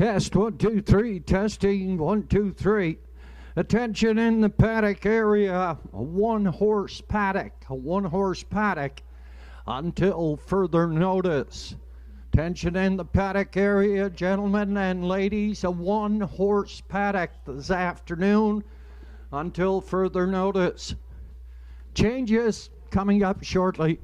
Test 1, 2, 3. Testing 1, 2, 3. Attention in the paddock area. A one-horse paddock. A one-horse paddock until further notice. Attention in the paddock area, gentlemen and ladies. A one-horse paddock this afternoon until further notice. Changes coming up shortly.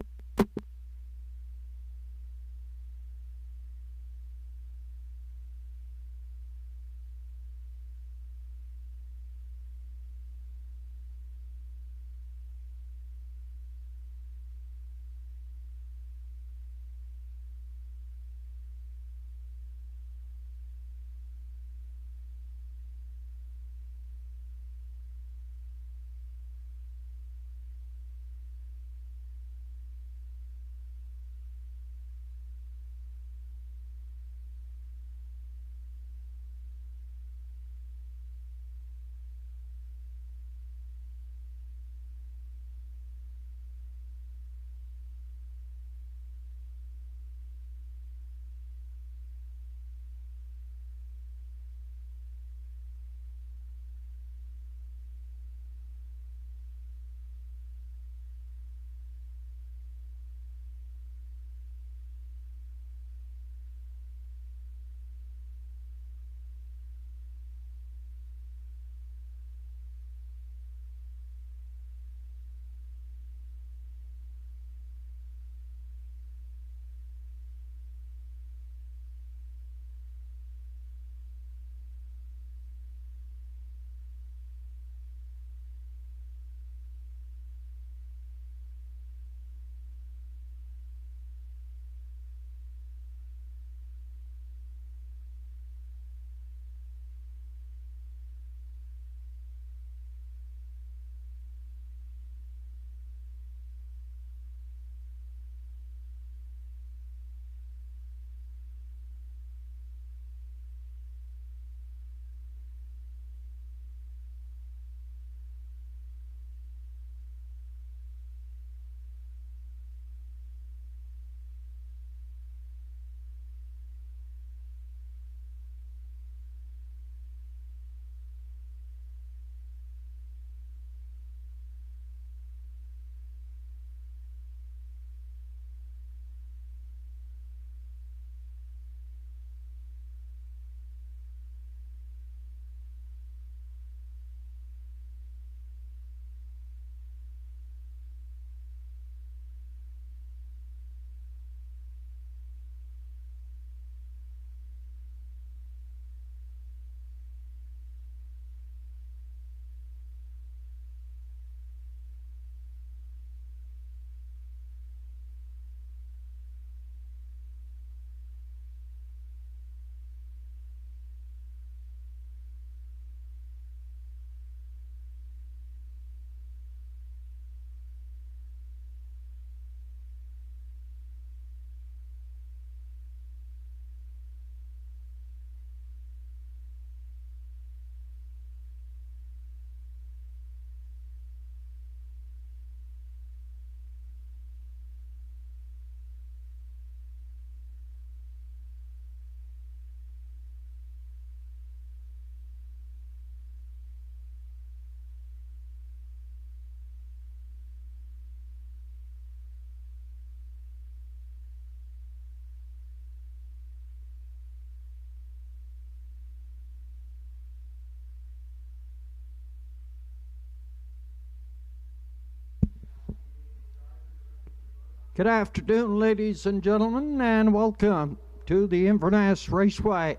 Good afternoon, ladies and gentlemen, and welcome to the Inverness Raceway.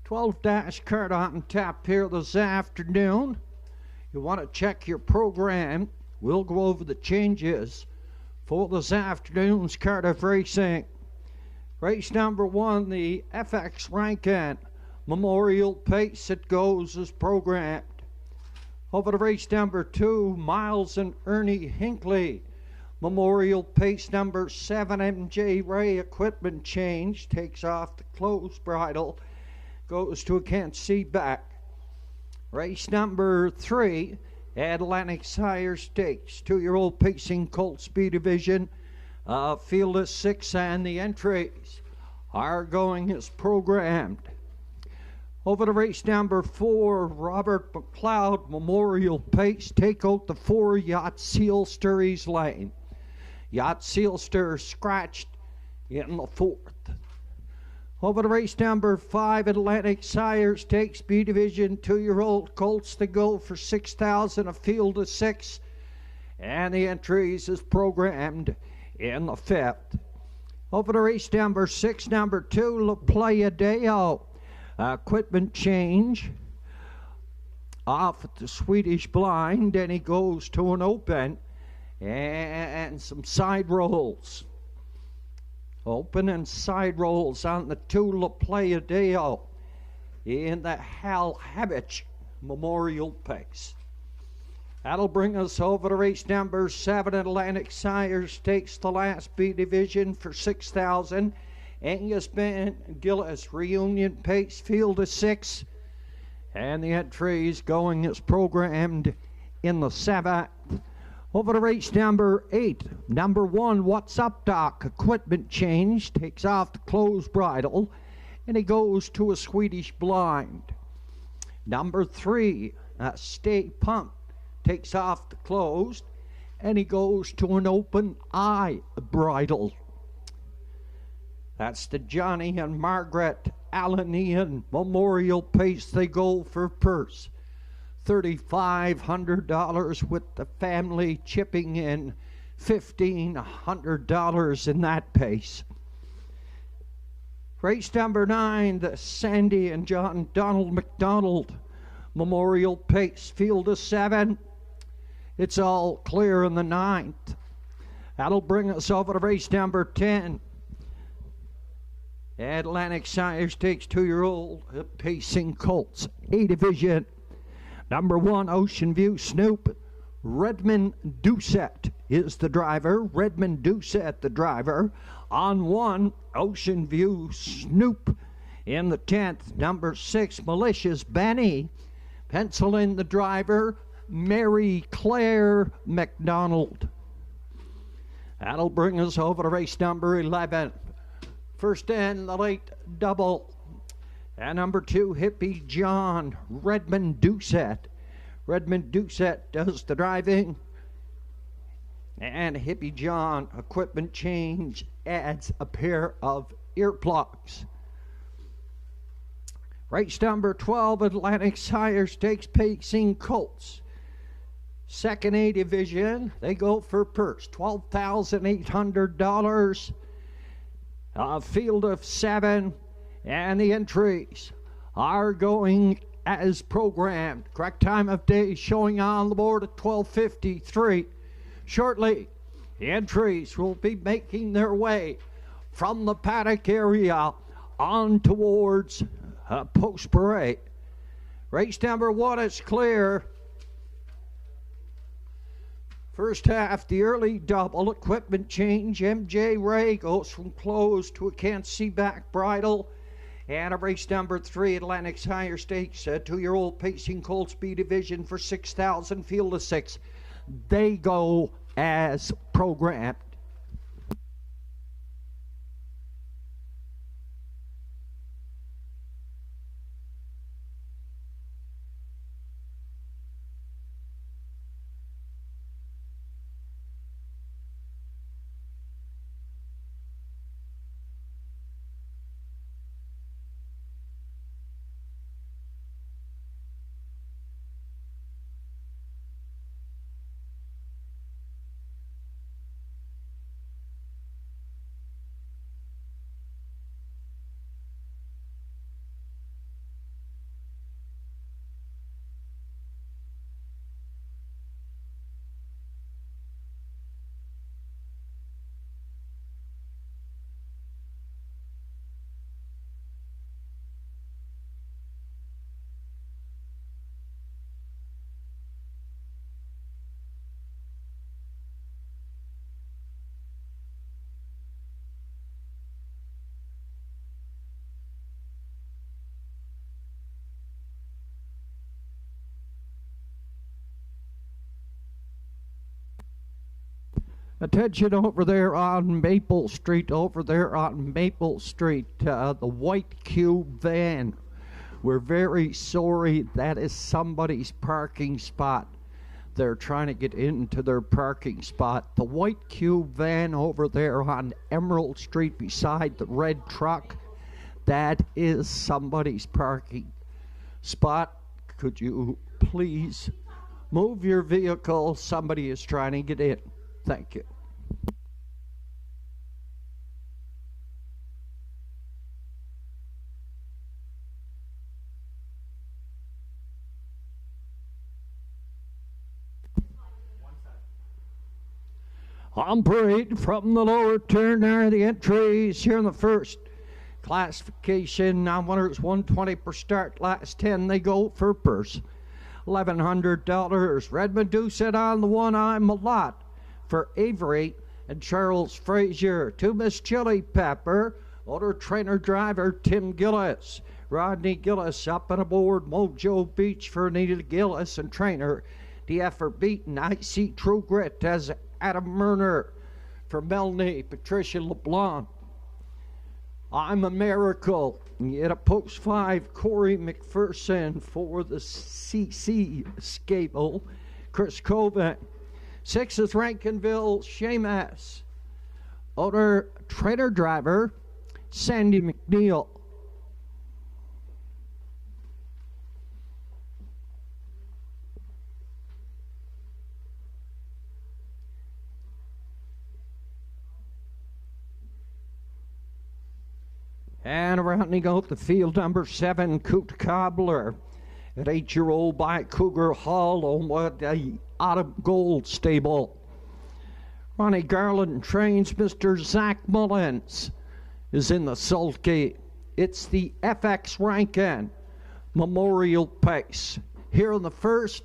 12-dash card on tap here this afternoon. You want to check your program. We'll go over the changes for this afternoon's card of racing. Race number 1, the FX Rankin Memorial Pace. It goes as programmed. Over to race number 2, Miles and Ernie Hinckley Memorial Pace number 7, MJ Ray. Equipment change, takes off the closed bridle, goes to a can't see back. Race number 3, Atlantic Sire Stakes, 2-year-old pacing Colt Speed Division. Field is 6 and the entries are going as programmed. Over to race number 4, Robert McLeod Memorial Pace. Take out the 4, Yacht Sealster, East Lane. Yacht Sealster scratched in the 4th. Over to race number 5, Atlantic Sire Stakes B Division, 2-year-old colts to go for 6,000, a field of 6. And the entries is programmed in the 5th. Over to race number 6, number 2, La Playa Deo. Equipment change off at the Swedish blind, and he goes to an open and some side rolls. Open and side rolls on the 2, La Playa Deo in the Hal Habich Memorial Pace. That'll bring us over to race number 7, Atlantic Sire Stakes, the last B Division for 6,000. Angus Ben Gillis Reunion Pace, field of 6. And the entries going as programmed in the 7th. Over to race number 8. Number 1, What's Up Doc? Equipment change. Takes off the closed bridle. And he goes to a Swedish blind. Number 3, Stay Pumped. Takes off the closed. And he goes to an open eye bridle. That's the Johnny and Margaret Allenian Memorial Pace. They go for purse $3,500, with the family chipping in $1,500 in that pace. Race number 9, the Sandy and John Donald McDonald Memorial Pace, field of 7. It's all clear in the 9th. That'll bring us over to race number 10. Atlantic Sire Stakes, 2-year-old pacing colts, A Division. Number 1, Ocean View Snoop. Redmond Doucette is the driver. Redmond Doucette, the driver. On 1, Ocean View Snoop. In the 10th, number 6, Malicious Benny. Pencil in the driver, Mary Claire McDonald. That'll bring us over to race number 11. First in the late double. And number 2, Hippie John, Redmond Doucette. Redmond Doucette does the driving. And Hippie John, equipment change, adds a pair of earplugs. Race number 12, Atlantic Sire Stakes Pacing Colts. Second A Division, they go for purse, $12,800. A field of 7, and the entries are going as programmed. Correct time of day showing on the board at 12:53. Shortly, the entries will be making their way from the paddock area on towards Post Parade. Race number 1 is clear. First half, the early double, equipment change. MJ Ray goes from closed to a can't see back bridle. And a race number 3, Atlantic Sire Stakes, a 2-year-old pacing colts B Division for 6,000, field of 6. They go as programmed. Attention over there on Maple Street, the white cube van We're very sorry. That is somebody's parking spot. They're trying to get into their parking spot. The white cube van over there on Emerald Street beside the red truck, that is somebody's parking spot. Could you please move your vehicle? Somebody is trying to get in. Thank you. On parade from the lower turn there, the entries here in the first classification. Now winners 120 per start. Last 10 they go for purse $1,100. Red Medusa on the one. I'm a lot for Avery and Charles Frazier. To Miss Chili Pepper. Owner trainer driver Tim Gillis. Rodney Gillis up and aboard Mojo Beach for Anita Gillis and trainer DF are beaten. I see True Grit as Adam Murner for Melanie, Patricia LeBlanc. I'm a Miracle. Yet a post 5, Corey McPherson for the CC Scable, Chris Coven. 6 is Rankinville, Seamus. Owner, trainer driver, Sandy McNeil. And rounding out the field, number 7, Coot Cobbler. At 8-year-old by Cougar Hall on the Autumn Gold Stable. Ronnie Garland trains. Mr. Zach Mullins is in the sulky. It's the FX Rankin Memorial Pace. Here in the first,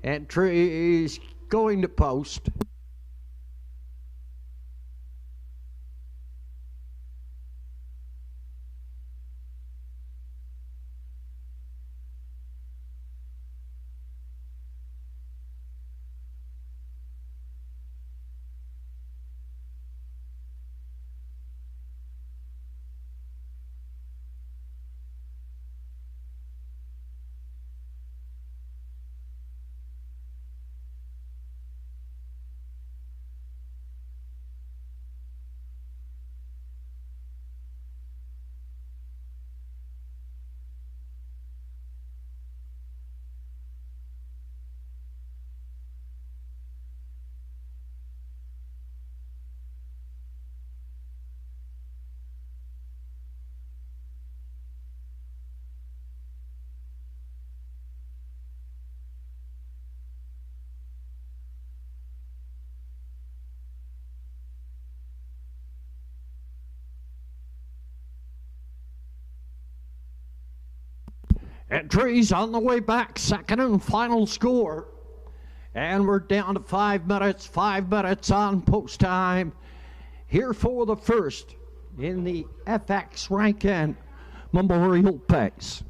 entry is going to post. Entries on the way back, second and final score. And we're down to 5 minutes, 5 minutes on post time. Here for the first in the FX Rankin Memorial Pace.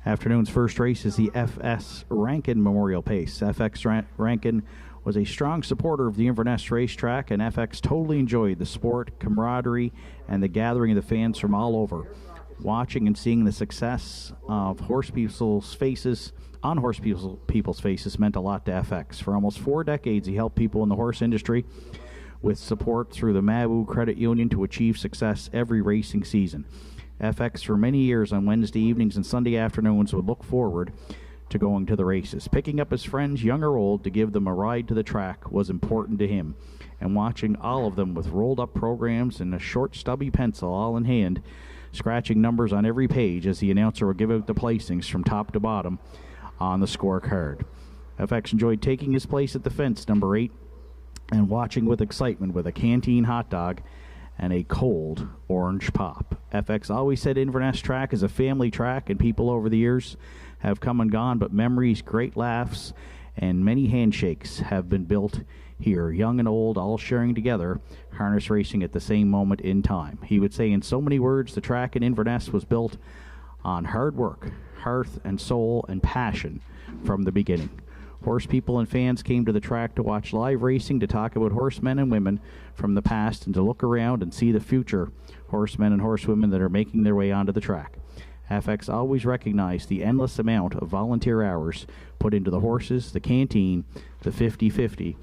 Afternoon's first race is the FS Rankin Memorial Pace. FX Rankin was a strong supporter of the Inverness racetrack, and FX totally enjoyed the sport, camaraderie, and the gathering of the fans from all over. Watching and seeing the success of horse people's faces meant a lot to FX. For almost 4 decades, he helped people in the horse industry with support through the Mabu Credit Union to achieve success every racing season. FX for many years on Wednesday evenings and Sunday afternoons would look forward to going to the races. Picking up his friends, young or old, to give them a ride to the track was important to him, and watching all of them with rolled-up programs and a short, stubby pencil all in hand, scratching numbers on every page as the announcer would give out the placings from top to bottom on the scorecard. FX enjoyed taking his place at the fence, number 8, and watching with excitement with a canteen hot dog and a cold orange pop. FX always said Inverness track is a family track, and people over the years have come and gone, but memories, great laughs, and many handshakes have been built here, young and old, all sharing together, harness racing at the same moment in time. He would say in so many words, the track in Inverness was built on hard work, heart and soul, and passion from the beginning. Horse people and fans came to the track to watch live racing, to talk about horsemen and women from the past, and to look around and see the future horsemen and horsewomen that are making their way onto the track. FX always recognized the endless amount of volunteer hours put into the horses, the canteen, the 50-50,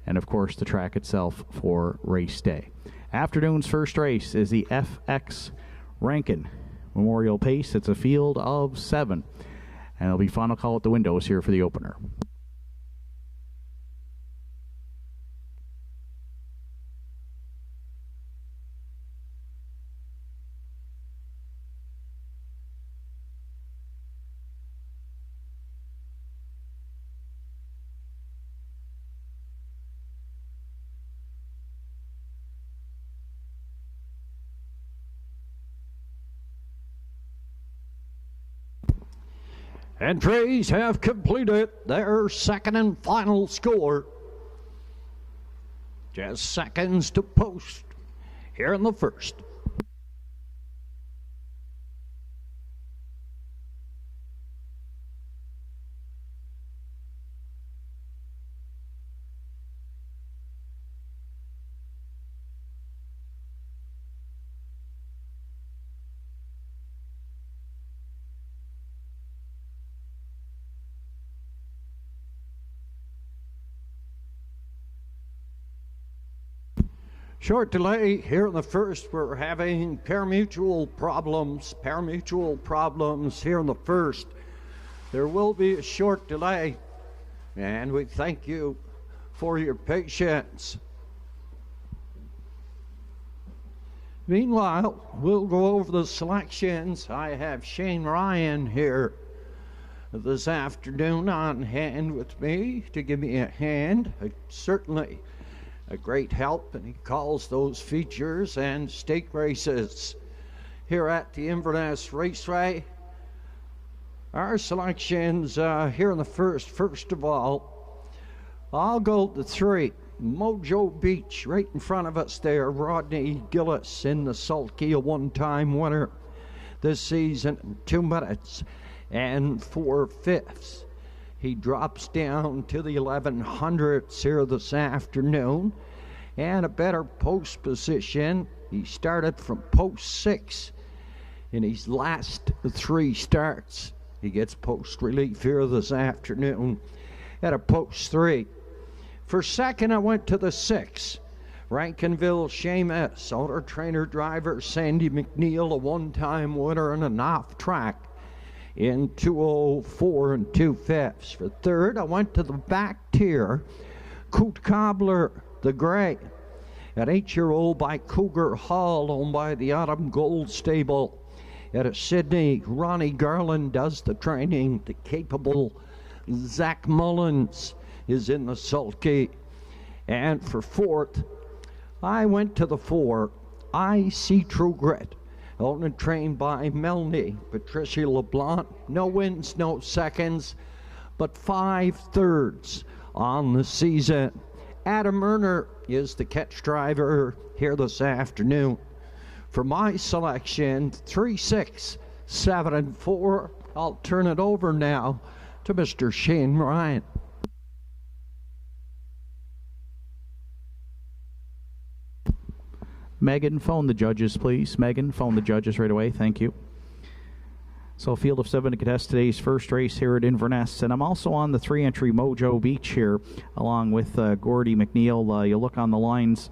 and of course the track itself for race day. Afternoon's first race is the FX Rankin Memorial Pace. It's a field of 7, and it'll be final call at the windows here for the opener. Entries have completed their second and final score. Just seconds to post here in the first. Short delay here in the first. We're having pari-mutuel problems here in the first. There will be a short delay, and we thank you for your patience. Meanwhile, we'll go over the selections. I have Shane Ryan here this afternoon on hand with me to give me a hand. Certainly a great help, and he calls those features and stake races here at the Inverness Raceway. Our selections here in the first of all, I'll go to 3. Mojo Beach right in front of us there. Rodney Gillis in the sulky, a one-time winner this season, 2 minutes and 4/5. He drops down to the 1100s here this afternoon, and a better post position. He started from post 6 in his last 3 starts. He gets post relief here this afternoon at a post 3. For second, I went to the 6. Rankinville Seamus, owner, trainer, driver Sandy McNeil, a one-time winner and an off-track in 2:04 2/5. For third, I went to the back tier. Coot Cobbler, the Grey, an 8-year-old by Cougar Hall, owned by the Autumn Gold Stable out of Sydney. Ronnie Garland does the training. The capable Zach Mullins is in the sulky. And for fourth, I went to the 4. I See True Grit, owned and trained by Melanie Patricia LeBlanc. No wins, no seconds, but 5 thirds on the season. Adam Erner is the catch driver here this afternoon. For my selection, 3, 6, 7, and 4, I'll turn it over now to Mr. Shane Ryan. Megan, phone the judges, please. Megan, phone the judges right away. Thank you. So, field of 7 to contest today's first race here at Inverness. And I'm also on the 3-entry Mojo Beach here, along with Gordy McNeil. You look on the lines,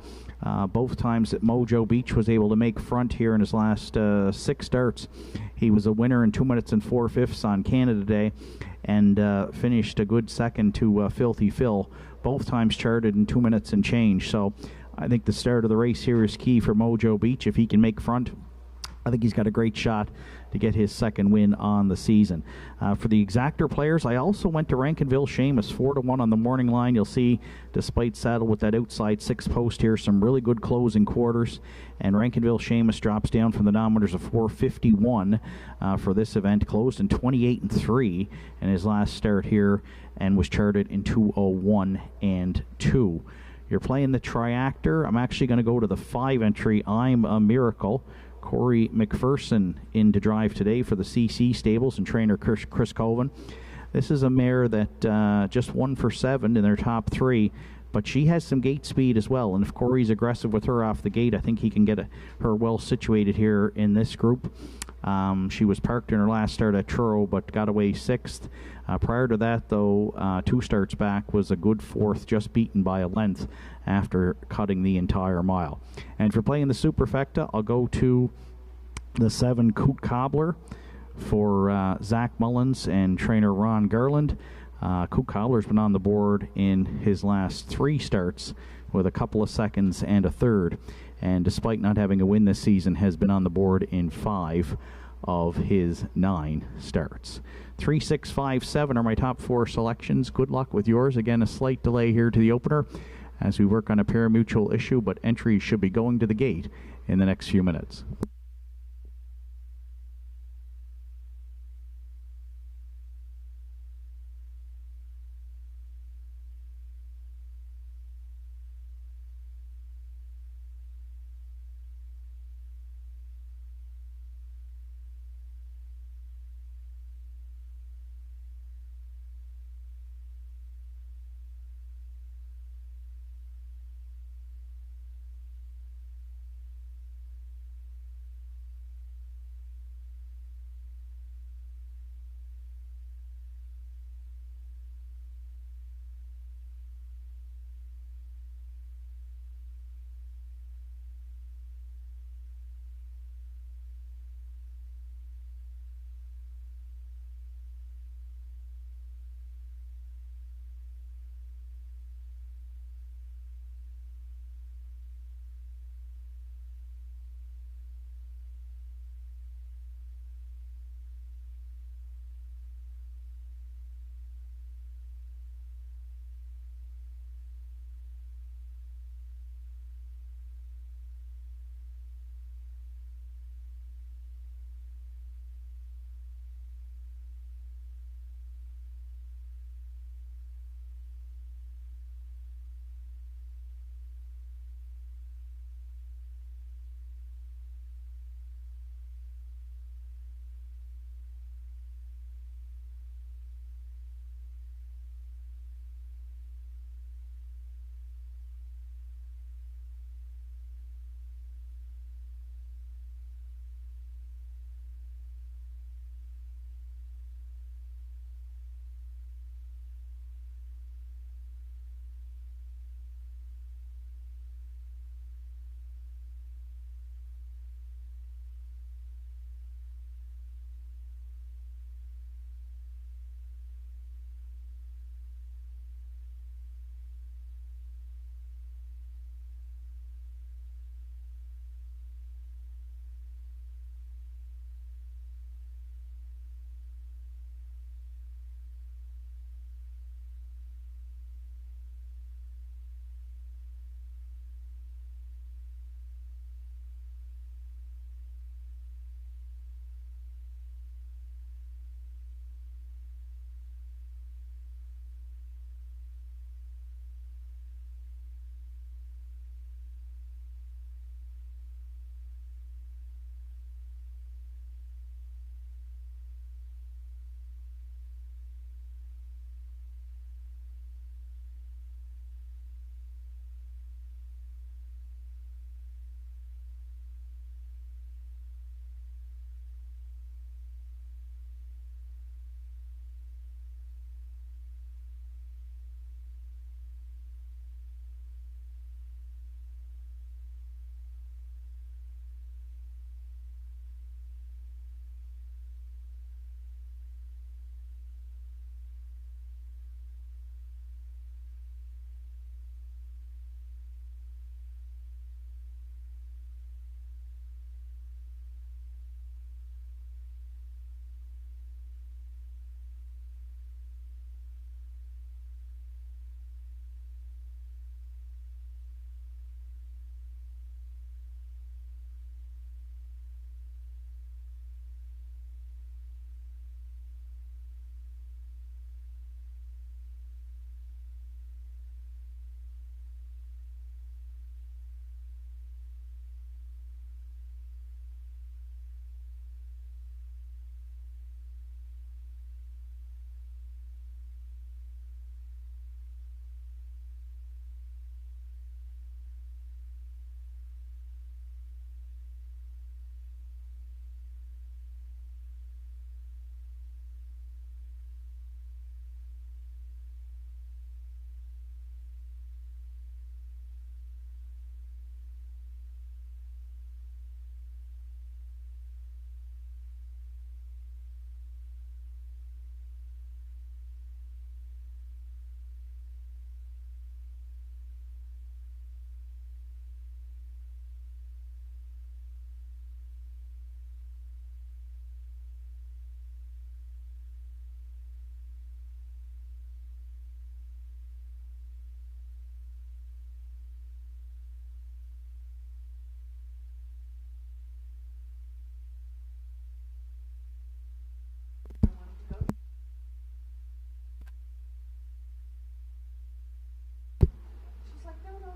both times that Mojo Beach was able to make front here in his last 6 starts. He was a winner in 2 minutes and 4/5 on Canada Day, and finished a good second to Filthy Phil. Both times charted in 2 minutes and change. So, I think the start of the race here is key for Mojo Beach. If he can make front, I think he's got a great shot to get his second win on the season. For the exactor players, I also went to Rankinville Seamus, 4-1 on the morning line. You'll see, despite saddle with that outside 6 post here, some really good closing quarters. And Rankinville Seamus drops down from the nominators of 451 for this event, closed in 28-3 in his last start here, and was charted in 2:01 and 2. You're playing the triactor. I'm actually going to go to the 5 entry. I'm a Miracle. Corey McPherson in to drive today for the CC Stables and trainer Chris Coven. This is a mare that just won for 7 in their top 3, but she has some gate speed as well. And if Corey's aggressive with her off the gate, I think he can get her well situated here in this group. She was parked in her last start at Truro, but got away 6th. Prior to that, though, 2 starts back, was a good 4th, just beaten by a length after cutting the entire mile. And for playing the Superfecta, I'll go to the 7 Coot Cobbler for Zach Mullins and trainer Ron Garland. Coot Cobbler's been on the board in his last 3 starts with a couple of seconds and a third, and despite not having a win this season, has been on the board in 5 of his 9 starts. 3, 6, 5, 7 are my top 4 selections. Good luck with yours. Again, a slight delay here to the opener as we work on a pari-mutuel issue, but entries should be going to the gate in the next few minutes.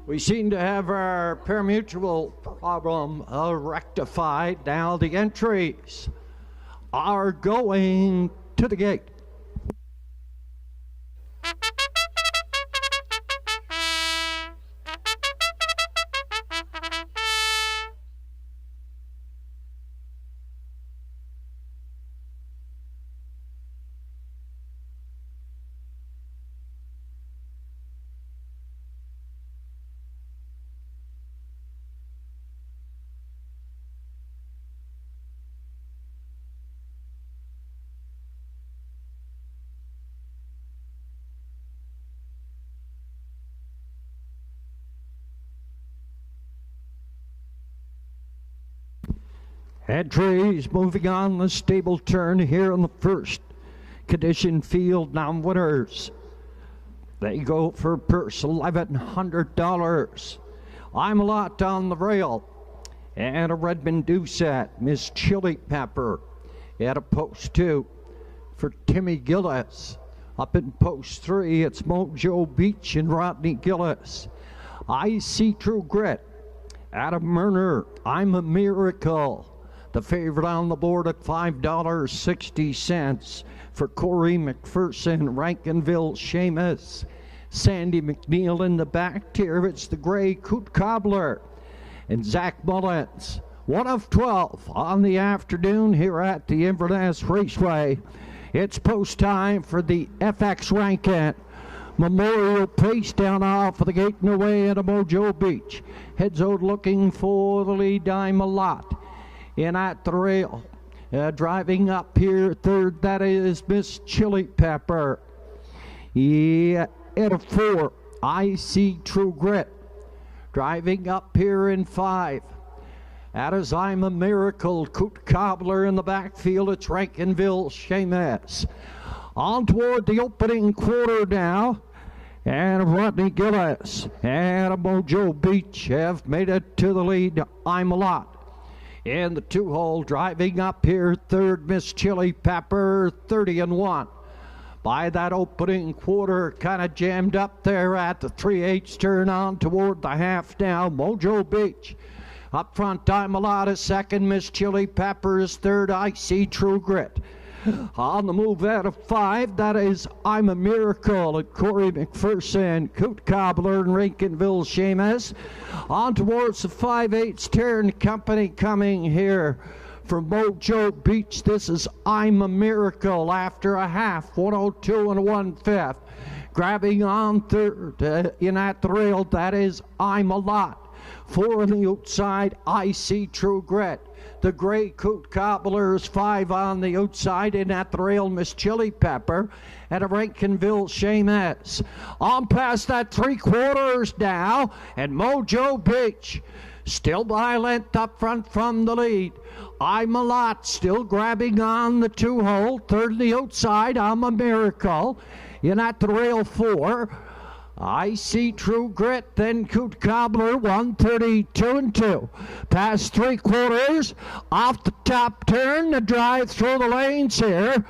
We seem to have our parimutuel problem rectified. Now the entries are going to the gate. Entries moving on the stable turn here in the first condition field. Now winners, they go for purse $1,100. I'm a lot on the rail, and a Redmond Doucette, Miss Chili Pepper at a post 2 for Timmy Gillis. Up in post 3, it's Mojo Beach and Rodney Gillis. I See True Grit, Adam Murner, I'm a Miracle. The favorite on the board at $5.60 for Corey McPherson, Rankinville Seamus. Sandy McNeil in the back tier. It's the Gray Coot Cobbler and Zach Mullins. 1 of 12 on the afternoon here at the Inverness Raceway. It's post time for the FX Rankin Memorial Pace down off of the gate and away at a Mojo Beach. Heads out looking for the lead. I'm a lot in at the rail. Driving up here third, that is Miss Chili Pepper. Yeah, at a 4, I See True Grit. Driving up here in 5, that is I'm a Miracle. Coot Cobbler in the backfield. It's Rankinville Seamus. On toward the opening quarter now, and Rodney Gillis and a Mojo Beach have made it to the lead. I'm a lot in the 2-hole. Driving up here third, Miss Chili Pepper, 30-1. By that opening quarter, kind of jammed up there at the 3/8 turn on toward the half now. Mojo Beach up front, I'm a lot is second, Miss Chili Pepper is third, I See True Grit. On the move at a 5, that is I'm a Miracle at Corey McPherson, Coot Cobbler and Rankinville Seamus. On towards the 5/8 turn, company coming here from Mojo Beach. This is I'm a Miracle after a half, 102 and 1/5. Grabbing on third in at the rail, that is I'm a lot. 4 on the outside, I See True Grit. The Gray Coot Cobblers, 5 on the outside, in at the rail, Miss Chili Pepper, and a Rankinville Seamus. On past that 3/4 now, and Mojo Beach still by length up front from the lead. I'm a lot still grabbing on the 2-hole, third on the outside, I'm a Miracle. In at the rail 4, I See True Grit, then Coot Cobbler, 132 and 2. Past 3/4, off the top turn, the drive through the lanes here.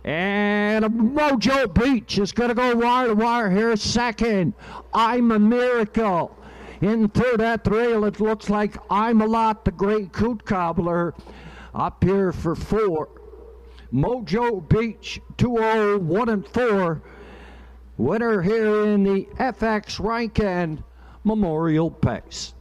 And Mojo Beach is going to go wire to wire here. Second, I'm a Miracle. In third at the rail, it looks like I'm a lot, the Great Coot Cobbler, up here for 4. Mojo Beach, 2-0, 1 and 4. Winner here in the FX Rankin Memorial Pace.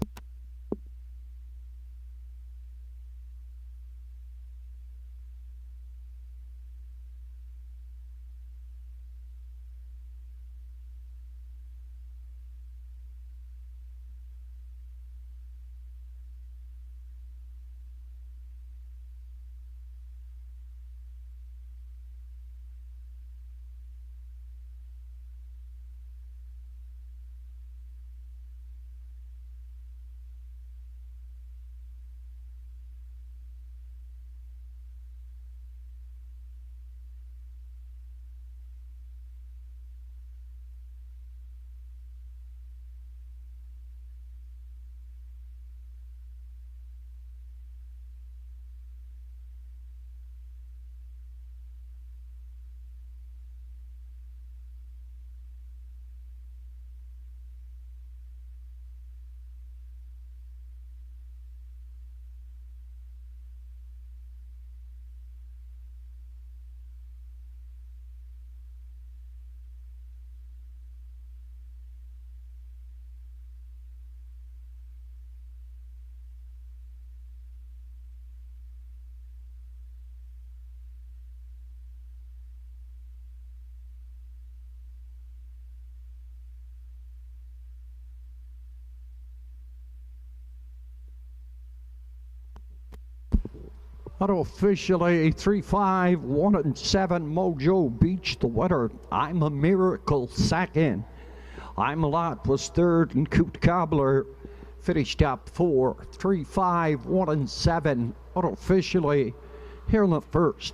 Unofficially 3-5, 1-7, Mojo Beach the winner. I'm a Miracle second. I'm a Lot was third, and Coot Cobbler finished up 4, 3-5, 1-7. Unofficially here in the first.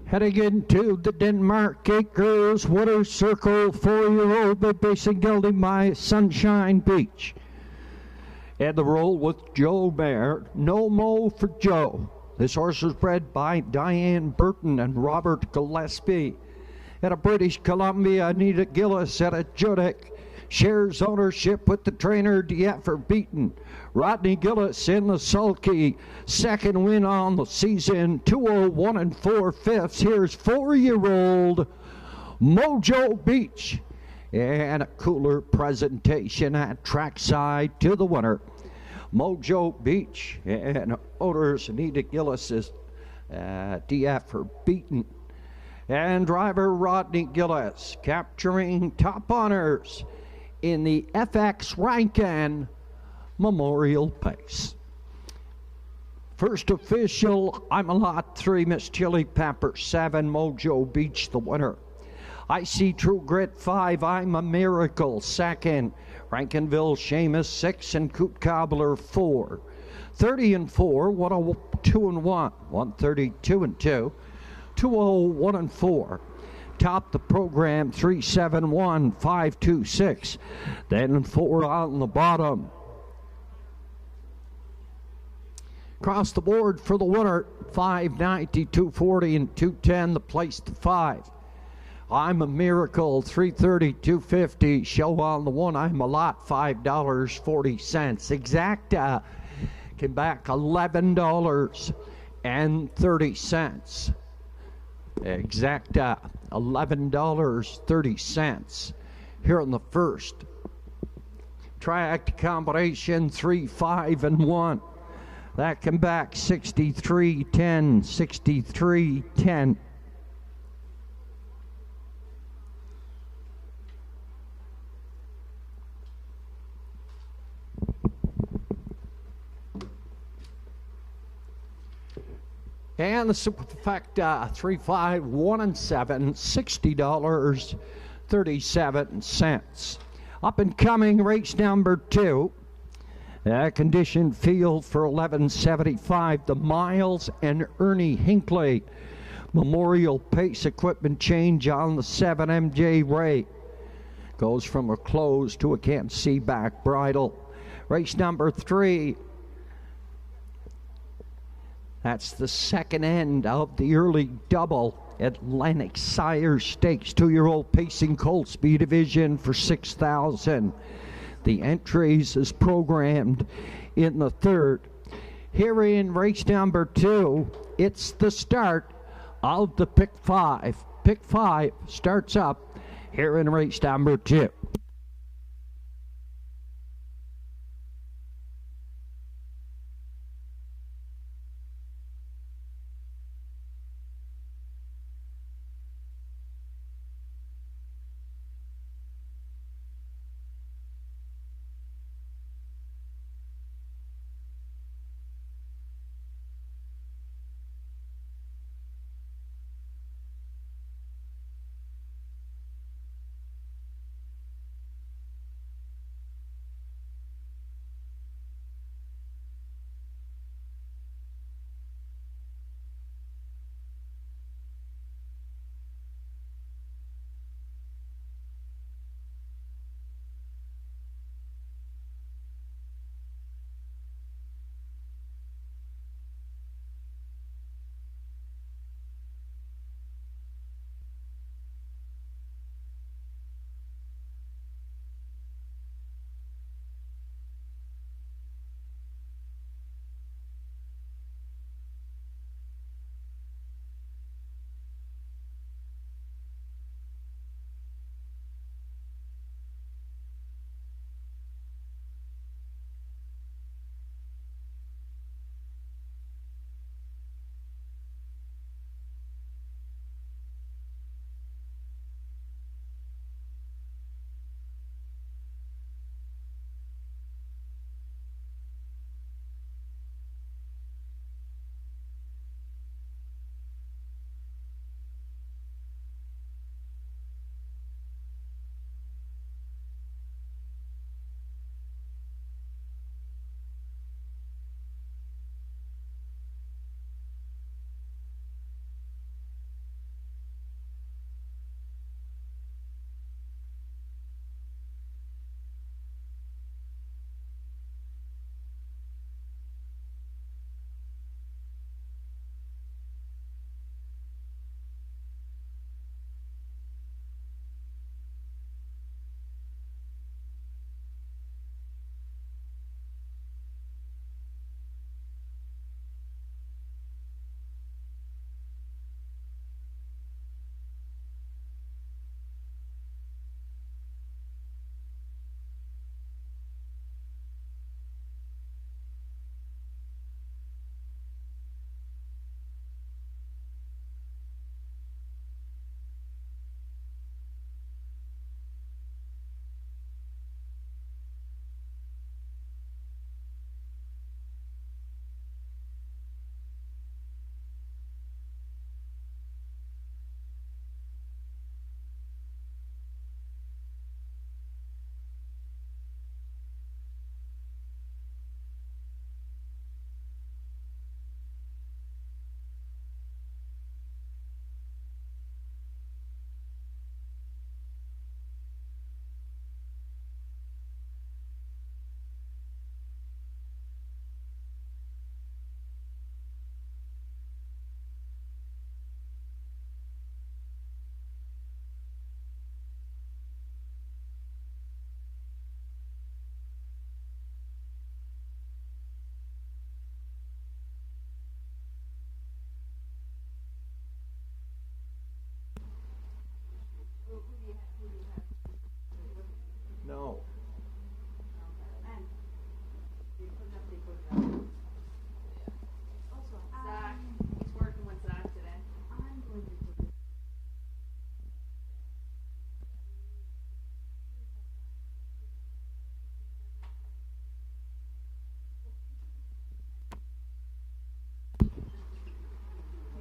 Heading into the Denmark Acres Water Circle, 4-year-old Babysing Gilding by Sunshine Beach. And the roll with Joe Bear, No Mo for Joe. This horse was bred by Diane Burton and Robert Gillespie. At a British Columbia, Anita Gillis at a Judic shares ownership with the trainer DF Beaton. Rodney Gillis in the sulky, second win on the season, 201 4/5. Here's 4-year-old Mojo Beach. And a cooler presentation at trackside to the winner, Mojo Beach. And owners Anita Gillis is DF Beaton. And driver Rodney Gillis capturing top honors in the FX Rankin Memorial Pace. First official, I'm a Lot 3, Miss Chili Pepper 7, Mojo Beach the winner. I See True Grit 5, I'm a Miracle second. Rankinville Seamus 6 and Coot Cobbler 4. 30-4, 102-1, 132-2, 201-4. Top the program 371, 526. Then 4 on the bottom. Across the board for the winner, 590, 240, and 210, the place to 5. I'm a Miracle, 330, 250. Show on the 1, I'm a Lot, $5.40. Exacta came back $11.30. Exacta, $11.30 here in the first. Track combination 3, 5, and 1. That came back 63-10, 63-10. And the Superfecta 3, 5, 1-7, $60.37. Up and coming race number 2. Conditioned field for 1175, the Miles and Ernie Hinckley Memorial Pace equipment change on the 7 MJ Ray. Goes from a close to a can't see back bridle. Race number 3. That's the second end of the early double Atlantic Sire Stakes. 2-year-old pacing Colts B division for $6,000. The entries is programmed in the third. Here in race number 2, it's the start of the Pick 5. Pick 5 starts up here in race number 2.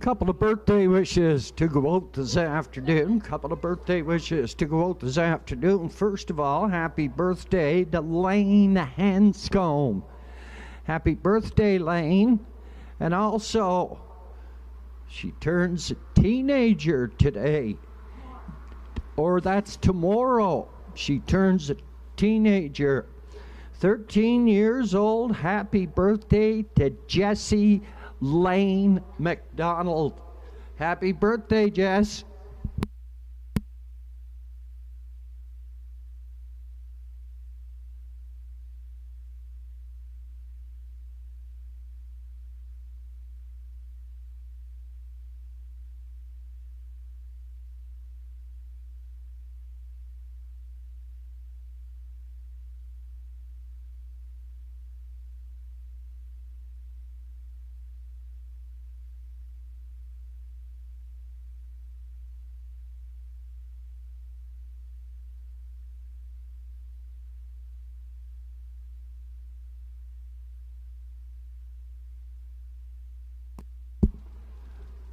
Couple of birthday wishes to go out this afternoon. First of all, happy birthday to Lane Hanscombe. Happy birthday, Lane. And also, she turns a teenager today. Or that's tomorrow. She turns a teenager. 13 years old. Happy birthday to Jessie Lane McDonald. Happy birthday, Jess.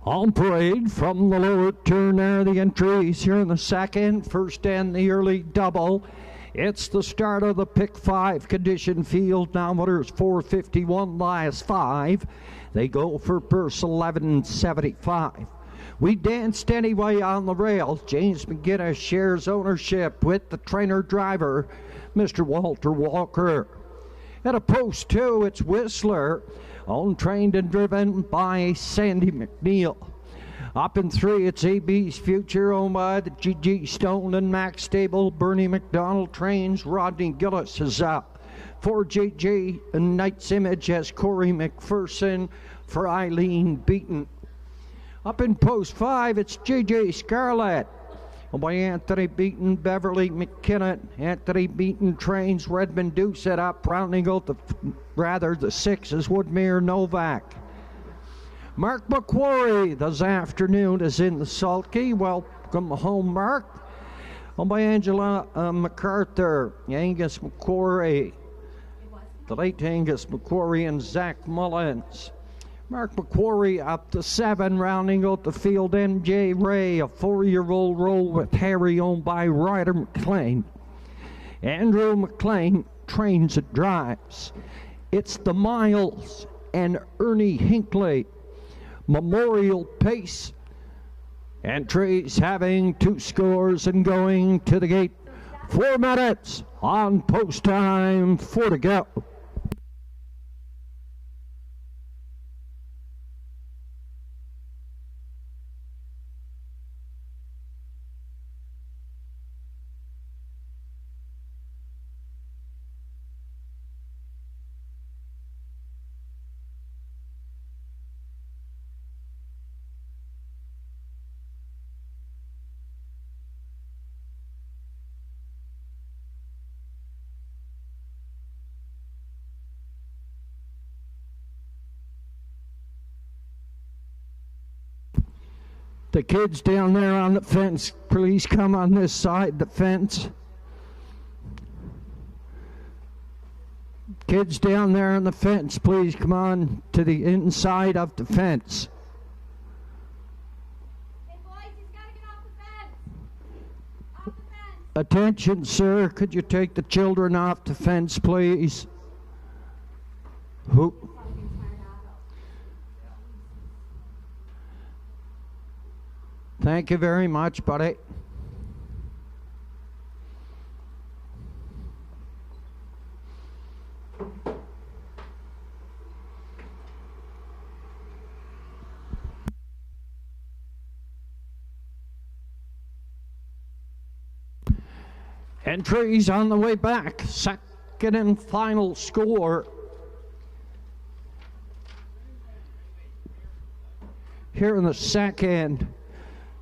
On parade from the lower turn there, the entries here in the second, first and the early double. It's the start of the pick 5 condition field. Now winners 451 last 5. They go for purse 1175. We danced anyway on the rail. James McGinnis shares ownership with the trainer driver, Mr. Walter Walker. At a post 2, it's Whistler, owned, trained, and driven by Sandy McNeil. Up in 3, it's AB's Future, owned by the GG Stone and Max Stable. Bernie McDonald trains. Rodney Gillis is up. For JJ and Knight's Image has Corey McPherson for Eileen Beaton. Up in post 5, it's JJ Scarlett, by Anthony Beaton, Beverly McKinnon. Anthony Beaton trains. Redmond do set up, rounding out the 6 is Woodmere Novak. Mark McQuarrie this afternoon is in the sulky. Welcome home, Mark. By Angela MacArthur, Angus McQuarrie, the late Angus McQuarrie and Zach Mullins. Mark McQuarrie up to 7, rounding out the field. MJ Ray, a 4-year-old roll with Harry, owned by Ryder McLean. Andrew McLean trains and drives. It's the Miles and Ernie Hinckley Memorial Pace. Entries having 2 scores and going to the gate. 4 minutes on post time, 4 to go. The kids down there on the fence, please come on this side, the fence. Kids down there on the fence, please come on to the inside of the fence. Hey boys, he's got to get off the fence. Off the fence. Attention, sir, could you take the children off the fence, please? Who? Thank you very much, buddy. Entries on the way back. Second and final score. Here in the second.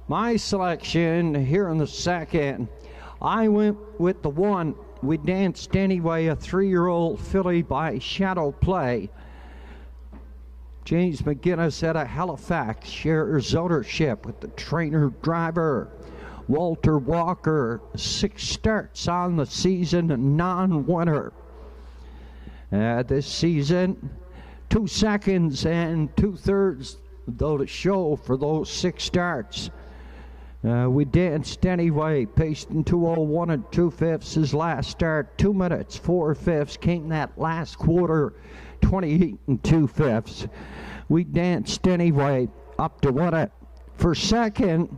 My selection here in the second, I went with the 1. We danced anyway, a 3-year-old filly by Shadow Play. James McGinnis out of Halifax shares ownership with the trainer driver, Walter Walker. 6 starts on the season, a non-winner. This season, 2 seconds and 2/3 though, to show for those 6 starts. We danced anyway, paced in 2:01 and 2/5 his last start. 2 minutes, 4/5 came that last quarter, 28 and 2/5. We danced anyway, up to win it. For second,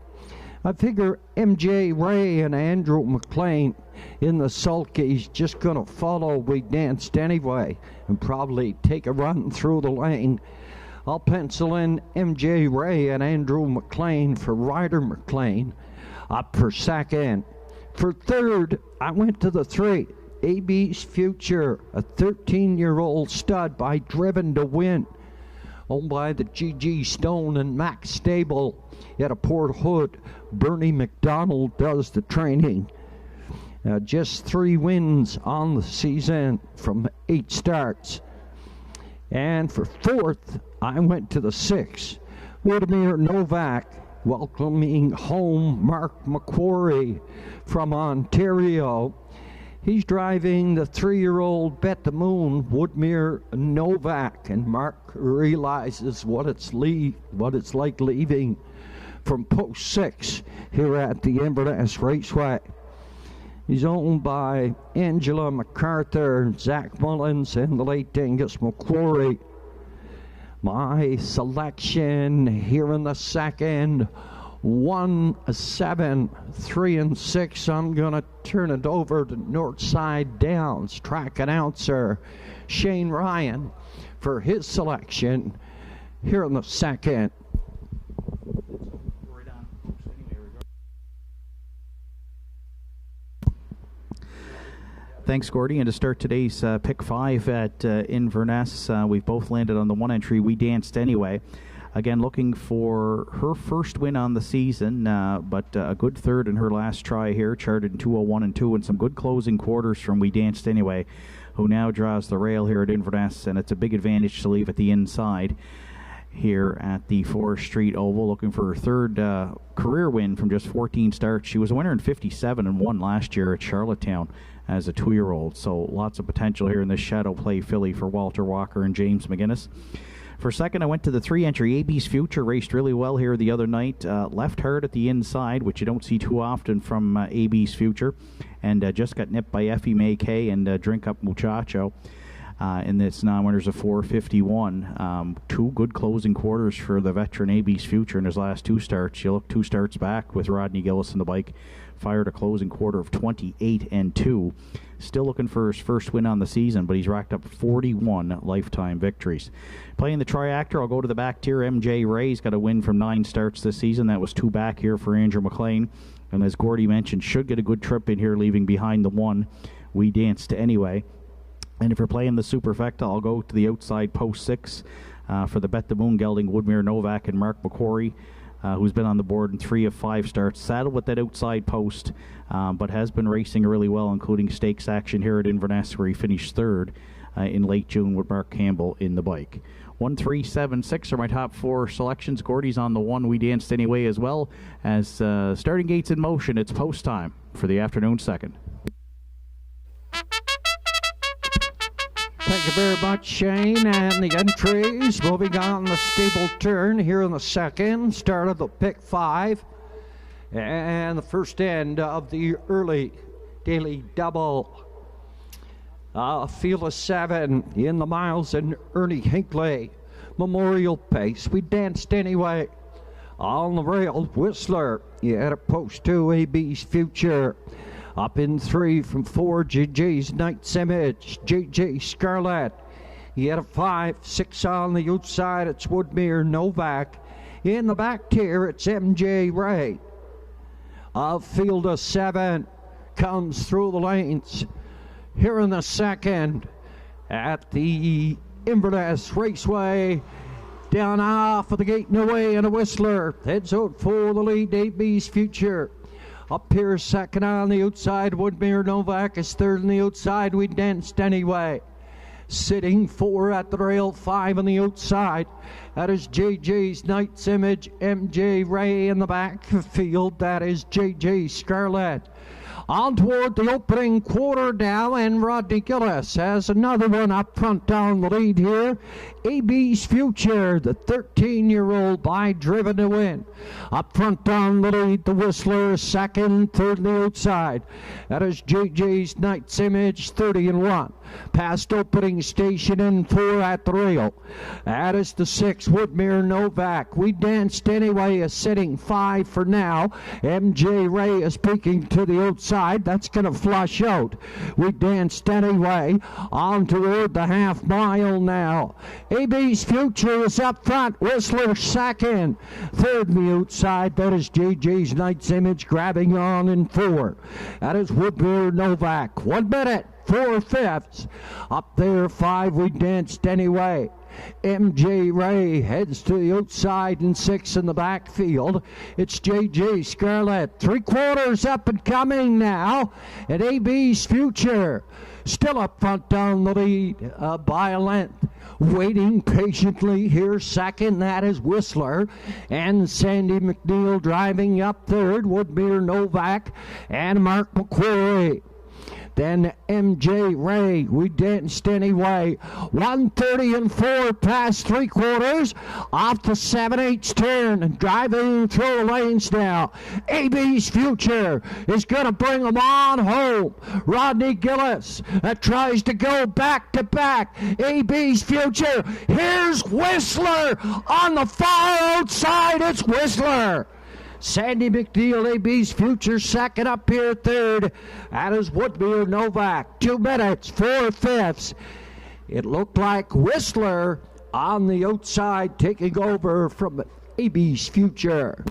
I figure MJ Ray and Andrew McLean in the sulkies just gonna follow We Danced Anyway and probably take a run through the lane. I'll pencil in MJ Ray and Andrew McLean for Ryder McLean up for second. For third, I went to the 3, AB's Future, a 13-year-old stud by Driven to Win, owned by the GG Stone and Max Stable at a Port Hood. Bernie McDonald does the training. Just 3 wins on the season from 8 starts. And for fourth, I went to the 6, Woodmere Novak, welcoming home Mark McQuarrie from Ontario. He's driving the 3-year-old Bet the Moon, Woodmere Novak, and Mark realizes what it's like leaving from post 6 here at the Inverness Raceway. He's owned by Angela MacArthur, Zach Mullins, and the late Angus McQuarrie. My selection here in the second, 1, 7, 3, and 6. I'm going to turn it over to Northside Downs track announcer Shane Ryan for his selection here in the second. Thanks, Gordy. And to start today's pick 5 at Inverness, we've both landed on the 1 entry, We Danced Anyway. Again, looking for her first win on the season, but a good third in her last try here, charted in 2:01 and 2, and some good closing quarters from We Danced Anyway, who now draws the rail here at Inverness, and it's a big advantage to leave at the inside here at the Forest Street Oval, looking for her third career win from just 14 starts. She was a winner in 57 and 1 last year at Charlottetown as a 2-year-old, so lots of potential here in this shadow play filly for Walter Walker and James McGuinness. For second, I went to the 3 entry, AB's Future, raced really well here the other night, left hard at the inside, which you don't see too often from AB's Future, and just got nipped by Effie May Kay and Drink Up Muchacho. In this non-winners of 4:51. 2 good closing quarters for the veteran AB's Future in his last 2 starts. You look 2 starts back with Rodney Gillis in the bike, fired a closing quarter of 28 and 2. Still looking for his first win on the season, but he's racked up 41 lifetime victories. Playing the triactor, I'll go to the back tier. MJ Ray's got a win from 9 starts this season. That was 2 back here for Andrew McLean. And as Gordy mentioned, should get a good trip in here, leaving behind the 1, We Danced Anyway. And if you're playing the superfecta, I'll go to the outside post 6 for the Bet the Moon gelding Woodmere Novak and Mark McQuarrie, who's been on the board in 3 of 5 starts. Saddled with that outside post, but has been racing really well, including stakes action here at Inverness, where he finished 3rd in late June with Mark Campbell in the bike. 1, 3, 7, 6 are my top 4 selections. Gordy's on the 1, We Danced Anyway, as well as starting gates in motion. It's post time for the afternoon second. Thank you very much, Shane. And the entries moving on the stable turn here in the second. Start of the pick 5. And the first end of the early daily double. Field of 7 in the miles and Ernie Hinckley Memorial Pace. We Danced Anyway. On the rail, Whistler. You had a post 2, AB's Future. Up in 3 from 4, JJ's Knight's Image, JJ Scarlett. He had a 5, 6 on the outside, it's Woodmere Novak. In the back tier, it's MJ Ray. A field of 7 comes through the lanes. Here in the second at the Inverness Raceway. Down off of the gate and away, and a Whistler heads out for the lead, AB's Future. Up here, second on the outside, Woodmere Novak is 3rd on the outside, We Danced Anyway. Sitting 4 at the rail, 5 on the outside. That is JJ's Knight's Image, MJ Ray in the back field. That is JJ Scarlett. On toward the opening quarter now, and Rodney Gillis has another one up front down the lead here. AB's Future, the 13-year-old by Driven to Win. Up front down the lead, the Whistler, second, third on the outside. That is JJ's Knight's Image, 30-1. Past opening station in 4 at the rail. That is the 6, Woodmere Novak. We Danced Anyway is sitting 5 for now. MJ Ray is peeking to the outside. That's going to flush out. We Danced Anyway on toward the half mile now. AB's Future is up front. Whistler second. Third on the outside. That is JJ's Knight's Image grabbing on in 4. That is Woodmere Novak. 1 minute. 4/5. Up there, 5, We Danced Anyway. MJ Ray heads to the outside and 6 in the backfield. It's JJ Scarlett. 3/4 up and coming now. And AB's Future still up front down the lead by a length. Waiting patiently here second, that is Whistler. And Sandy McNeil driving up third. Woodmere Novak and Mark McQuarrie. Then MJ Ray, We Danced Anyway. 1:30 past 3/4. Off the 7/8 turn. Driving through the lanes now. AB's Future is going to bring them on home. Rodney Gillis tries to go back to back. AB's Future. Here's Whistler on the far outside. It's Whistler. Sandy McNeil, AB's Future, second up here, third. That is Woodmere Novak. 2 minutes, 4/5. It looked like Whistler on the outside taking over from AB's Future.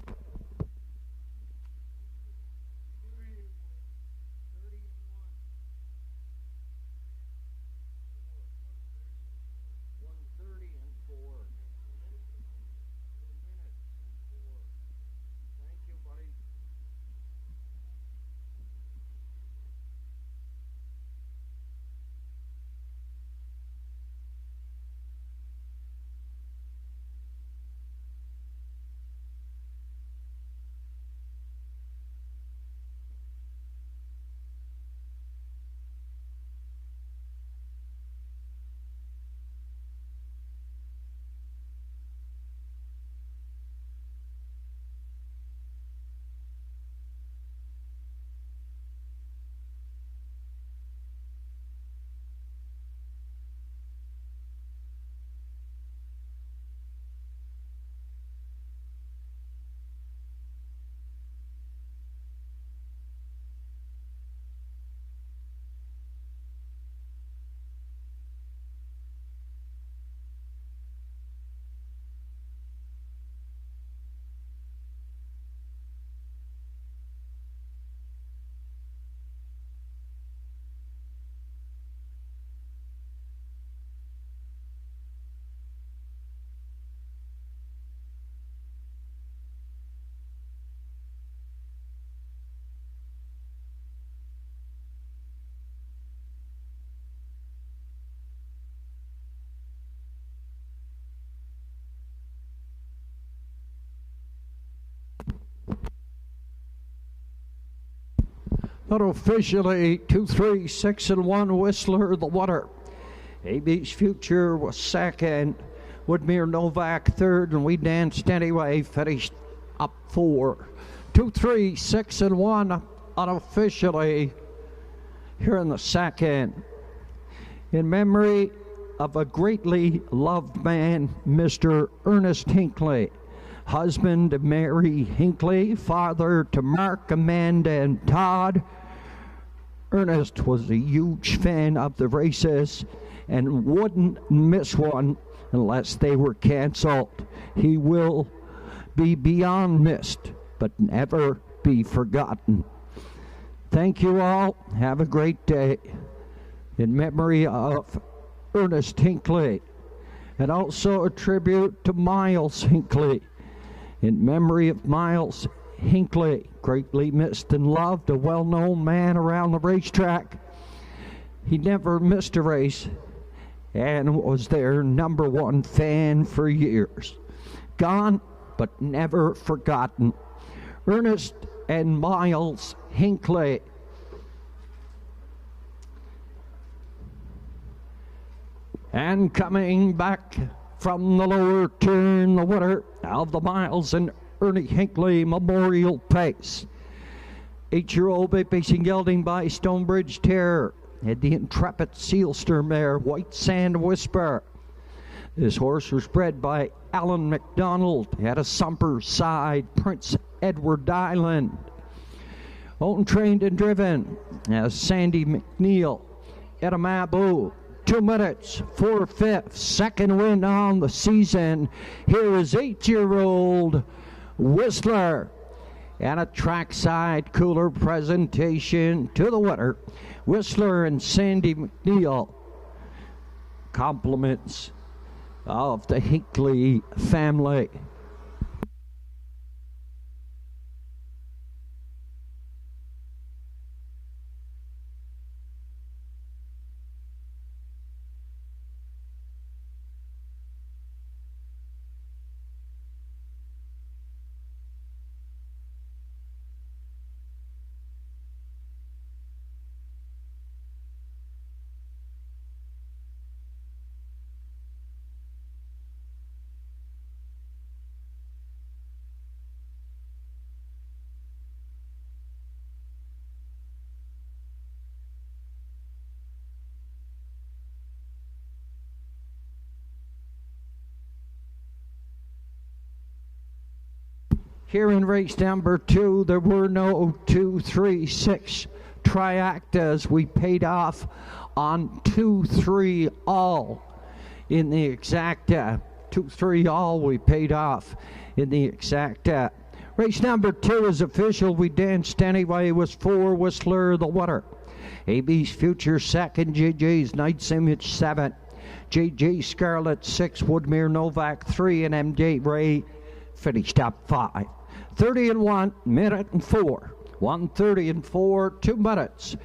But officially 2-3, 6-1 Whistler the winner. AB's Future was second. Woodmere Novak third, and We Danced Anyway finished up 4. 2-3, 6-1 unofficially here in the second. In memory of a greatly loved man, Mr. Ernest Hinckley. Husband to Mary Hinckley, father to Mark, Amanda, and Todd. Ernest was a huge fan of the races and wouldn't miss one unless they were canceled. He will be beyond missed, but never be forgotten. Thank you all. Have a great day. In memory of Ernest Hinckley, and also a tribute to Miles Hinckley. In memory of Miles Hinckley, greatly missed and loved, a well-known man around the racetrack. He never missed a race and was their #1 fan for years. Gone, but never forgotten. Ernest and Miles Hinckley. And coming back from the lower turn, the winner of the Miles and Ernie Hinckley Memorial Pace. 8-year-old Pacing gelding by Stonebridge Terror. Had the intrepid Sealster mare, White Sand Whisper. This horse was bred by Alan McDonald. Had a Sumper side, Prince Edward Island. Owned, trained, and driven as Sandy McNeil. Edamabu, 2 minutes, 4/5, second win on the season. Here is 8-year-old Whistler. And a trackside cooler presentation to the winner, Whistler and Sandy McNeil. Compliments of the Hinckley family. Here in race number 2, there were no 2, 3, 6 triactas. We paid off on 2, 3 all in the exacta. 2, 3 all we paid off in the exacta. Race number 2 is official. We danced anyway. It was 4, Whistler the winner. AB's Future second, JJ's Knight's Image 7, JJ Scarlet 6, Woodmere Novak 3, and MJ Ray finished up 5. 30 and 1, minute and 4. 1:30 and 4, 2 minutes,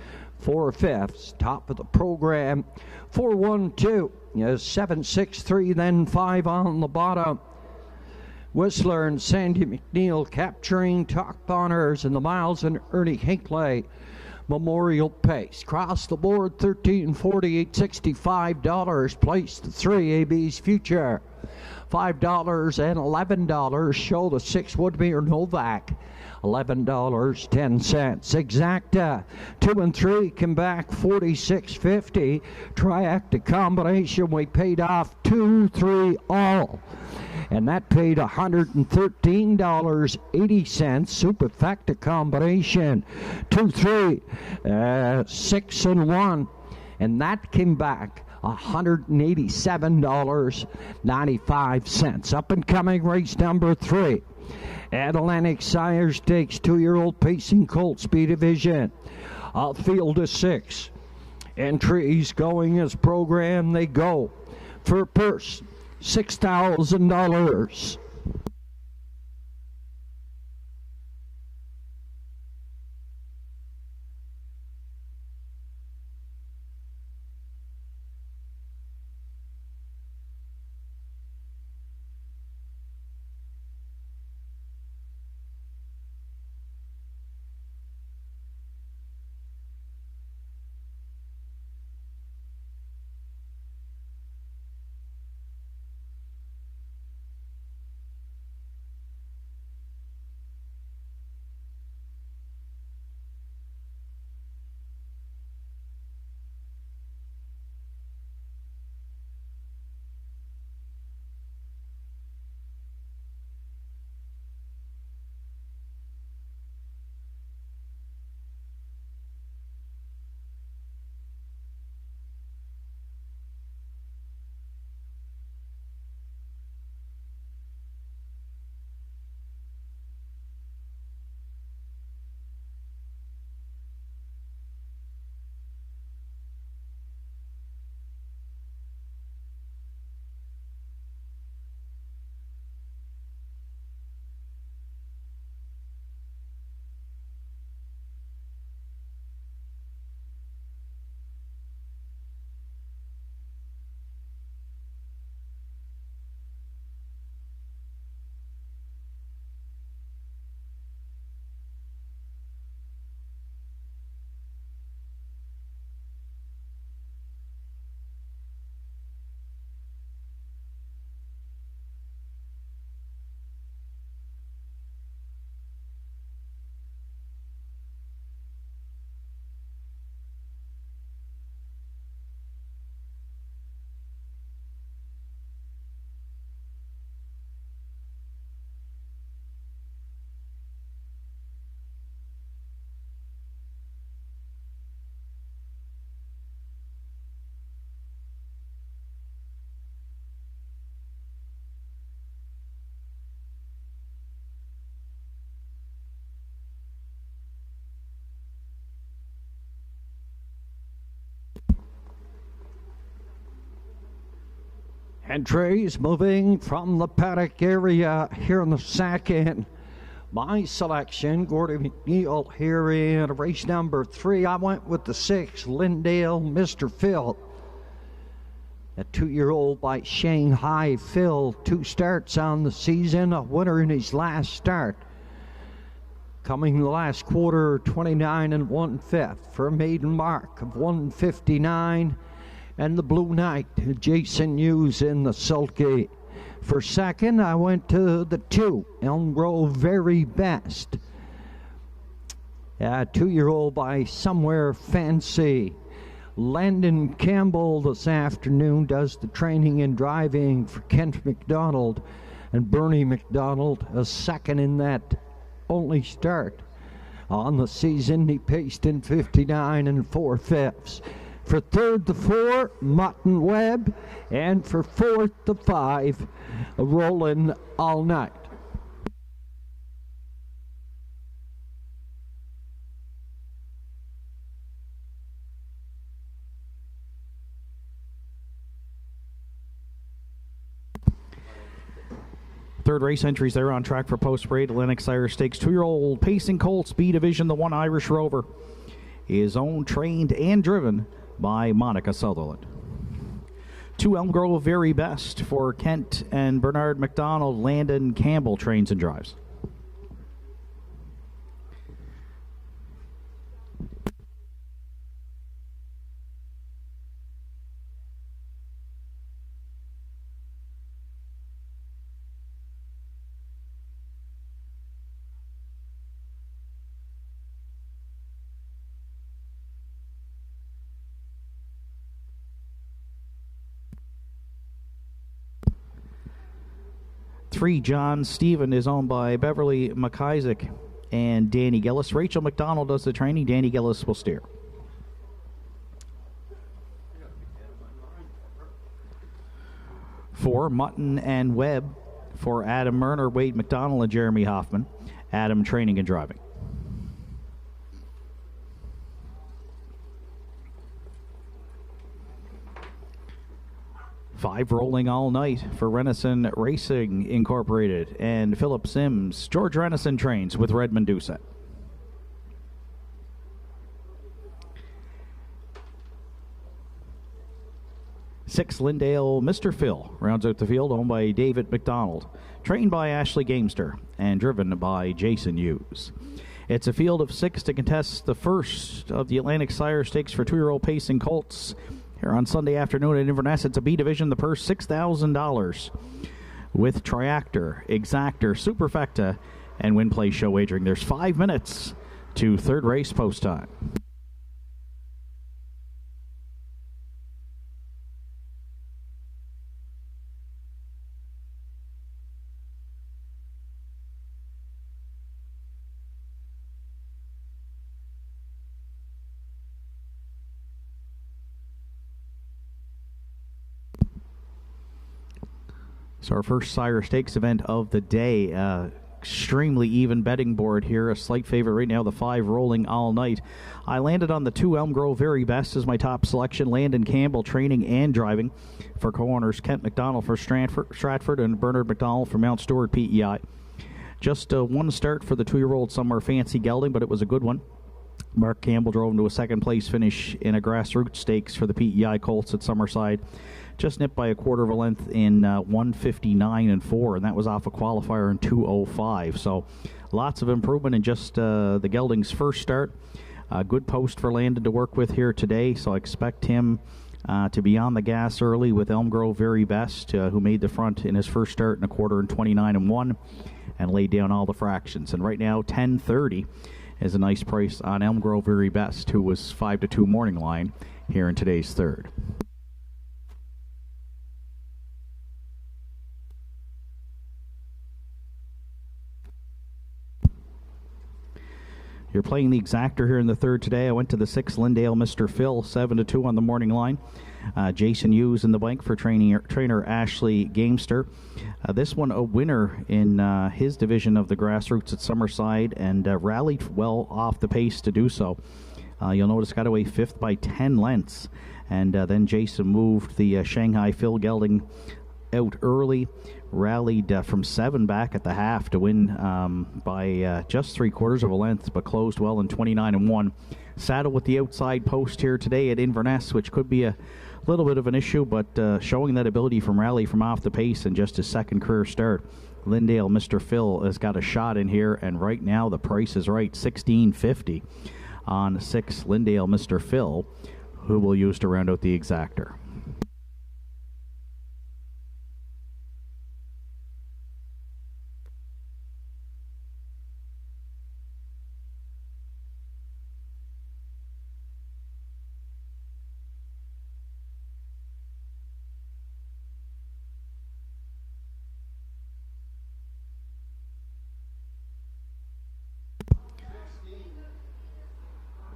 4/5. Top of the program. 4-1-2. 7-6-3, then 5 on the bottom. Whistler and Sandy McNeil capturing top honors in the Miles and Ernie Hinckley Memorial Pace. Across the board, $13.48, $65. Place the 3, AB's Future. $5 and $11. Show the 6, Woodmere Novak. $11.10. Exacta 2 and 3 come back $46.50. Triacta combination, we paid off 2, 3 all, and that paid $113.80. Superfecta combination 2, 3, 6 and 1, and that came back $187.95. Up and coming race number 3. Atlantic Sire Stakes, 2-year-old Pacing Colt Speed Division. Field of 6. Entries going as programmed. They go for a purse $6,000. Entries moving from the paddock area here in the second. My selection, Gordy McNeil, here in race number 3. I went with the 6, Lindale, Mr. Phil. A 2-year-old by Shanghai Phil. 2 starts on the season, a winner in his last start. Coming the last quarter, 29 1/5 for a maiden mark of 159. And the Blue Knight, Jason Hughes in the sulky. For second, I went to the 2, Elm Grove Very Best. A 2-year-old by Somewhere Fancy. Landon Campbell this afternoon does the training and driving for Kent McDonald. And Bernie McDonald, a second in that only start. On the season, he paced in 59 4/5. For third, the 4, Mutton Webb. And for fourth, the 5, Rollin' All Night. Third race entries there on track for post-parade Atlantic Sire Stakes. 2-year-old Pacing Colts B Division, the 1 Irish Rover, is owned, trained, and driven by Monica Sutherland. 2 Elm Grove Very Best for Kent and Bernard McDonald. Landon Campbell trains and drives. Three, John Stephen, is owned by Beverly McIsaac and Danny Gillis. Rachel McDonald does the training. Danny Gillis will steer. 4, Mutton and Webb for Adam Murner, Wade McDonald, and Jeremy Hoffman. Adam training and driving. 5, Rolling All Night for Renison Racing Incorporated and Philip Sims. George Renison trains with Redmond Doucette. 6, Lindale Mr. Phil rounds out the field, owned by David McDonald, trained by Ashley Gamester, and driven by Jason Hughes. It's a field of 6 to contest the first of the Atlantic Sire Stakes for 2-year-old Pacing Colts. Here on Sunday afternoon at Inverness, it's a B Division. The purse, $6,000 with Triactor, Exactor, Superfecta, and Win Play Show wagering. There's 5 minutes to third race post time. So our first Sire Stakes event of the day. Extremely even betting board here. A slight favorite right now, the 5, Rolling All Night. I landed on the 2, Elm Grove Very Best as my top selection. Landon Campbell training and driving for co-owners Kent McDonald for Stratford and Bernard McDonald for Mount Stewart PEI. Just one start for the 2-year-old Somewhere Fancy gelding, but it was a good one. Mark Campbell drove him to a second place finish in a grassroots stakes for the PEI Colts at Summerside. Just nipped by a quarter of a length in 159 4, and that was off a qualifier in 205. So lots of improvement in just the gelding's first start. Good post for Landon to work with here today, so I expect him to be on the gas early with Elm Grove Very Best, who made the front in his first start in a quarter in 29 1 and laid down all the fractions. And right now, 10:30 is a nice price on Elm Grove Very Best, who was 5-2 morning line here in today's third. You're playing the Exactor here in the third today. I went to the 6, Lindale Mr. Phil, 7-2 on the morning line. Jason Hughes in the blank for trainer Ashley Gamester. This one a winner in his division of the grassroots at Summerside, and rallied well off the pace to do so. You'll notice got away 5th by 10 lengths. And then Jason moved the Shanghai Phil gelding out early, rallied from 7 back at the half to win by just 3/4 of a length, but closed well in 29-1. Saddled with the outside post here today at Inverness, which could be a little bit of an issue, but showing that ability from rally from off the pace in just his second career start. Lindale, Mr. Phil, has got a shot in here, and right now the price is right, $16.50 on 6 Lindale, Mr. Phil, who we'll use to round out the exactor.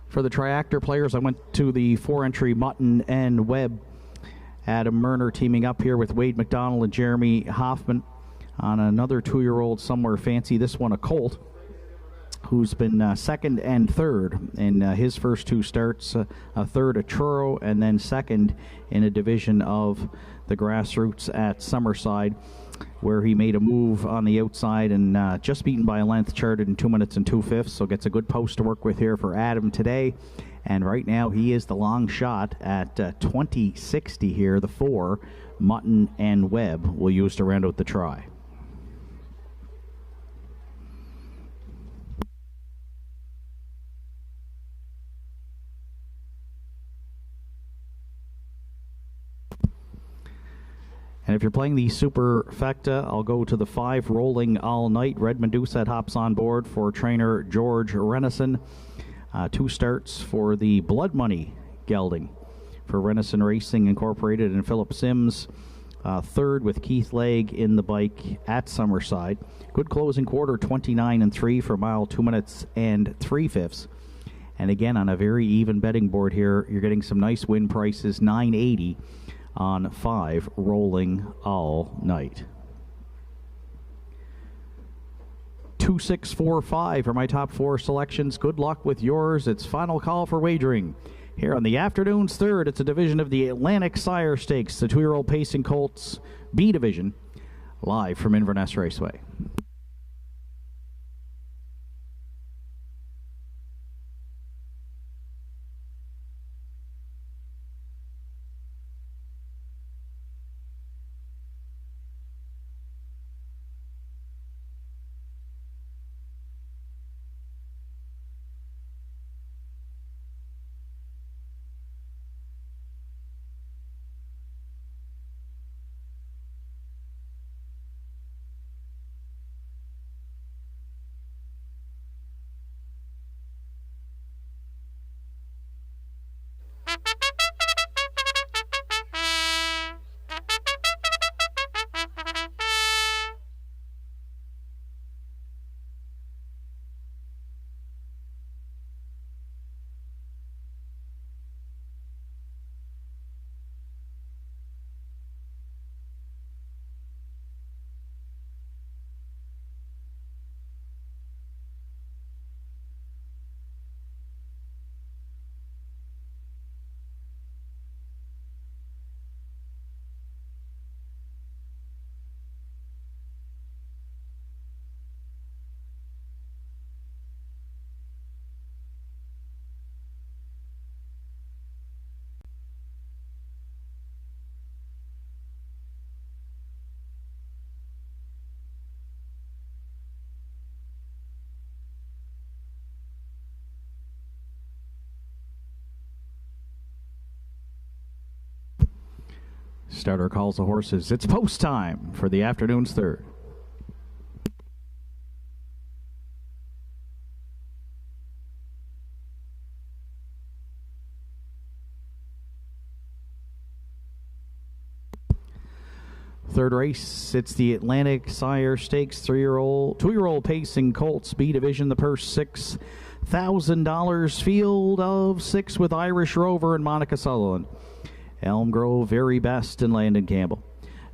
For the triactor players, I went to the 4-entry Mutton and Webb. Adam Murner teaming up here with Wade McDonald and Jeremy Hoffman on another 2-year-old Somewhere Fancy. This one a colt, who's been second and third in his first 2 starts. A third at Truro, and then second in a division of the grassroots at Summerside, where he made a move on the outside and just beaten by a length, charted in 2 minutes and 2/5, so gets a good post to work with here for Adam today. And right now he is the long shot at 20.60 here, the 4 Mutton and Webb will use to round out the try. And if you're playing the Superfecta, I'll go to the 5 Rolling All Night. Redmond Doucette hops on board for trainer George Renison. 2 starts for the Blood Money gelding for Renison Racing Incorporated and Philip Sims. Third with Keith Legg in the bike at Summerside. Good closing quarter, 29-3 for a mile, 2 minutes and 3/5. And again, on a very even betting board here, you're getting some nice win prices, $9.80 on 5 Rolling All Night. 2, 6, 4, 5 are my top 4 selections. Good luck with yours. It's final call for wagering here on the afternoon's third. It's a division of the Atlantic Sire Stakes, the 2-year-old Pacing Colts B division, live from Inverness Raceway. Starter calls the horses. It's post time for the afternoon's third. Third race, it's the Atlantic Sire Stakes, 2-year-old Pacing Colts B division. The purse $6,000. Field of 6 with Irish Rover and Monica Sutherland. Elm Grove, Very Best, and Landon Campbell.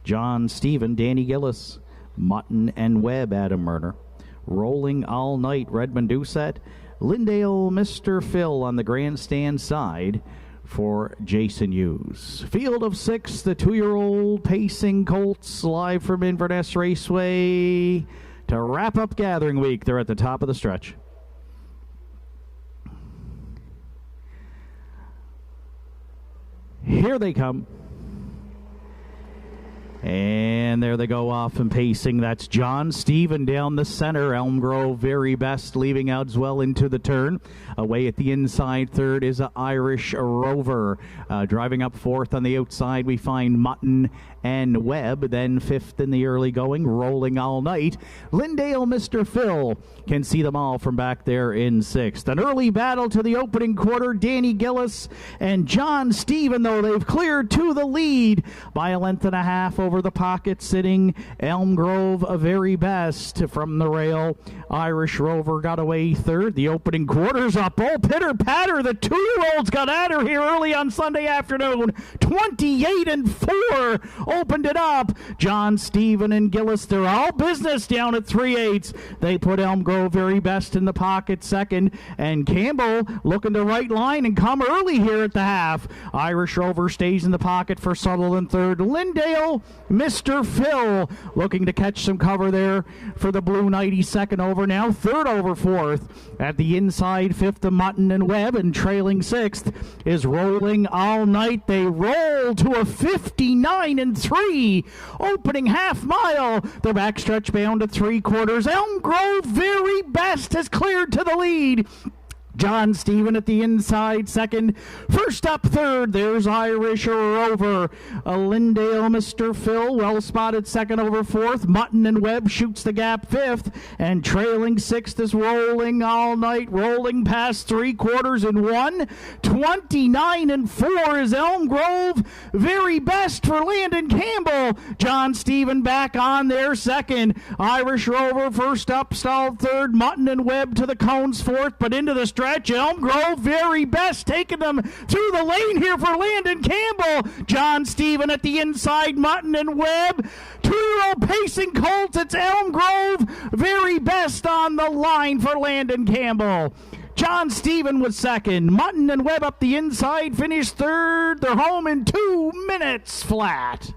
John Stephen, Danny Gillis. Mutton and Webb, Adam Murner. Rolling All Night, Redmond Doucette. Lindale, Mr. Phil on the grandstand side for Jason Hughes. Field of 6, the 2-year-old pacing colts live from Inverness Raceway to wrap up Gathering Week. They're at the top of the stretch. Here they come. And there they go off and pacing. That's John Stephen down the center. Elm Grove very best leaving out as well into the turn. Away at the inside third is a Irish Rover. Driving up fourth on the outside we find Mutton and Webb. Then fifth in the early going, rolling all night. Lindale, Mr. Phil can see them all from back there in sixth. An early battle to the opening quarter. Danny Gillis and John Stephen, though, they've cleared to the lead by a length and a half over the pocket, sitting Elm Grove a very best from the rail. Irish Rover got away third. The opening quarter's up. Oh, pitter patter. The 2-year-olds got at her here early on Sunday afternoon. 28-4 opened it up. John Stephen and Gillis, they're all business down at 3/8. They put Elm Grove very best in the pocket second, and Campbell looking to right line and come early here at the half. Irish Rover stays in the pocket for Sutherland third. Lindale, Mr. Phil looking to catch some cover there for the Blue Knight. He's second over now, third over fourth. At the inside, fifth to Mutton and Webb, and trailing sixth is Rolling All Night. They roll to a 59-3 opening half mile. The backstretch bound to 3/4. Elm Grove very best has cleared to the lead. John Stephen at the inside second. First up third, there's Irish Rover. Lindale, Mr. Phil, well spotted second over fourth. Mutton and Webb shoots the gap fifth. And trailing sixth is Rolling All Night, rolling past 3/4 in one. 29-4 is Elm Grove. Very best for Landon Campbell. John Stephen back on there second. Irish Rover first up, stalled third. Mutton and Webb to the cones fourth, but into the stretch. Elm Grove very best, taking them through the lane here for Landon Campbell. John Stephen at the inside, Mutton and Webb. 2-year-old pacing colts. It's Elm Grove very best on the line for Landon Campbell. John Stephen was second. Mutton and Webb up the inside, finished third. They're home in 2 minutes flat.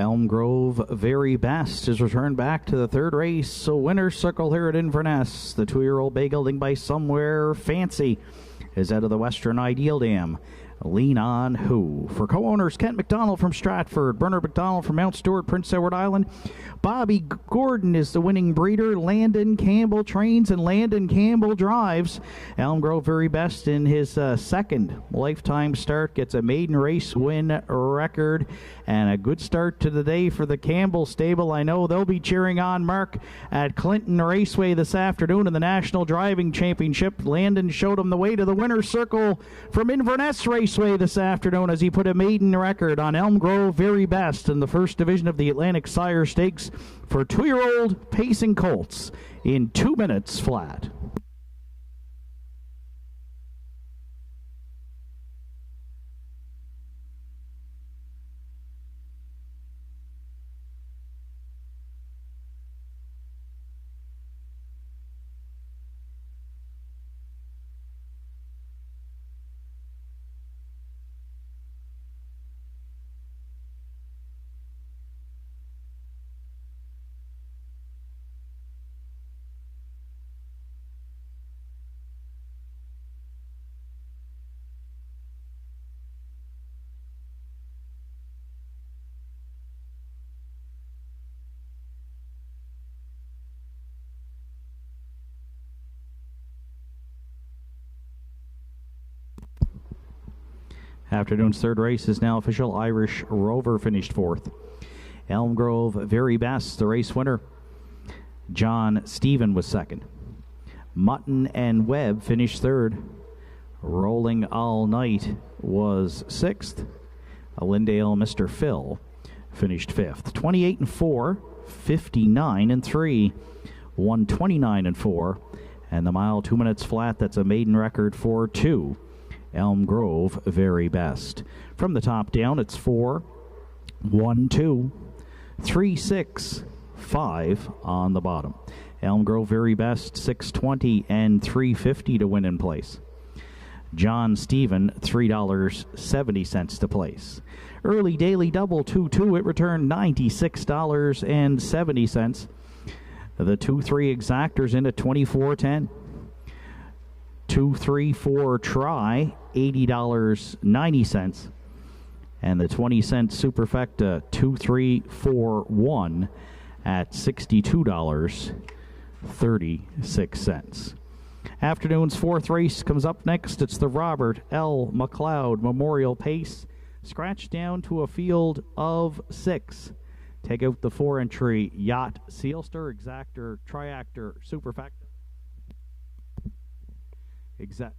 Elm Grove Very Best is returned back to the third race. So winner's circle here at Inverness. The 2-year-old Bay Gelding by Somewhere Fancy is out of the Western Ideal Dam. Lean On Who. For co-owners, Kent McDonald from Stratford, Bernard McDonald from Mount Stewart, Prince Edward Island. Bobby Gordon is the winning breeder. Landon Campbell trains and Landon Campbell drives. Elm Grove Very Best in his second lifetime start gets a maiden race win record and a good start to the day for the Campbell stable. I know they'll be cheering on Mark at Clinton Raceway this afternoon in the National Driving Championship. Landon showed him the way to the winner's circle from Inverness Raceway this afternoon as he put a maiden record on Elm Grove Very Best in the first division of the Atlantic Sire Stakes for 2-year-old pacing colts in 2 minutes flat. Afternoon's third race is now official. Irish Rover finished fourth. Elm Grove Very Best, the race winner. John Stephen was second. Mutton and Webb finished third. Rolling All Night was sixth. Allendale Mr. Phil finished fifth. 28-4, 59-3, 129-4, and the mile 2 minutes flat. That's a maiden record for 2. Elm Grove Very Best. From the top down, it's 4, 1, 2, 3, 6, 5 on the bottom. Elm Grove Very Best, 620 and 350 to win in place. John Stephen, $3.70 to place. Early daily double 2-2, it returned $96.70. The 2-3 exactors in at $24.10. 2-3-4 try, $80.90. And the 20-cent superfecta 2-3-4-1 at $62.36. Afternoon's fourth race comes up next. It's the Robert L. McLeod Memorial Pace. Scratched down to a field of 6. Take out the 4-entry Yacht, Sealster, Exactor, Triactor, Superfecta. Exact.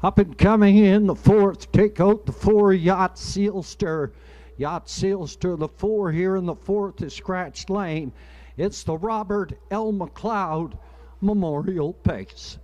Up and coming in the fourth, take out the 4 Yacht Sealster. Yacht Sealster, the 4 here in the fourth is Scratch Lane. It's the Robert L. McLeod Memorial Pace.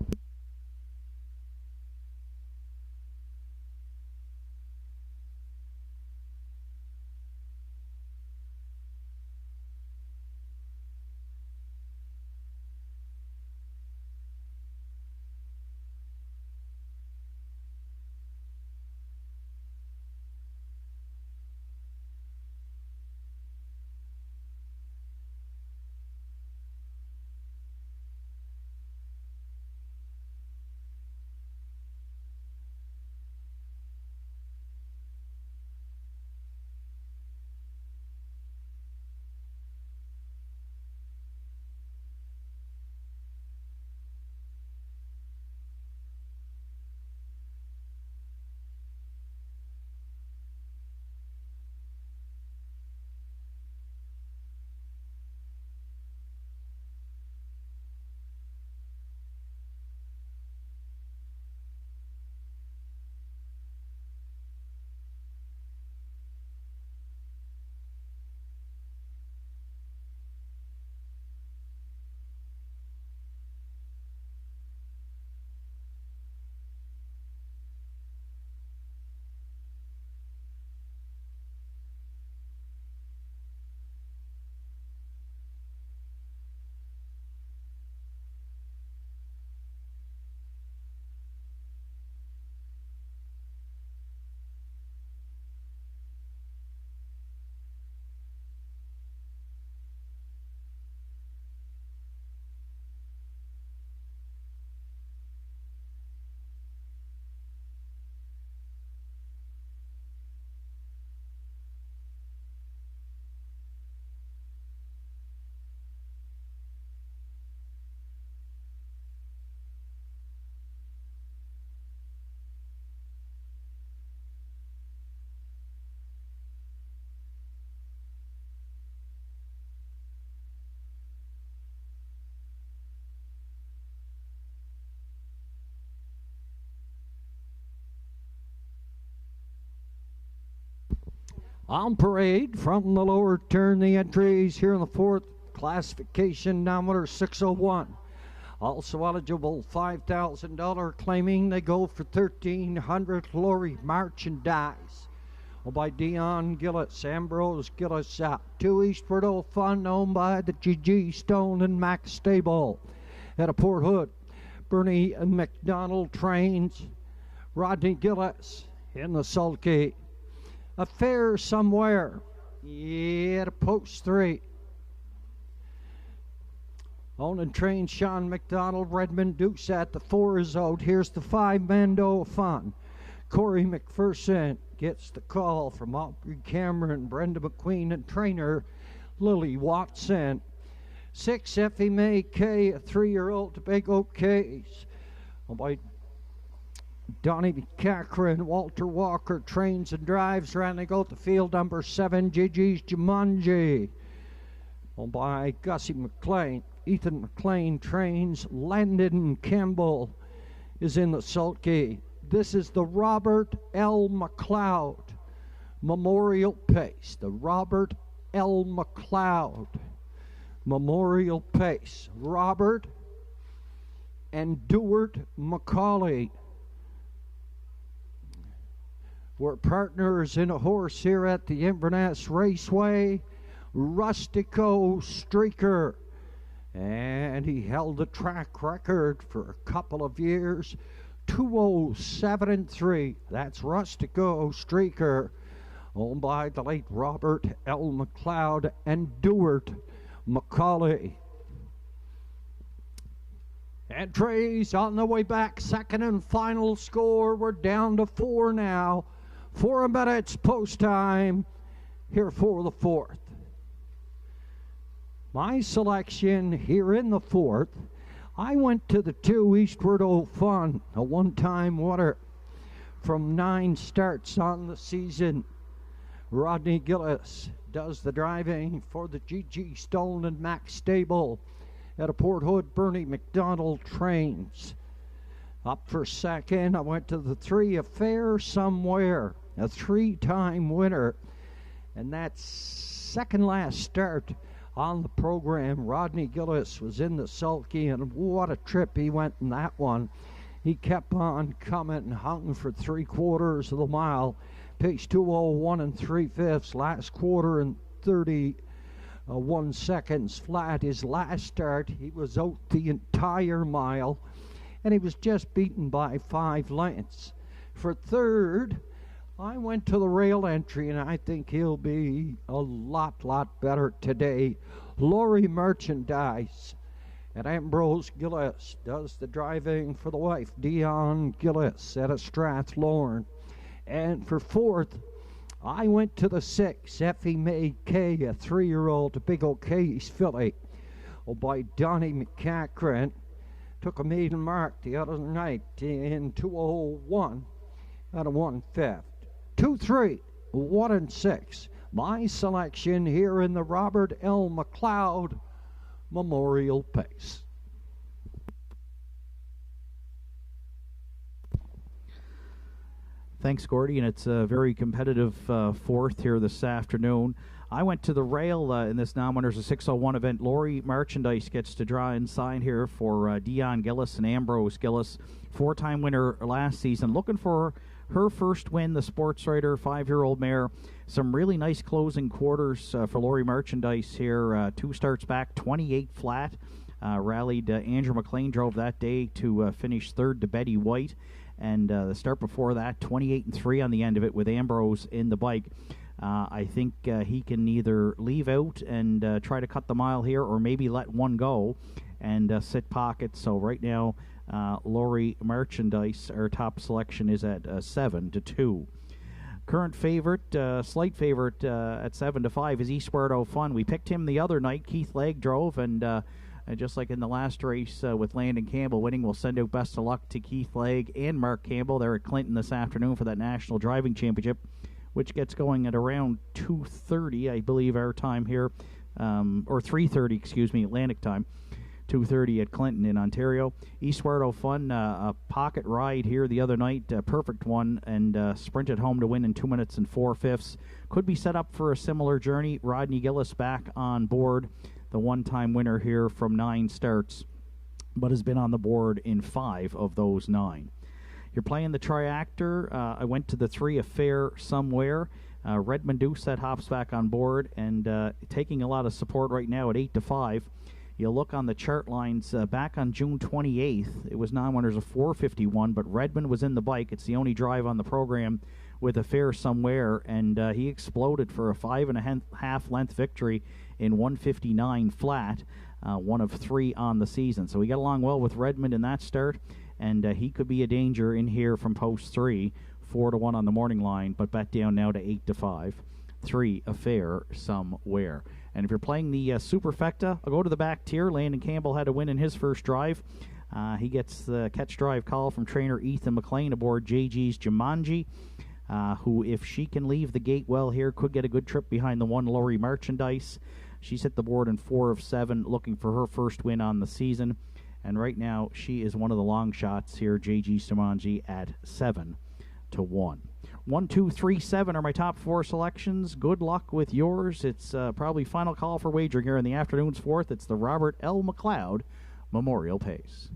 On parade from the lower turn, the entries here in the fourth, classification nometer 601. Also eligible $5,000 claiming they go for $1,300. Lori Merchandise by Dion Gillis, Ambrose Gillis out. 2 Eastward Old Fun owned by the GG Stone and Max Stable. At a Port Hood, Bernie McDonald trains. Rodney Gillis in the sulky. Affair Somewhere, yeah, to post 3. Own and train Sean McDonald, Redmond Dukes at the 4 is out. Here's the 5 Mando Fun. Corey McPherson gets the call from Aubrey Cameron, Brenda McQueen, and trainer Lily Watson. 6 Effie May K, a 3-year-old Tobago K's. By Donnie McCachran, Walter Walker trains and drives. Randy go to field number 7, Gigi's Jumanji. By Gussie McLean. Ethan McLean trains. Landon Campbell is in the sulky. This is the Robert L. McLeod Memorial Pace. The Robert L. McLeod Memorial Pace. Robert and Dewart McCauley were partners in a horse here at the Inverness Raceway. Rustico Streaker, and he held the track record for a couple of years. 2:07.3. That's Rustico Streaker, owned by the late Robert L. McLeod and Dewart McCauley. Entries on the way back, second and final score. We're down to 4 now. 4 minutes post time here for the 4th. My selection here in the 4th, I went to the 2 Eastward Old Fun, a one-time winner from 9 starts on the season. Rodney Gillis does the driving for the GG Stone and Max Stable. At a Port Hood, Bernie McDonald trains. Up for second, I went to the 3 Affair Somewhere, a 3-time winner. And that second last start on the program, Rodney Gillis was in the sulky, and what a trip he went in that one. He kept on coming and hung for 3/4 of the mile. Pace 2:01 3/5, last quarter and 31 seconds flat. His last start, he was out the entire mile, and he was just beaten by 5 lengths. For third, I went to the rail entry, and I think he'll be a lot better today. Lori Merchandise and Ambrose Gillis does the driving for the wife, Dion Gillis, at a Strathlorn. And for fourth, I went to the 6, Effie May K, a 3-year-old Tobago K's filly, by Donnie McCachran. Took a maiden mark the other night in 2:01 at a 1/5. 2, 3, 1 and 6. My selection here in the Robert L. McLeod Memorial Pace. Thanks, Gordy, and it's a very competitive 4th here this afternoon. I went to the rail in this nominators a 6:01 event. Lori Merchandise gets to draw and sign here for Dion Gillis and Ambrose Gillis, 4-time winner last season. Looking for her first win, the Sports Writer 5-year-old mare. Some really nice closing quarters for Lori Merchandise here. 2 starts back, 28 flat. Rallied Andrew McLean, drove that day to finish 3rd to Betty White. And the start before that, 28-3 on the end of it with Ambrose in the bike. I think he can either leave out and try to cut the mile here, or maybe let one go and sit pocket. So right now, Lori Merchandise, our top selection, is at 7-2. Current favorite, slight favorite at 7-5 is Eastward O Fun. We picked him the other night. Keith Legg drove, and just like in the last race with Landon Campbell winning, we'll send out best of luck to Keith Legg and Mark Campbell. They're at Clinton this afternoon for that National Driving Championship, which gets going at around 2:30, I believe, our time here, or 3:30, excuse me, Atlantic time. 2:30 at Clinton in Ontario. Eastward O'Fun, a pocket ride here the other night, a perfect one, and sprinted home to win in 2 minutes and 4/5. Could be set up for a similar journey. Rodney Gillis back on board, the one-time winner here from 9 starts, but has been on the board in 5 of those 9. You're playing the Triactor. I went to the 3 Affair Somewhere. Redmond Doucette hops back on board and taking a lot of support right now at 8-5. You'll look on the chart lines back on June 28th. It was non-winners of 4:51, but Redmond was in the bike. It's the only drive on the program with Affair Somewhere, and he exploded for a 5.5 length victory in 1:59 flat, one of 3 on the season. So he got along well with Redmond in that start, and he could be a danger in here from post 3, 4-1 on the morning line, but bet down now to 8-5. 3 Affair Somewhere. And if you're playing the Superfecta, I'll go to the back tier. Landon Campbell had a win in his first drive. He gets the catch drive call from trainer Ethan McLean aboard JG's Jumanji, who, if she can leave the gate well here, could get a good trip behind the 1 Laurie Merchandise. She's hit the board in 4 of 7, looking for her first win on the season. And right now, she is one of the long shots here, JG's Jumanji, at 7-1. 1, 2, 3, 7 are my top 4 selections. Good luck with yours. It's probably final call for wagering here in the afternoon's 4th. It's the Robert L. McLeod Memorial Pace.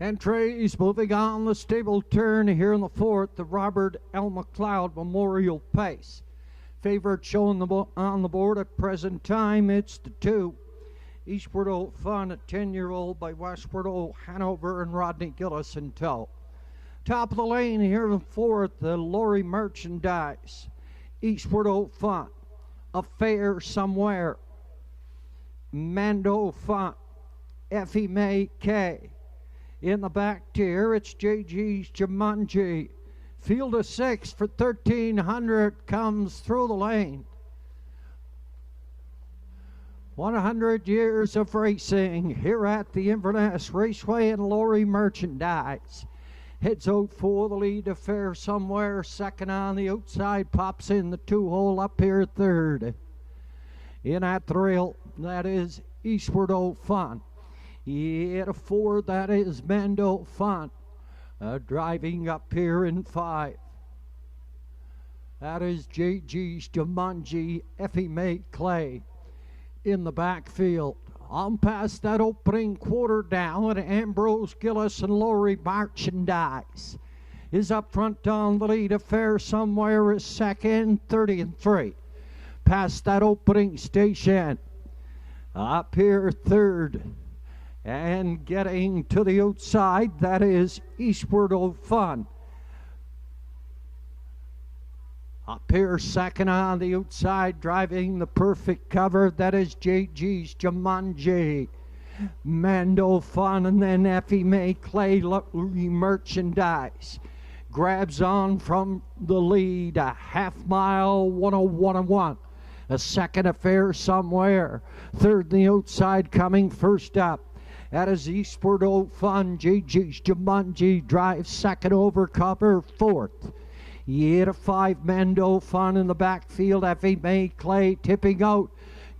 Entries moving on the stable turn here in the 4th, the Robert L. McLeod Memorial Pace. Favorite showing on the board at present time, it's the 2 Eastward O'Fun, a 10-year-old by Westward O'Hanover and Rodney Gillis in tow. Top of the lane here in the 4th, the Laurie Merchandise. Eastward O'Fun, Affair Somewhere, Mando Fun, Effie May K. In the back tier, it's JG's Jumanji. Field of 6 for 1,300 comes through the lane. 100 years of racing here at the Inverness Raceway and Laurie Merchandise. Heads out for the lead, Affair Somewhere. Second on the outside, pops in the 2-hole up here third. In at the rail, that is Eastward O'Fun. At a 4, that is Mando Fun. Driving up here in 5. That is JG's Jumanji, Effie May Clay in the backfield. On past that opening quarter down, Ambrose Gillis and Laurie Merchandise is up front on the lead. Affair Somewhere is second, 30-3. Past that opening station, up here third. And getting to the outside, that is Eastward O'Fun. Up here second on the outside, driving the perfect cover, that is JG's Jumanji. Mando Fun, and then Effie May Clay Merchandise. Grabs on from the lead, a half mile, 101-1. A second Affair Somewhere. Third the outside, coming first up. That is Eastward O'Fun, JG's Jumanji drives second over cover, 4th. Yet a 5 Mando Fun in the backfield, Effie May Clay tipping out,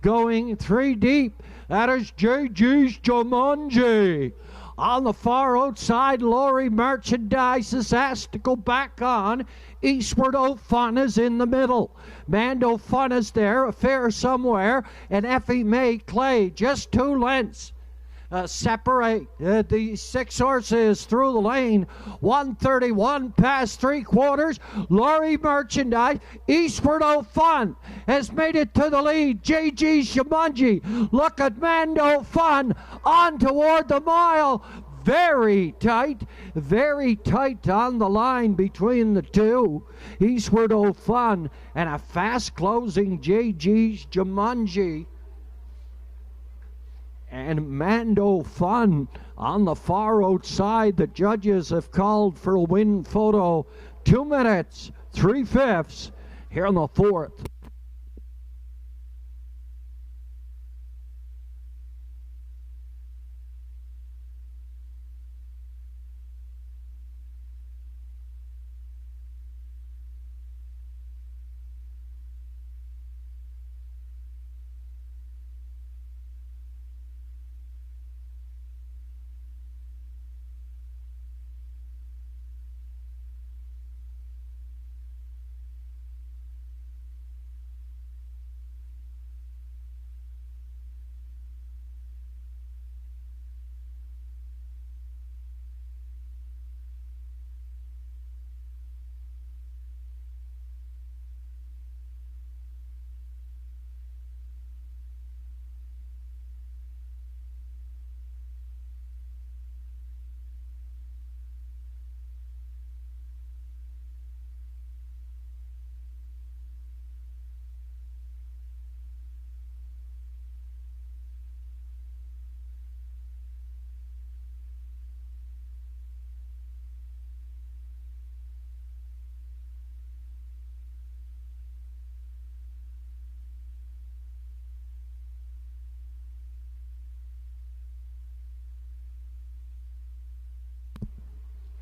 going 3 deep. That is JG's Jumanji. On the far outside, Laurie Merchandise is asked to go back on. Eastward O'Fun is in the middle. Mando Fun is there, Affair Somewhere, and Effie May Clay, just 2 lengths. separate the 6 horses through the lane. 131 past 3/4. Laurie Merchandise. Eastward O'Fun has made it to the lead. JG Shamunji. Look at Mando Fun on toward the mile. Very tight on the line between the two. Eastward O'Fun and a fast closing JG's Jumanji. And Mando Fun on the far outside. The judges have called for a win photo. 2 minutes, 3/5 here in the 4th.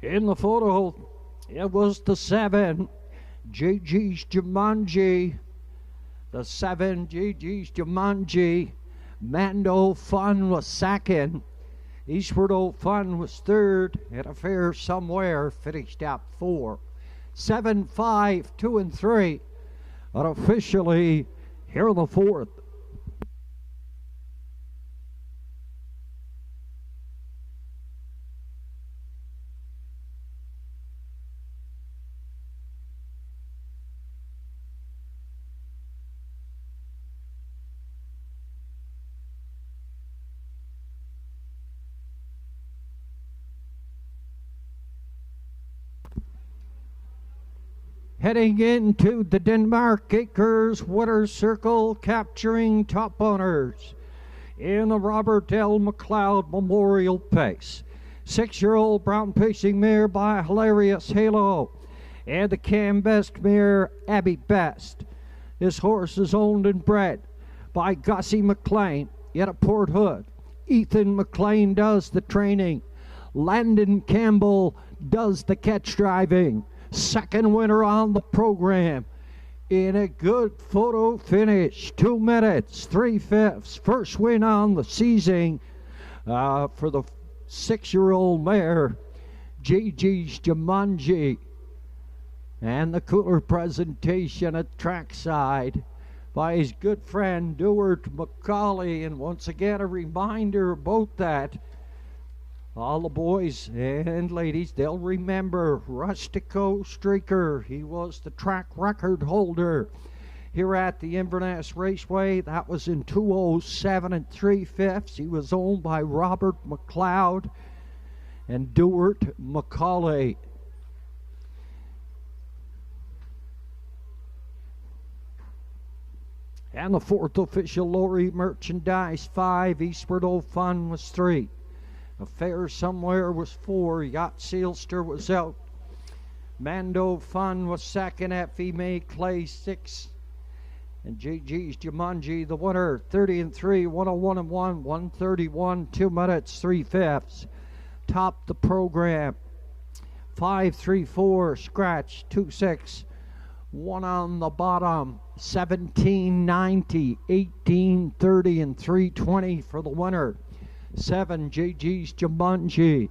In the photo, it was the 7, JG's Jumanji. The 7, JG's Jumanji. Mando Fun was second. Eastward O'Fun was third. At a fair somewhere, finished up 4. 7, 5, 2, and 3. But officially here in the 4th. Heading into the Denmark Acres Winner's Circle, capturing top owners in the Robert L. McLeod Memorial Pace. 6-year-old brown pacing mare by Hilarious Halo and the Cam Best mare Abby Best. This horse is owned and bred by Gussie McLean, yet at Port Hood. Ethan McLean does the training. Landon Campbell does the catch driving. Second winner on the program in a good photo finish. 2 minutes, 3/5. First win on the season for the 6-year-old mare, JG's Jumanji. And the cooler presentation at trackside by his good friend Dewart McCauley. And once again, a reminder about that. All the boys and ladies, they'll remember Rustico Streaker. He was the track record holder here at the Inverness Raceway. That was in 2:07 3/5. He was owned by Robert McLeod and Dewart McCauley. And the 4th official, Laurie Merchandise 5, Eastward O'Fun was 3. A fair somewhere was 4. Yacht Sealster was out. Mando Fun was second. Effie May Clay 6. And JG's Jumanji the winner. 30-3, 101-1, 131, 2 minutes, 3/5. Top the program. 5-3-4 scratch 2-6. 1 on the bottom. 17.90, 18.30, and 3:20 for the winner. 7, JG's Jumanji.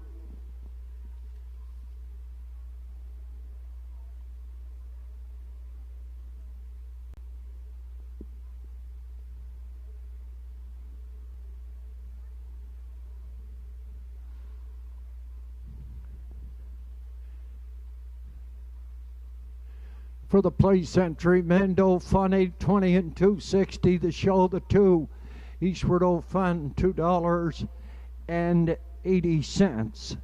For the place entry, Mendo Fun 820 and 260. The show the two. Eastward O Fun $2.80.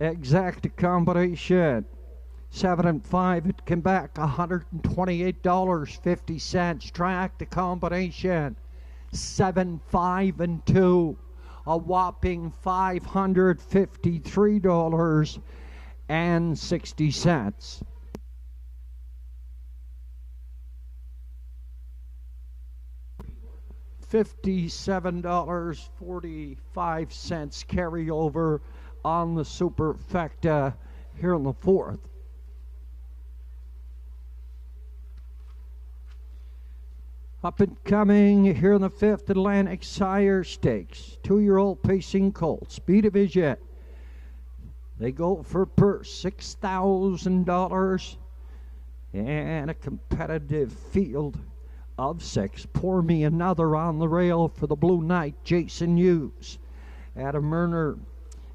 Exact combination. 7 and 5 it came back $128.50. Track the combination. 7, 5 and 2. A whopping $553.60. $57.45 carryover on the superfecta here in the fourth. Up and coming here in the fifth, Atlantic Sire Stakes. 2-year-old pacing colts, B division. They go for purse $6,000 and a competitive field of 6. Pour Me Another on the rail for the Blue Knight, Jason Hughes. Adam Murner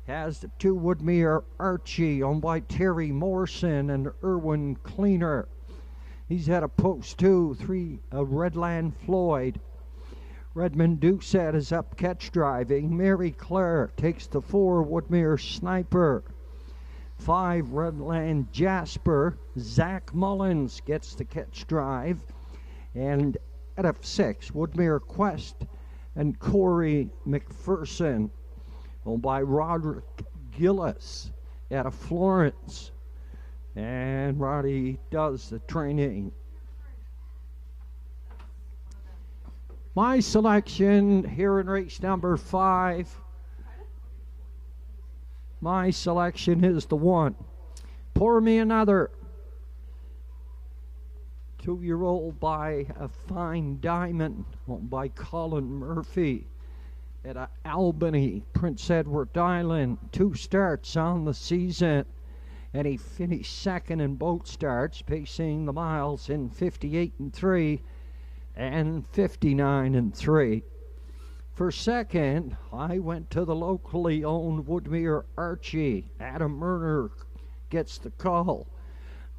has the 2 Woodmere Archie owned by Terry Morrison and Erwin Cleaner. He's had a post 2, 3 Redland Floyd. Redmond Doucette is up catch driving. Mary Claire takes the 4 Woodmere Sniper. 5 Redland Jasper. Zach Mullins gets the catch drive. And at F6, Woodmere Quest and Corey McPherson, owned by Roderick Gillis out of Florence. And Roddy does the training. My selection here in race number 5. My selection is the 1. Pour Me Another. 2-year-old by a Fine Diamond, owned by Colin Murphy at Albany, Prince Edward Island. 2 starts on the season, and he finished second in both starts, pacing the miles in 58 and 3 and 59 and 3. For second, I went to the locally owned Woodmere Archie. Adam Murner gets the call.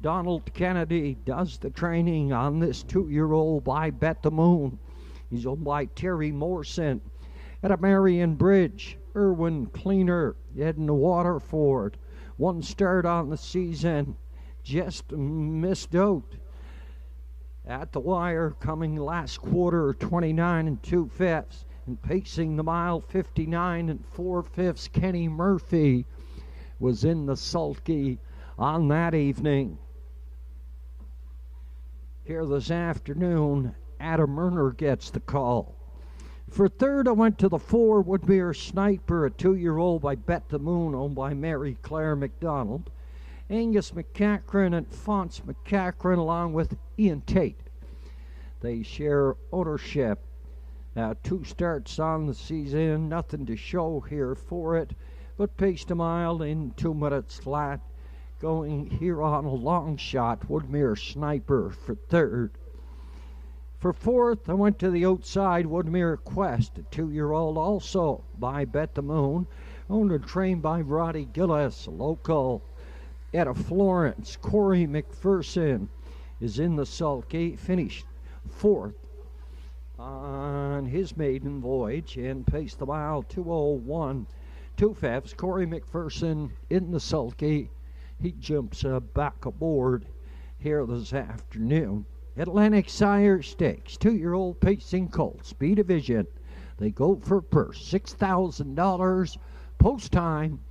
Donald Kennedy does the training on this 2-year-old by Bet the Moon. He's owned by Terry Morrison. At a Marion Bridge, Erwin Cleaner heading to Waterford. 1 start on the season, just missed out at the wire, coming last quarter 29 and 2/5, and pacing the mile 59 and 4/5. Kenny Murphy was in the sulky on that evening. Here this afternoon, Adam Murner gets the call. For third, I went to the 4 Woodmere Sniper, a 2-year-old by Bet the Moon, owned by Mary Claire McDonald. Angus McCachran and Fonce McCachran, along with Ian Tate. They share ownership. 2 starts on the season, nothing to show here for it, but paced a mile in 2 minutes flat. Going here on a long shot, Woodmere Sniper for third. For fourth, I went to the outside Woodmere Quest, a 2-year-old also by Bet the Moon, owned and trained by Roddy Gillis, local out of Florence. Corey McPherson is in the sulky, finished 4th on his maiden voyage and paced the mile 2:01 2/5. Corey McPherson in the sulky. He jumps back aboard here this afternoon. Atlantic Sire Stakes, 2-year-old pacing colts, B division. They go for purse $6,000. Post time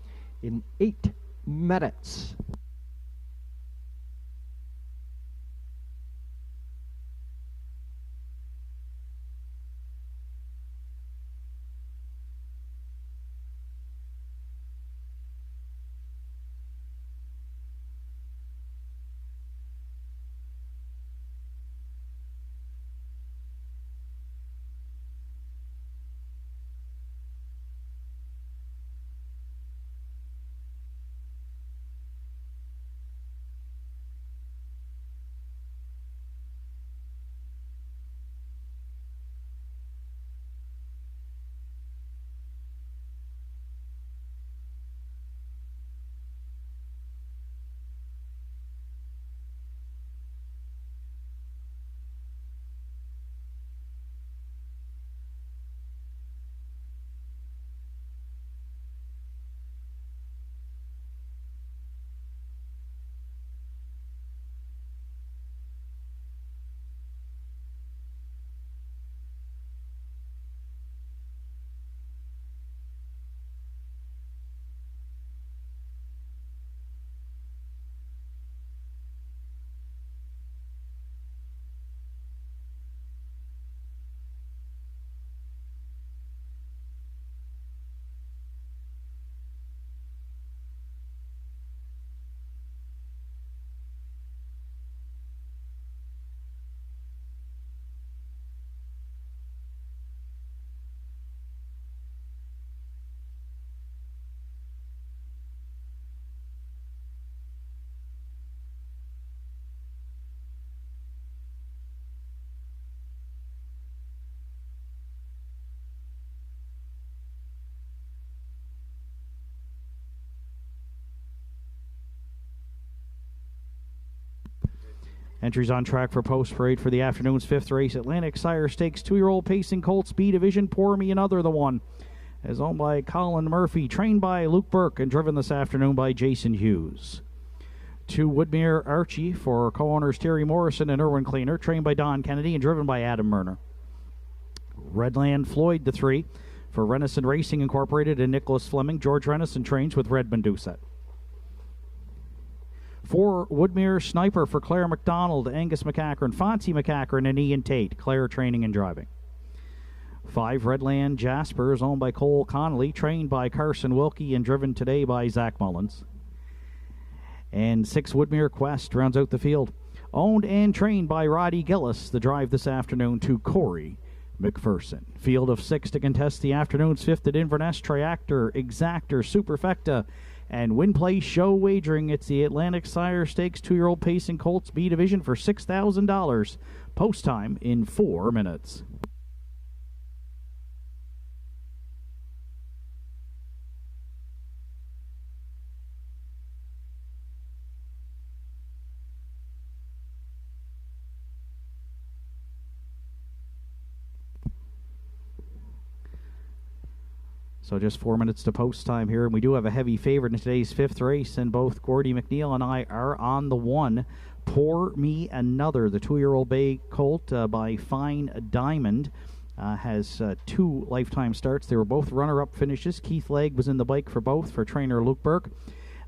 in 8 minutes. Entries on track for post parade for the afternoon's 5th race. Atlantic Sire Stakes 2-year-old pacing Colts B Division. Pour Me Another, the one, is owned by Colin Murphy, trained by Luke Burke, and driven this afternoon by Jason Hughes. 2 Woodmere Archie for co-owners Terry Morrison and Erwin Cleaner, trained by Don Kennedy and driven by Adam Murner. Redland Floyd, the 3, for Renison Racing Incorporated and Nicholas Fleming. George Renison trains with Redmond Doucette. 4 Woodmere Sniper for Claire McDonald, Angus McCachran, Fonzie McCachran, and Ian Tate. Claire training and driving. 5 Redland Jasper is owned by Cole Connolly, trained by Carson Wilkie and driven today by Zach Mullins. And 6 Woodmere Quest rounds out the field, owned and trained by Roddy Gillis. The drive this afternoon to Corey McPherson. Field of 6 to contest the afternoon's 5th at Inverness. Triactor, Exactor, Superfecta, and Win Place Show Wagering. It's the Atlantic Sire Stakes 2-year-old pacing Colts B Division for $6,000. Post time in 4 minutes. So just 4 minutes to post time here, and we do have a heavy favorite in today's 5th race, and both Gordy McNeil and I are on the one. Pour Me Another, the 2-year-old bay colt by Fine Diamond, has 2 lifetime starts. They were both runner-up finishes. Keith Legg was in the bike for both, for trainer Luke Burke.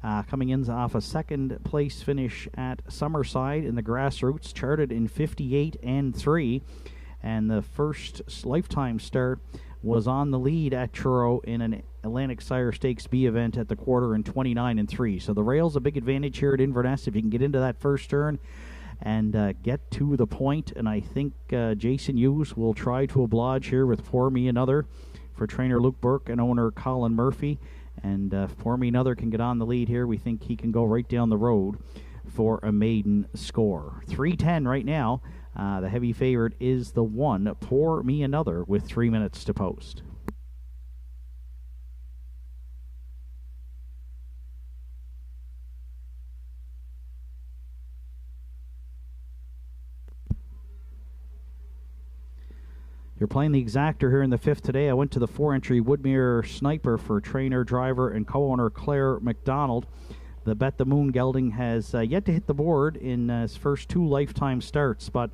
Coming in off a 2nd place finish at Summerside in the grassroots, charted in 58 and 3, and the first lifetime start was on the lead at Truro in an Atlantic Sire Stakes B event at the quarter in 29 and 3. So the rail's a big advantage here at Inverness if you can get into that first turn and get to the point. And I think Jason Hughes will try to oblige here with Pour Me Another for trainer Luke Burke and owner Colin Murphy. And if Pour Me Another can get on the lead here, we think he can go right down the road for a maiden score. 3:10 right now. The heavy favorite is the 1, Pour Me Another, with 3 minutes to post. You're playing the Exactor here in the 5th today. I went to the 4-entry Woodmere Sniper for trainer, driver, and co-owner Claire McDonald. The Bet the Moon gelding has yet to hit the board in his first 2 lifetime starts, but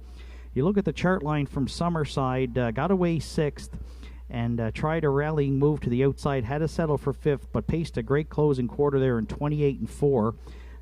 you look at the chart line from Summerside, got away 6th, and tried a rallying move to the outside, had to settle for 5th, but paced a great closing quarter there in 28 and 4.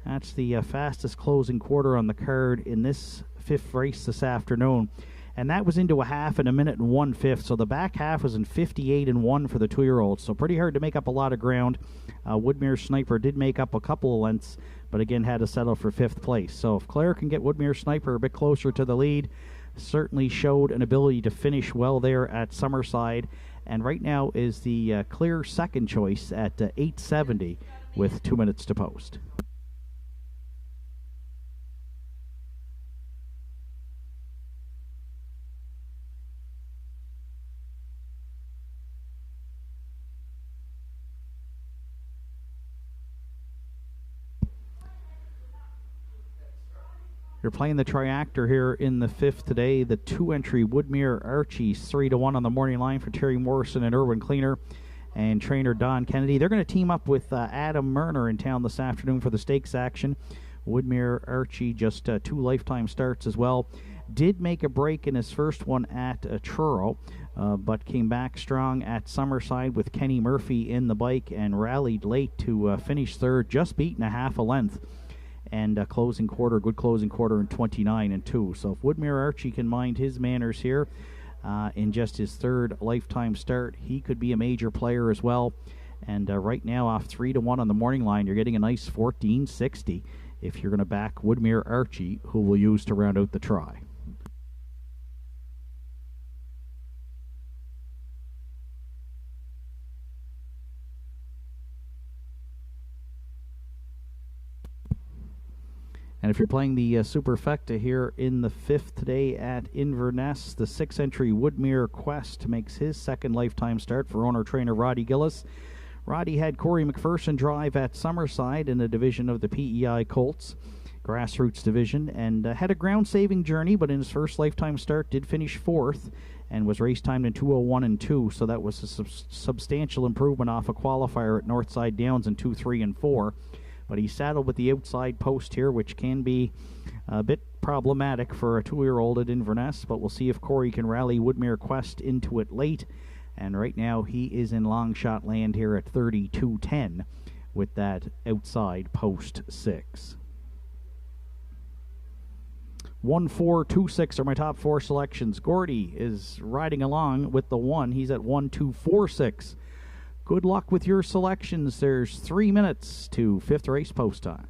That's the fastest closing quarter on the card in this 5th race this afternoon. And that was into a half in a minute and 1/5. So the back half was in 58 and 1 for the 2-year-old. So pretty hard to make up a lot of ground. Woodmere Sniper did make up a couple of lengths, but again had to settle for 5th place. So if Claire can get Woodmere Sniper a bit closer to the lead, certainly showed an ability to finish well there at Summerside. And right now is the clear second choice at 870 with 2 minutes to post. You're playing the Triactor here in the 5th today. The 2-entry Woodmere Archie's 3-1 on the morning line for Terry Morrison and Erwin Cleaner and trainer Don Kennedy. They're going to team up with Adam Murner in town this afternoon for the stakes action. Woodmere Archie just 2 lifetime starts as well. Did make a break in his first one at Truro, but came back strong at Summerside with Kenny Murphy in the bike and rallied late to finish 3rd, just beating a half a length. And good closing quarter in 29 and 2. So if Woodmere Archie can mind his manners here in just his 3rd lifetime start, he could be a major player as well. And right now, off 3-1 on the morning line, you're getting a nice 1460 if you're going to back Woodmere Archie, who we'll use to round out the try. And if you're playing the Superfecta here in the 5th today at Inverness, the 6-entry Woodmere Quest makes his 2nd lifetime start for owner-trainer Roddy Gillis. Roddy had Corey McPherson drive at Summerside in a division of the PEI Colts. grassroots division, and had a ground-saving journey, but in his first lifetime start did finish fourth and was race timed in 2:01 and 2, so that was a substantial improvement off a qualifier at Northside Downs in 2:3 and 4. But he saddled with the outside post here, which can be a bit problematic for a 2-year-old at Inverness, but we'll see if Corey can rally Woodmere Quest into it late. And right now he is in long shot land here at 32.10 with that outside post 6. 1-4-2-6 are my top 4 selections. Gordy is riding along with the 1. He's at 1-2-4-6. Good luck with your selections. There's 3 minutes to 5th race post time.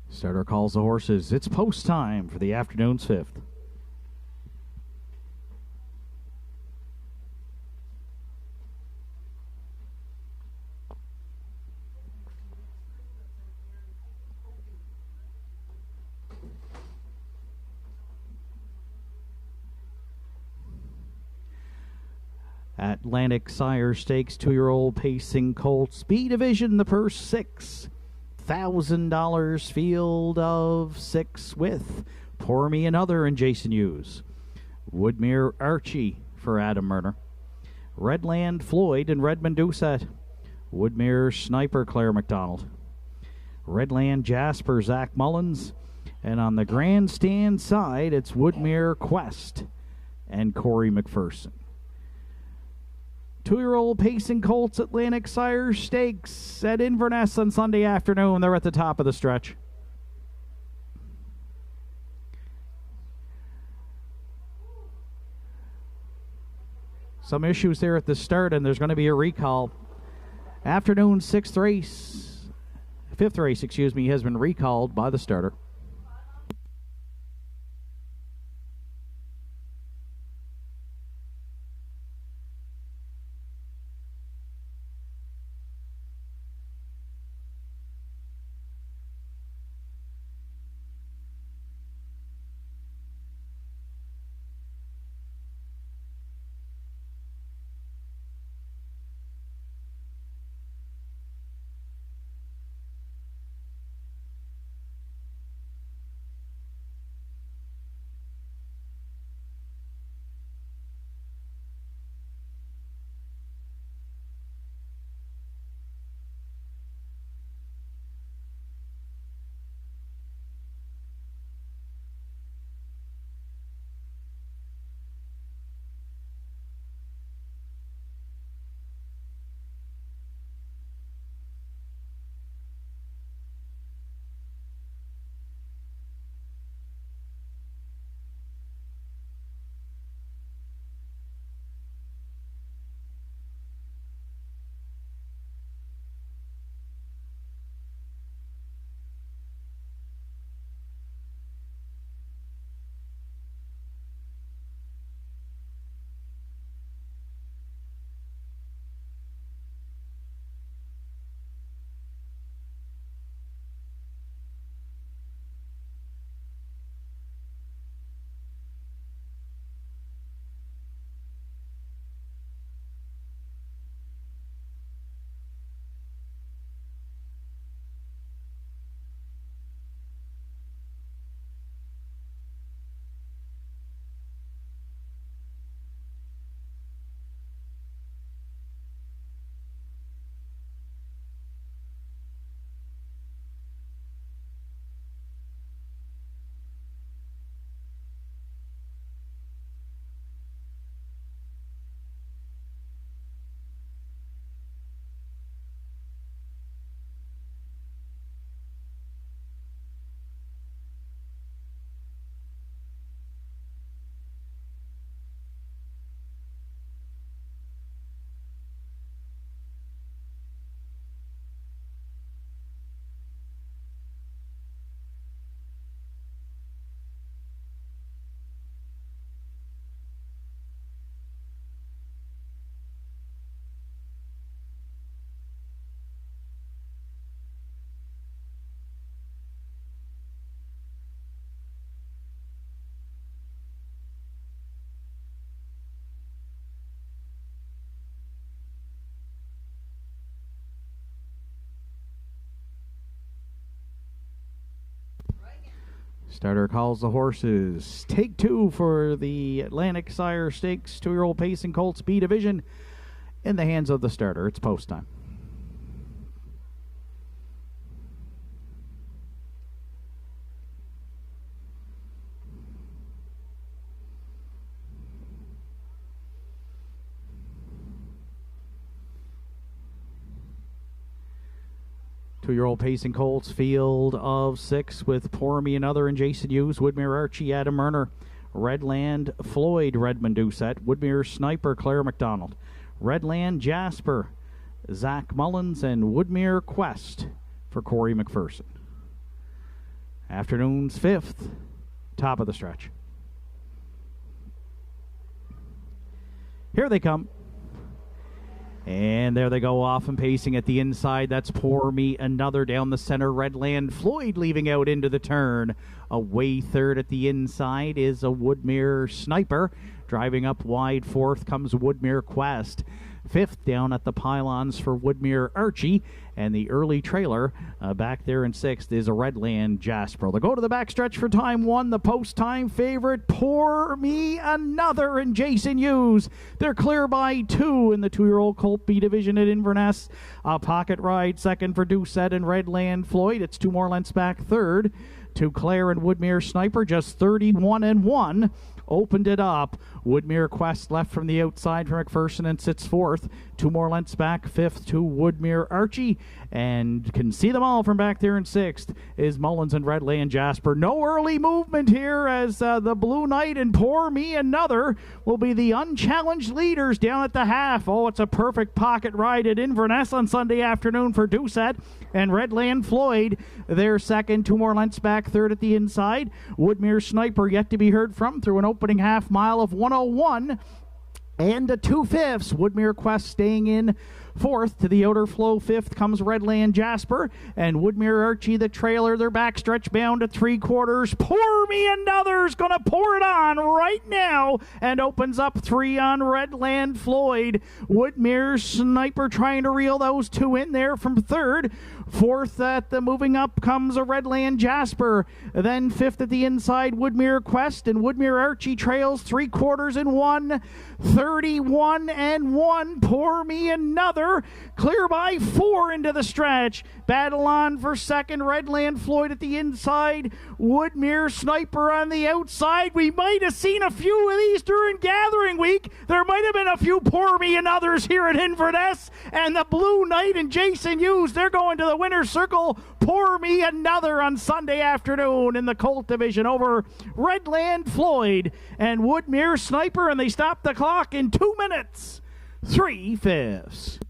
Starter calls the horses. It's post time for the afternoon's 5th. Atlantic Sire Stakes 2-year-old pacing Colts B division, the purse $6,000, field of 6 with Pour Me Another and Jason Hughes, Woodmere Archie for Adam Murner, Redland Floyd and Redmond Doucette, Woodmere Sniper Claire McDonald, Redland Jasper Zach Mullins, and on the grandstand side it's Woodmere Quest and Corey McPherson. 2-year-old pacing Colts Atlantic Sire Stakes at Inverness on Sunday afternoon. They're at the top of the stretch. Some issues there at the start, and there's going to be a recall. Afternoon 5th race, has been recalled by the starter. Starter calls the horses. Take two for the Atlantic Sire Stakes 2-year-old Pacing Colts B Division in the hands of the starter. It's post time. Two-year-old Pacing Colts, field of 6 with Pour Me Another and Jason Hughes, Woodmere Archie, Adam Murner, Redland Floyd, Redmond Doucette, Woodmere Sniper, Claire McDonald, Redland Jasper, Zach Mullins, and Woodmere Quest for Corey McPherson. Afternoon's 5th, top of the stretch. Here they come. And there they go off and pacing at the inside. That's Pour Me Another down the center. Redland Floyd leaving out into the turn. Away third at the inside is a Woodmere Sniper. Driving up wide fourth comes Woodmere Quest. Fifth down at the pylons for Woodmere Archie. And the early trailer back there in sixth is a Redland Jasper. They'll go to the backstretch for time one. The post-time favorite, Pour Me Another, and Jason Hughes. They're clear by 2 in the 2-year-old Colt B Division at Inverness. A pocket ride second for Doucette and Redland Floyd. It's 2 more lengths back third to Claire and Woodmere Sniper, just 31-1. Opened it up. Woodmere Quest left from the outside for McPherson and sits fourth. 2 more lengths back, fifth to Woodmere Archie. And can see them all from back there in sixth is Mullins and Redland Jasper. No early movement here as the Blue Knight and Pour Me Another will be the unchallenged leaders down at the half. Oh, it's a perfect pocket ride at Inverness on Sunday afternoon for Doucette and Redland Floyd. They're second, 2 more lengths back, third at the inside. Woodmere Sniper yet to be heard from through an opening half mile of 1:01 and a 2/5. Woodmere Quest staying in fourth. To the outer flow fifth comes Redland Jasper and Woodmere Archie, the trailer. They're backstretch bound to 3/4. Pour Me Another's gonna pour it on right now and opens up 3 on Redland Floyd. Woodmere Sniper trying to reel those 2 in there from third. Fourth at the moving up comes a Redland Jasper. Then fifth at the inside, Woodmere Quest, and Woodmere Archie trails 3/4 and 1. 31-1. Pour Me Another. Clear by 4 into the stretch. Battle on for second. Redland Floyd at the inside. Woodmere Sniper on the outside. We might have seen a few of these during Gathering Week. There might have been a few Pour Me Anothers here at Inverness. And the Blue Knight and Jason Hughes, they're going to the winner's circle. Pour Me Another on Sunday afternoon in the Colt Division over Redland Floyd and Woodmere Sniper, and they stop the clock in 2 minutes, 3/5.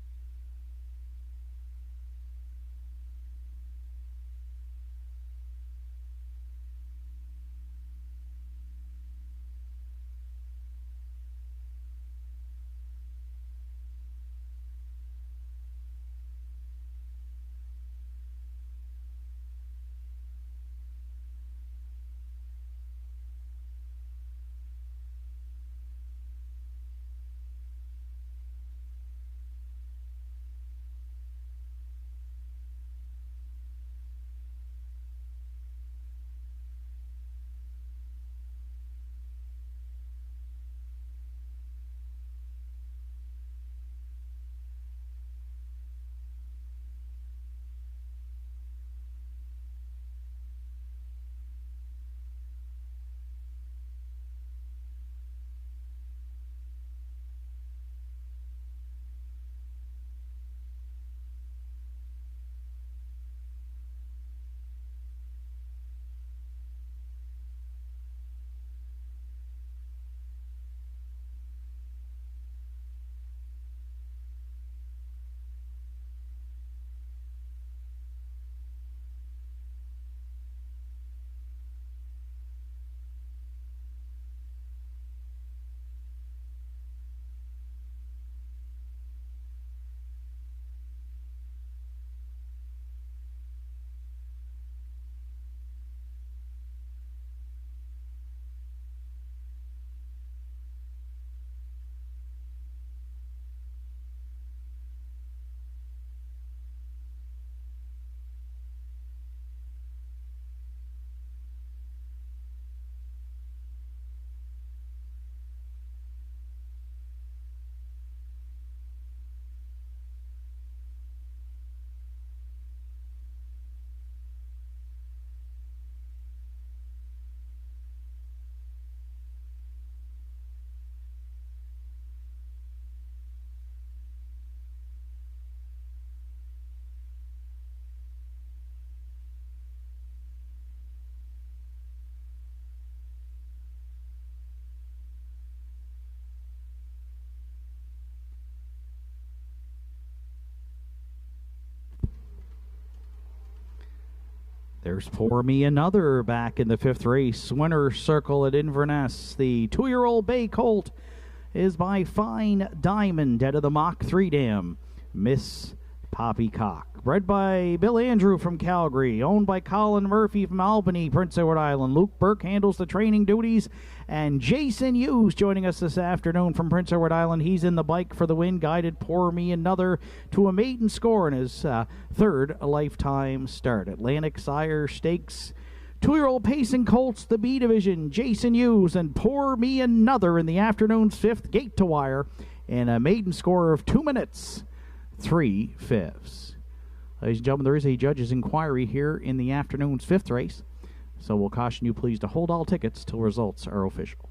There's Pour Me Another back in the 5th race. Winner circle at Inverness. The 2-year-old Bay Colt is by Fine Diamond out of the Mach 3 Dam. Miss Poppycock. Bred by Bill Andrew from Calgary. Owned by Colin Murphy from Albany, Prince Edward Island. Luke Burke handles the training duties. And Jason Hughes joining us this afternoon from Prince Edward Island. He's in the bike for the win. Guided Pour Me Another to a maiden score in his 3rd lifetime start. Atlantic Sire Stakes. 2-year-old Pacing Colts, the B Division. Jason Hughes and Pour Me Another in the afternoon's 5th gate to wire. And a maiden score of 2 minutes, 3/5. Ladies and gentlemen, there is a judge's inquiry here in the afternoon's 5th race. So we'll caution you please to hold all tickets till results are official.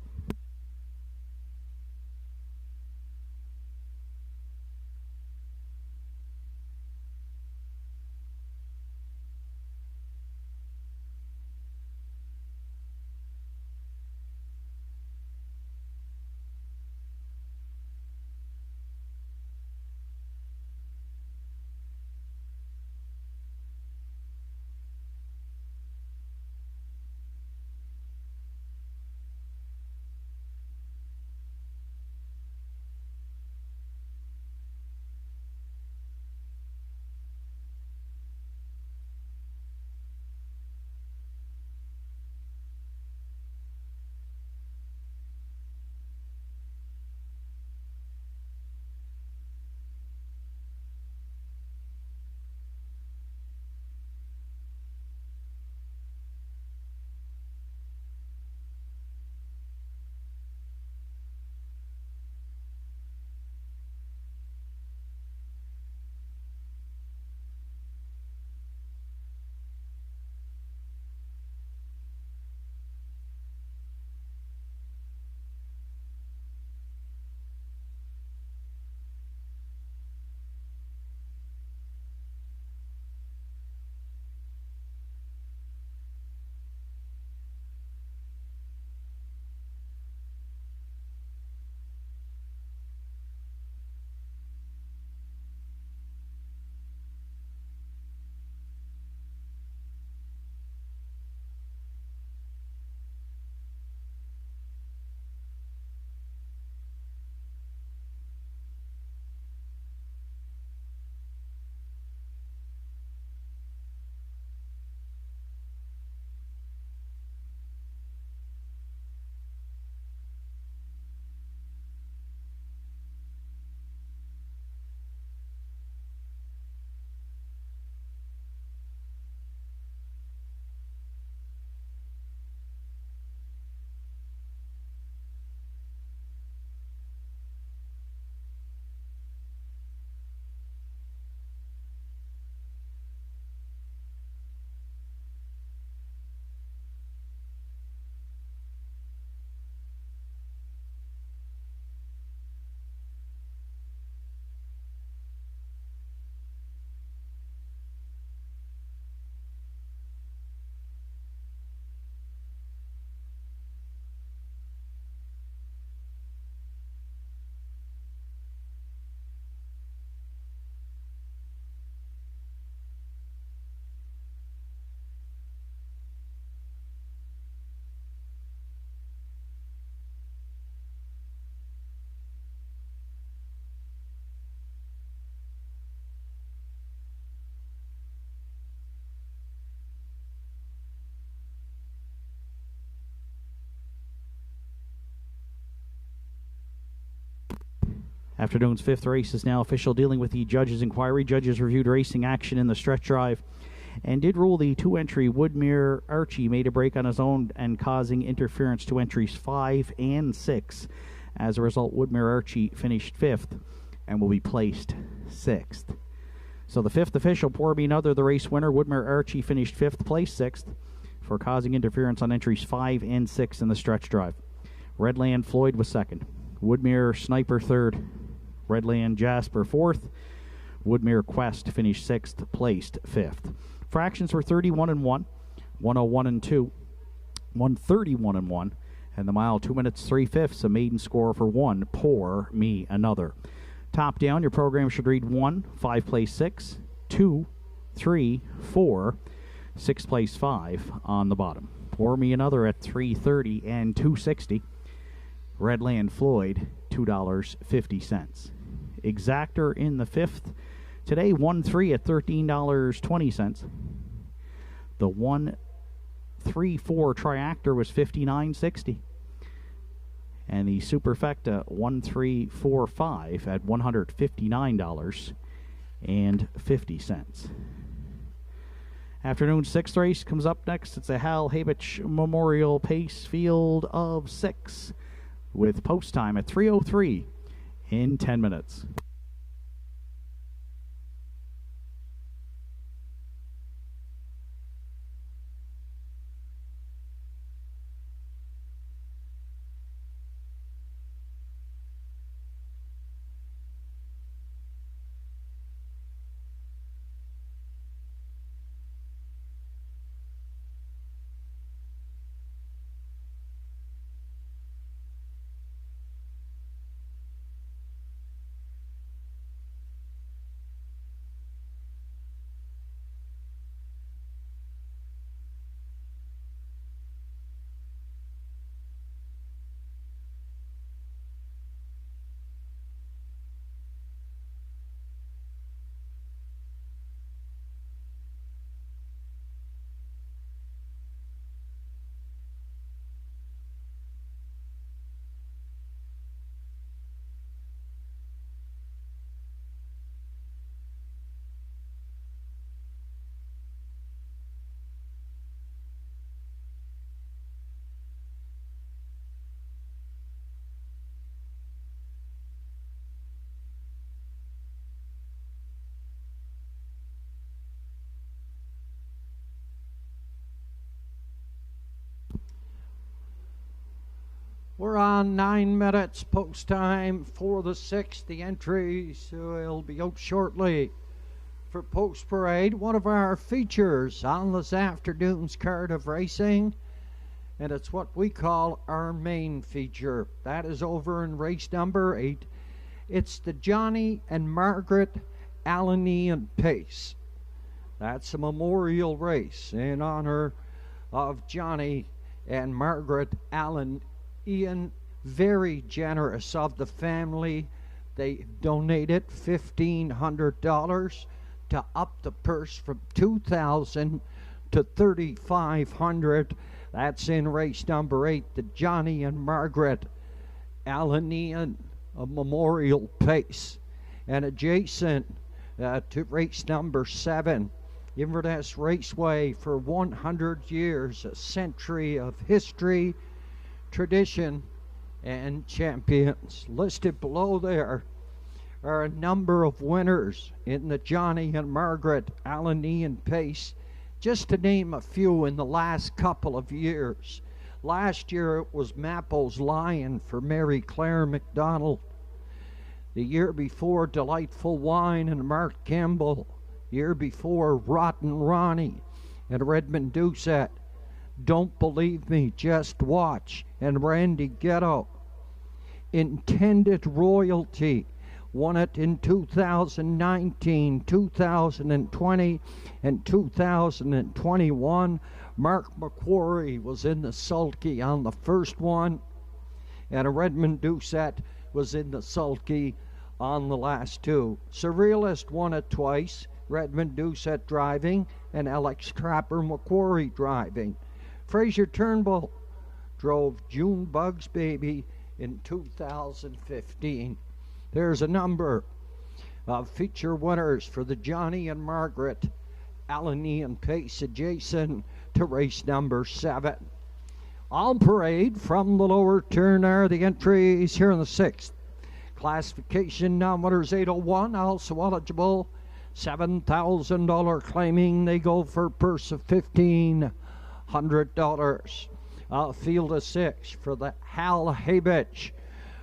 Afternoon's 5th race is now official, dealing with the judge's inquiry. Judges reviewed racing action in the stretch drive and did rule the 2-entry Woodmere Archie made a break on his own and causing interference to entries 5 and 6. As a result, Woodmere Archie finished 5th and will be placed 6th. So the 5th official, Pour Me Another, the race winner. Woodmere Archie finished 5th, placed 6th for causing interference on entries 5 and 6 in the stretch drive. Redland Floyd was 2nd. Woodmere Sniper 3rd. Redland Jasper 4th. Woodmere Quest finished 6th, placed 5th. Fractions were 31-1, 101-2, 131-1, and the mile 2 minutes 3/5, a maiden score for 1. Pour Me Another. Top down, your program should read 1, 5 place 6, 2, 3, 4, Sixth place 5 on the bottom. Pour Me Another at $3.30 and $2.60. Redland Floyd, $2.50. Exactor in the 5th. Today, 1-3 at $13.20. The 1-3-4 Triactor was $59.60. And the Superfecta 1-3-4-5 at $159.50. Afternoon 6th race comes up next. It's a Hal Habich Memorial Pace field of 6 with post time at 3:03 in 10 minutes. We're on 9 minutes post time for the 6th. The entries will be out shortly for post parade. One of our features on this afternoon's card of racing, and it's what we call our main feature. That is over in race number 8. It's the Johnny and Margaret Allenean Pace. That's a memorial race in honor of Johnny and Margaret Allen. Ian, very generous of the family. They donated $1,500 to up the purse from $2,000 to $3,500. That's in race number 8, the Johnny and Margaret Allenean Memorial Pace. And adjacent to race number 7, Inverness Raceway for 100 years, a century of history, tradition, and champions. Listed below there are a number of winners in the Johnny and Margaret Allenean Pace, just to name a few in the last couple of years. Last year it was Mappo's Lion for Mary Claire McDonald. The year before, Delightful Wine and Mark Campbell. Year before, Rotten Ronnie and Redmond Doucette. Don't Believe Me, Just Watch, and Randy Ghetto. Intended Royalty won it in 2019, 2020, and 2021. Mark McQuarrie was in the sulky on the first one, and a Redmond Doucette was in the sulky on the last two. Surrealist won it twice, Redmond Doucette driving, and Alex Trapper McQuarrie driving. Fraser Turnbull drove June Bugs Baby in 2015. There's a number of feature winners for the Johnny and Margaret Allenean Pace adjacent to race number 7. On parade from the lower turn are the entries here in the 6th. Classification non-winners 801, also eligible, $7,000 claiming. They go for a purse of $1,500. Field of 6 for the Hal Habich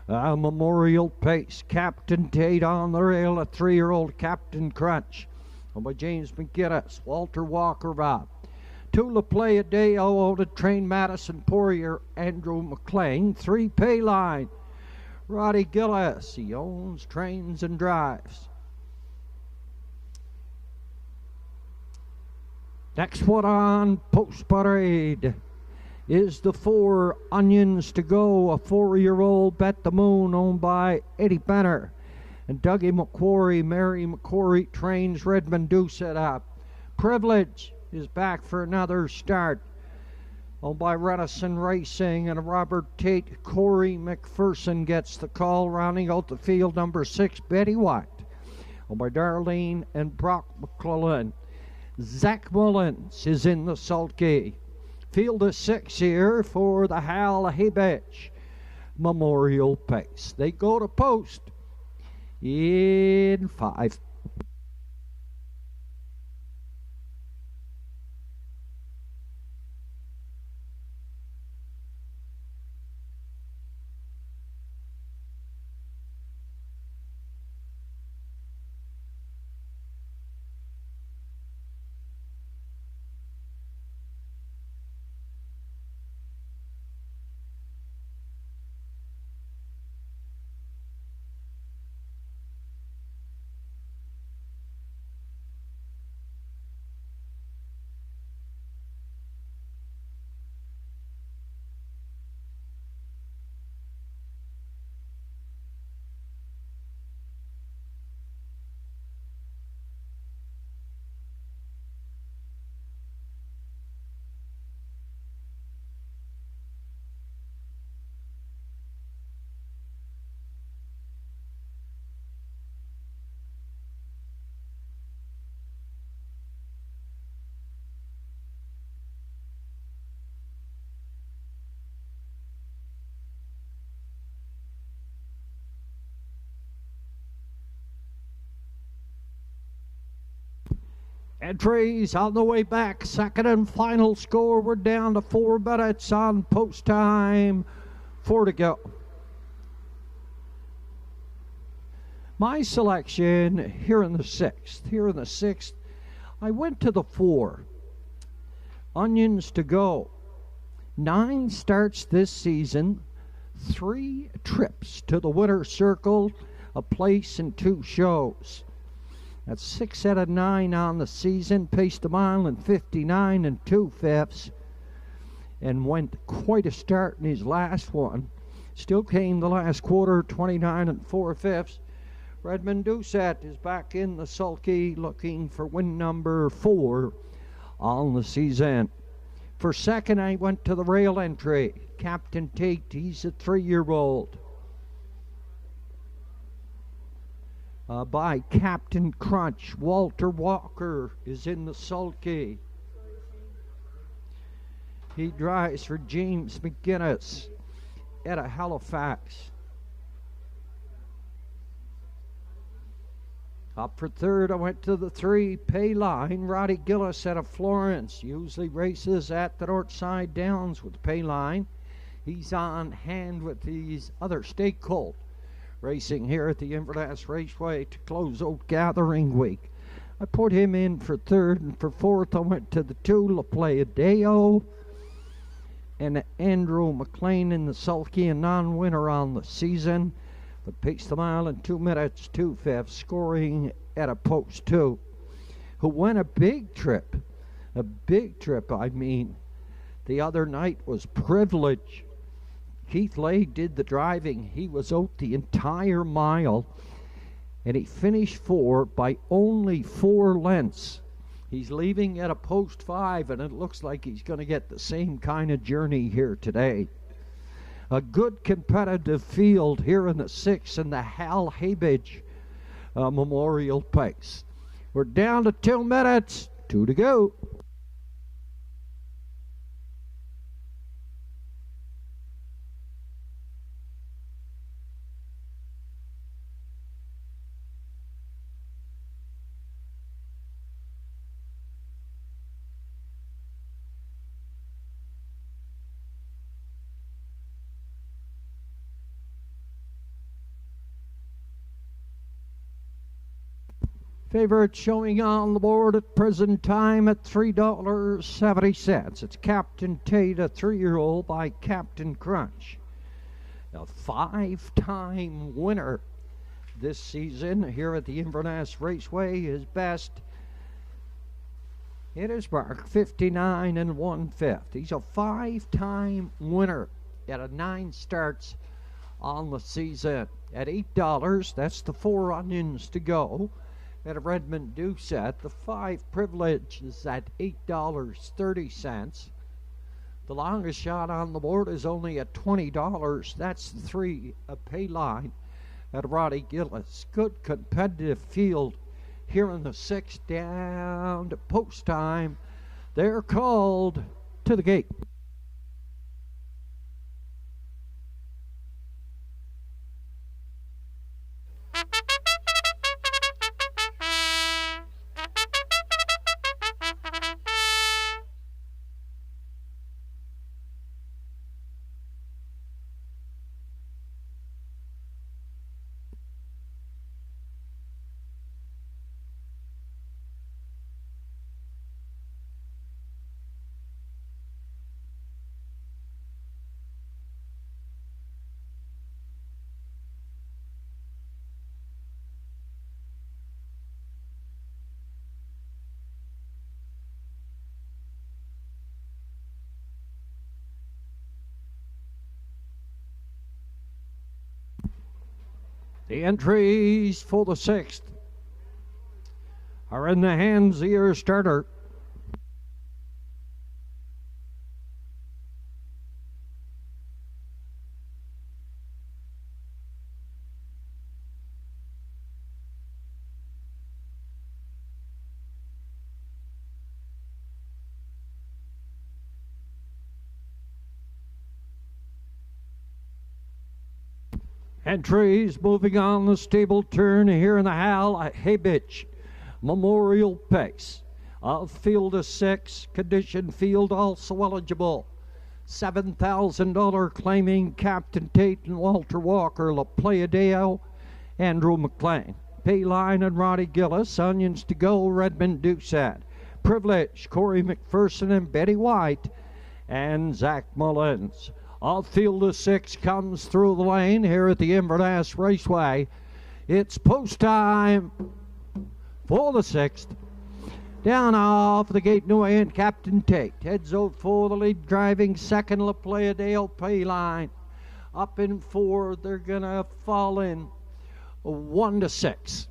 Memorial Pace. Captain Tate on the rail, a 3-year-old Captain Crunch. By James McGinnis, Walter Walker Rob. Tula Play a Day to Train Madison Poirier, Andrew McLean. 3 Payline, Roddy Gillis. He owns, trains, and drives. Next one on Post Parade is the 4 Onions to Go, a 4-year-old Bet the Moon owned by Eddie Benner. And Dougie McQuarrie, Mary McQuarrie trains Redmond Doucette up. Privilege is back for another start. Owned by Renison Racing and Robert Tate. Corey McPherson gets the call, rounding out the field. Number 6, Betty White. Owned by Darlene and Brock McClellan. Zach Mullins is in the sulky. Field of 6 here for the Hal Habich Memorial Pace. They go to post in 5. Entries on the way back. Second and final score. We're down to 4 minutes on post time. 4 to go. My selection here in the 6th. I went to the 4. Onions to Go. 9 starts this season. 3 trips to the winner's circle. A place in 2 shows. That's 6 out of 9 on the season. Paced a mile in 59 2/5, and went quite a start in his last one. Still came the last quarter, 29 4/5. Redmond Doucette is back in the sulky, looking for win number 4 on the season. For second, I went to the rail entry. Captain Tate, he's a 3-year-old. By Captain Crunch. Walter Walker is in the sulky. He drives for James McGinnis out of Halifax. Up for third, I went to the 3, Payline. Roddy Gillis out of Florence. Usually races at the Northside Downs with Payline. He's on hand with these other stake colt racing here at the Inverness Raceway to close out Gathering Week. I put him in for third, and for fourth I went to the 2, La Playa Deo, and Andrew McLean in the sulky, a non-winner on the season, but paced the mile in 2 minutes 2/5, scoring at a post 2, who won a big trip I mean, the other night was Privilege. Keith Lay did the driving. He was out the entire mile, and he finished 4 by only 4 lengths. He's leaving at a post 5, and it looks like he's going to get the same kind of journey here today. A good competitive field here in the 6 in the Hal Habich Memorial Pace. We're down to 2 minutes, 2 to go. Favorite showing on the board at present time at $3.70. It's Captain Tate, a 3-year-old by Captain Crunch. A 5-time winner this season here at the Inverness Raceway. His best It is marked 59 and 1/5. He's a 5-time winner at a 9 starts on the season. At $8, that's the 4 onions to go. At a Redmond Doucette, the 5 privilege is at $8.30. The longest shot on the board is only at $20. That's the 3 pay line at Roddy Gillis. Good competitive field here in the 6th down to post time. They're called to the gate. The entries for the 6th are in the hands of your starter. Entries moving on the stable turn here in the Hal Habich Memorial Pace. Field of 6, condition field also eligible. $7,000 claiming Captain Tate and Walter Walker, La Playa Deo, Andrew McLean. Payline and Roddy Gillis, onions to go, Redmond Doucette. Privilege, Corey McPherson and Betty White, and Zach Mullins. Field of 6 comes through the lane here at the Inverness Raceway. It's post time for the 6th. Down off the gate, New End, Captain Tate. Heads out for the lead, driving second, La Playa Dale Payline. Up in 4, they're going to fall in 1-6.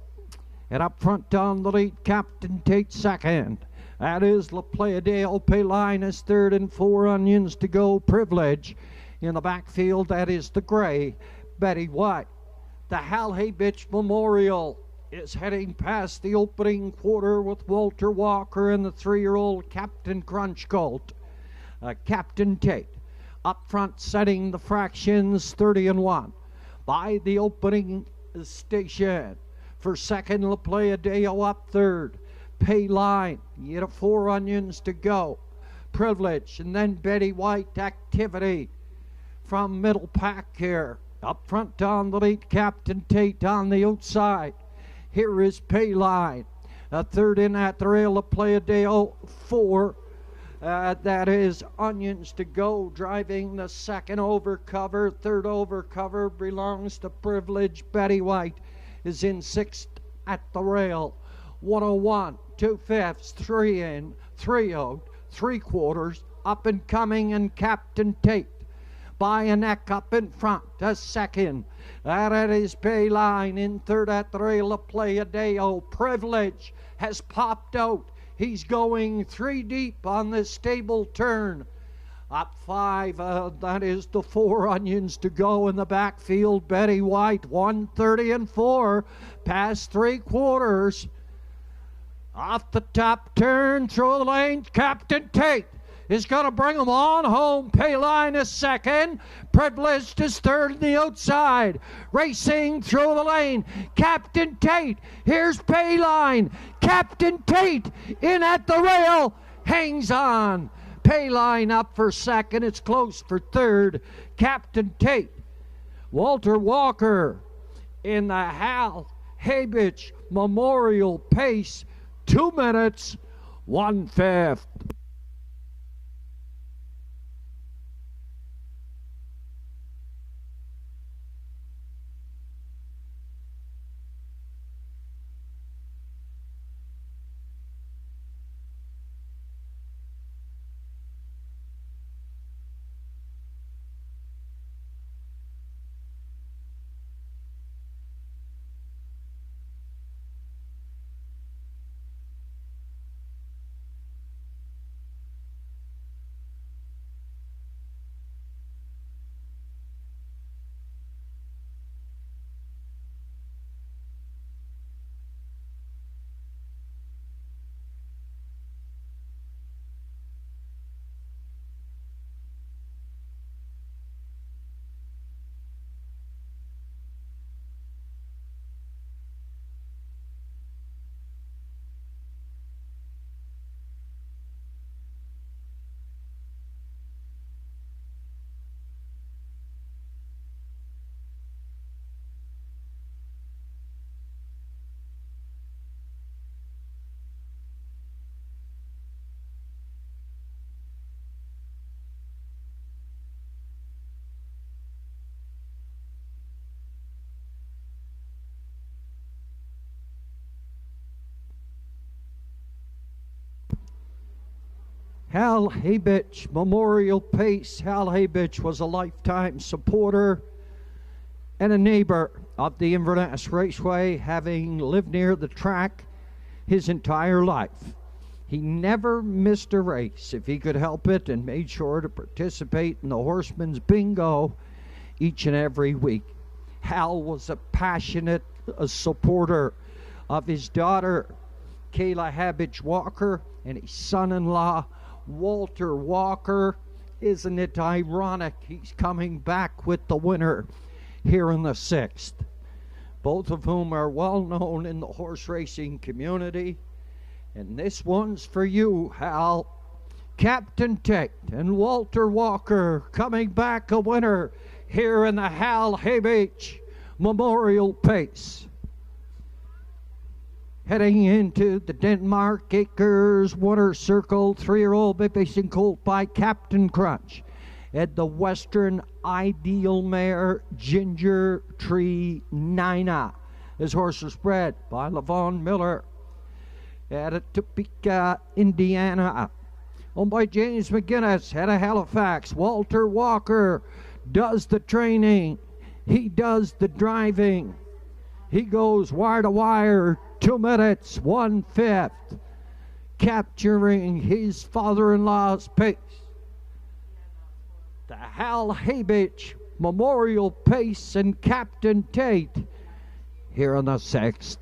And up front on the lead, Captain Tate second. That is La Playa Dale Payline is third, and 4 onions to go, Privilege. In the backfield, that is the gray, Betty White. The Hal Habich Memorial is heading past the opening quarter with Walter Walker and the 3-year-old Captain Crunch Colt. Captain Tate up front setting the fractions 30 and 1. By the opening station for second, La Playa Deo up third. Pay line, you get 4 onions to go. Privilege, and then Betty White Activity from middle pack here. Up front on the lead, Captain Tate on the outside. Here is Payline. A third in at the rail, La Playa Deo 4. That is onions to go, driving the second over cover. Third over cover belongs to Privilege. Betty White is in 6th at the rail. 101, 2/5, 3 in, 3 out, 3/4, up and coming, and Captain Tate by a neck up in front, a second. That is Payline in third at the rail, La Playa Deo. Privilege has popped out. He's going 3 deep on this stable turn. Up 5, that is the 4 onions to go in the backfield. Betty White, 130 and 4, past 3/4. Off the top turn, through the lane, Captain Tate is going to bring them on home. Payline is second. Privileged is third on the outside. Racing through the lane, Captain Tate. Here's Payline. Captain Tate in at the rail. Hangs on. Payline up for second. It's close for third. Captain Tate. Walter Walker in the Hal Habich Memorial Pace. 2 minutes, 1/5. Hal Habich Memorial Pace. Hal Habich was a lifetime supporter and a neighbor of the Inverness Raceway, having lived near the track his entire life. He never missed a race if he could help it, and made sure to participate in the Horseman's Bingo each and every week. Hal was a passionate supporter of his daughter, Kayla Habich Walker, and his son-in-law, Walter Walker. Isn't it ironic? He's coming back with the winner here in the 6th. Both of whom are well known in the horse racing community. And this one's for you, Hal. Captain Tate and Walter Walker coming back a winner here in the Hal Habich Memorial Pace. Heading into the Denmark Acres Winter Circle, 3-year-old big racing colt by Captain Crunch. At the Western Ideal Mare, Ginger Tree Nina. This horse was bred by Levon Miller at Topeka, Indiana. Owned by James McGinnis, head of Halifax. Walter Walker does the training. He does the driving. He goes wire to wire, 2 minutes, 1/5, capturing his father-in-law's pace. The Hal Habich Memorial Pace and Captain Tate here on the 6th.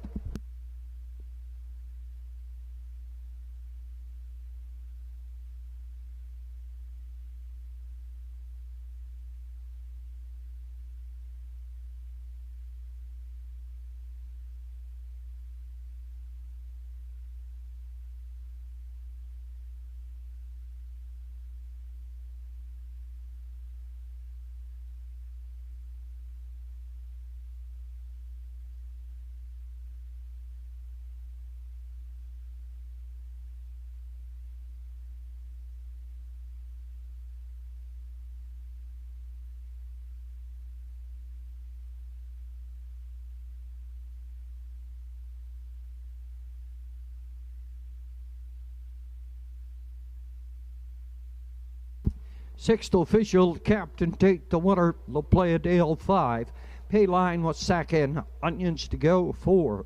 Sixth official, Captain Tate, the winner, La Playa Dale 5. Payline was second, Onions to go 4.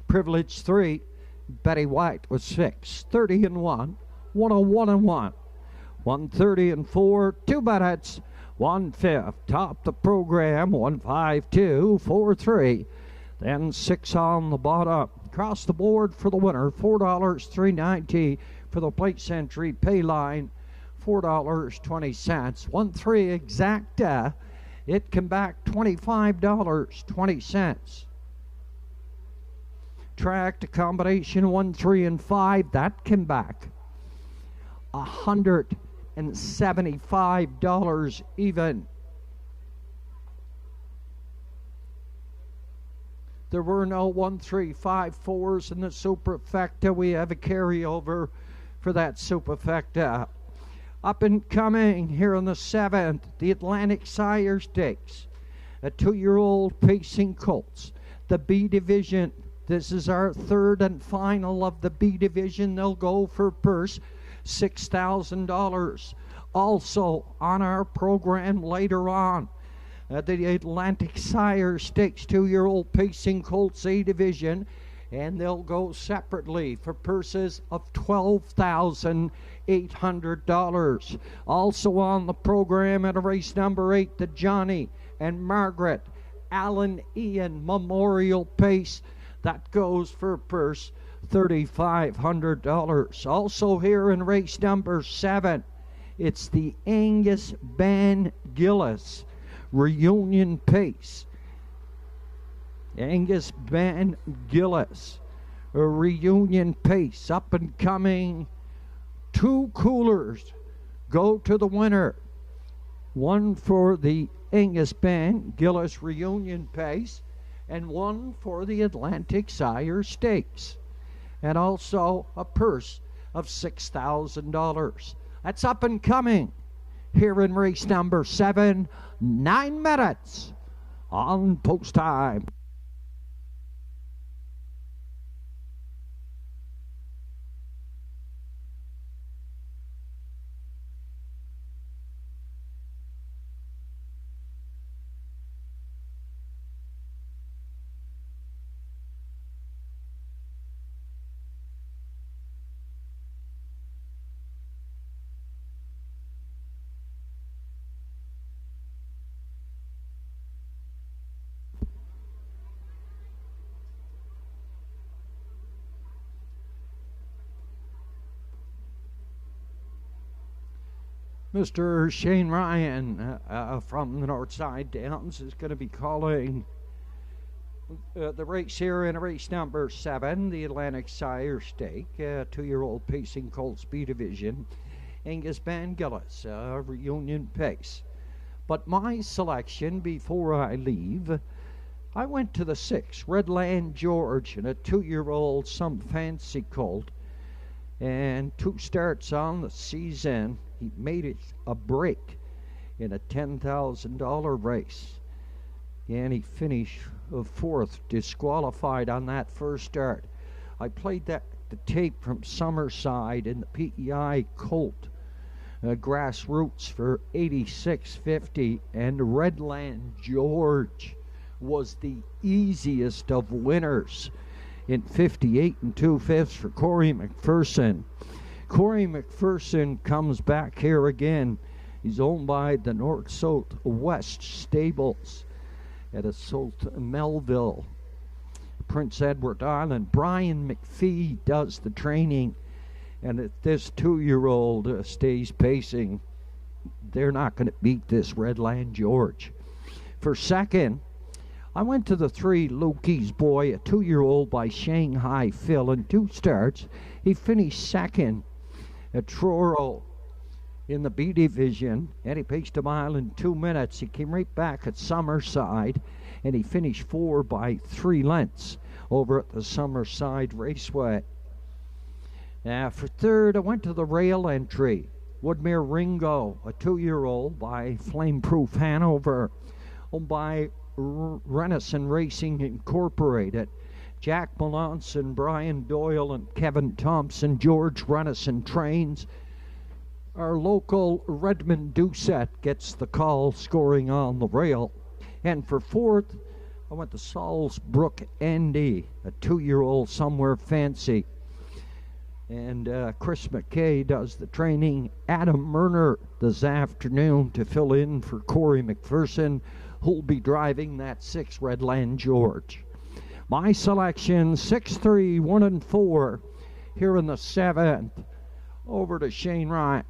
Privilege 3, Betty White was 6. 30 and 1, 101 and 1. 130 and 4, 2 minutes, 1/5. Top the program, 152, 43. Then 6 on the bottom. Across the board for the winner, $4, $3.90 for the place entry. Payline, $4.20. 1-3 exacta. It come back $25.20. Track to combination 1, 3, and 5. That came back $175 even. There were no 1, 3, 5, 4s in the Superfecta. We have a carryover for that Superfecta. Up and coming here on the 7th, the Atlantic Sire Stakes. A 2-year-old pacing colts. The B division. This is our 3rd and final of the B division. They'll go for purse $6,000. Also on our program later on, the Atlantic Sire Stakes 2-year-old pacing colts A division, and they'll go separately for purses of $12,800. Also on the program at race number 8, the Johnny and Margaret Allen Ian Memorial Pace. That goes for purse $3,500. Also here in race number 7, it's the Angus Van Gillis Reunion Pace. Angus Van Gillis, a Reunion Pace, up and coming. 2 coolers go to the winner. One for the Angus Van Gillis Reunion Pace, and one for the Atlantic Sire Stakes. And also a purse of $6,000. That's up and coming here in race number 7, 9 minutes on post time. Mr. Shane Ryan from the Northside Downs is going to be calling the race here in race number 7, the Atlantic Sire Stake, 2-year-old pacing Colts B Division. Angus Van Gillis, reunion pace. But my selection before I leave, I went to the 6, Redland George, and a 2-year-old Some Fancy Colt. And 2 starts on the season, he made it a break in a $10,000 race. And he finished 4th, disqualified on that first start. I played the tape from Summerside in the PEI Colt grassroots for $86.50, and Redland George was the easiest of winners in 58 2/5 for Corey McPherson. Corey McPherson comes back here again. He's owned by the North South West Stables at a South Melville, Prince Edward Island. Brian McPhee does the training, and if this 2-year-old stays pacing, they're not going to beat this Redland George. For second, I went to the 3, Lukey's Boy, a 2-year-old by Shanghai Phil. In 2 starts, he finished second at Truro in the B Division, and he paced a mile in 2 minutes. He came right back at Summerside, and he finished 4 by 3 lengths over at the Summerside Raceway. For third, I went to the rail entry, Woodmere Ringo, a 2-year-old by Flameproof Hanover, owned by Renison Racing Incorporated. Jack Melanson, Brian Doyle, and Kevin Thompson. George Renison trains. Our local Redmond Doucette gets the call, scoring on the rail. And for fourth, I went to Salisbrook Andy, a 2-year-old Somewhere Fancy. And Chris McKay does the training. Adam Murner this afternoon to fill in for Corey McPherson, who'll be driving that 6 Redland George. My selection, 6, 3, 1, and 4 here in the 7th. Over to Shane Ryan.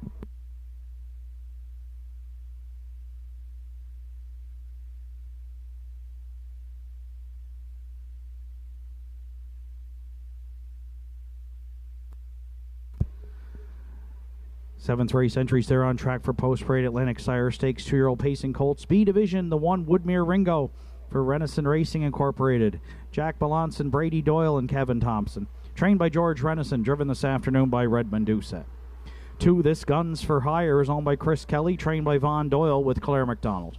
Seventh race entries there on track for post-parade Atlantic Sire Stakes 2-year-old pacing Colts B Division. The 1, Woodmere Ringo for Renison Racing Incorporated. Jack Melanson, Brady Doyle, and Kevin Thompson. Trained by George Renison, driven this afternoon by Redmond Doucette. 2, This Guns for Hire is owned by Chris Kelly, trained by Von Doyle with Claire McDonald.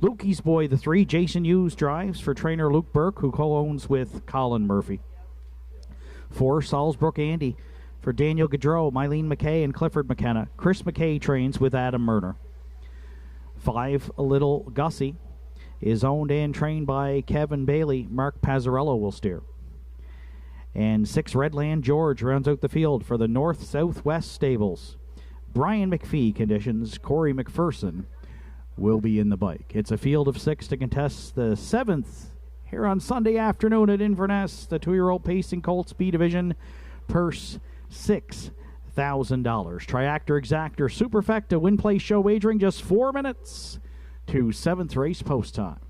Lukey's Boy, the 3, Jason Hughes drives for trainer Luke Burke, who co-owns with Colin Murphy. 4, Salisbrook Andy for Daniel Gaudreau, Mylene McKay, and Clifford McKenna. Chris McKay trains with Adam Murner. 5, Little Gussie is owned and trained by Kevin Bailey. Mark Pazzarello will steer. And 6, Redland George rounds out the field for the North Southwest Stables. Brian McPhee conditions. Corey McPherson will be in the bike. It's a field of 6 to contest the 7th here on Sunday afternoon at Inverness. The 2-year-old pacing Colts B Division. Purse $6,000. Triactor Exactor Superfecta win play show wagering just 4 minutes to 7th race post time.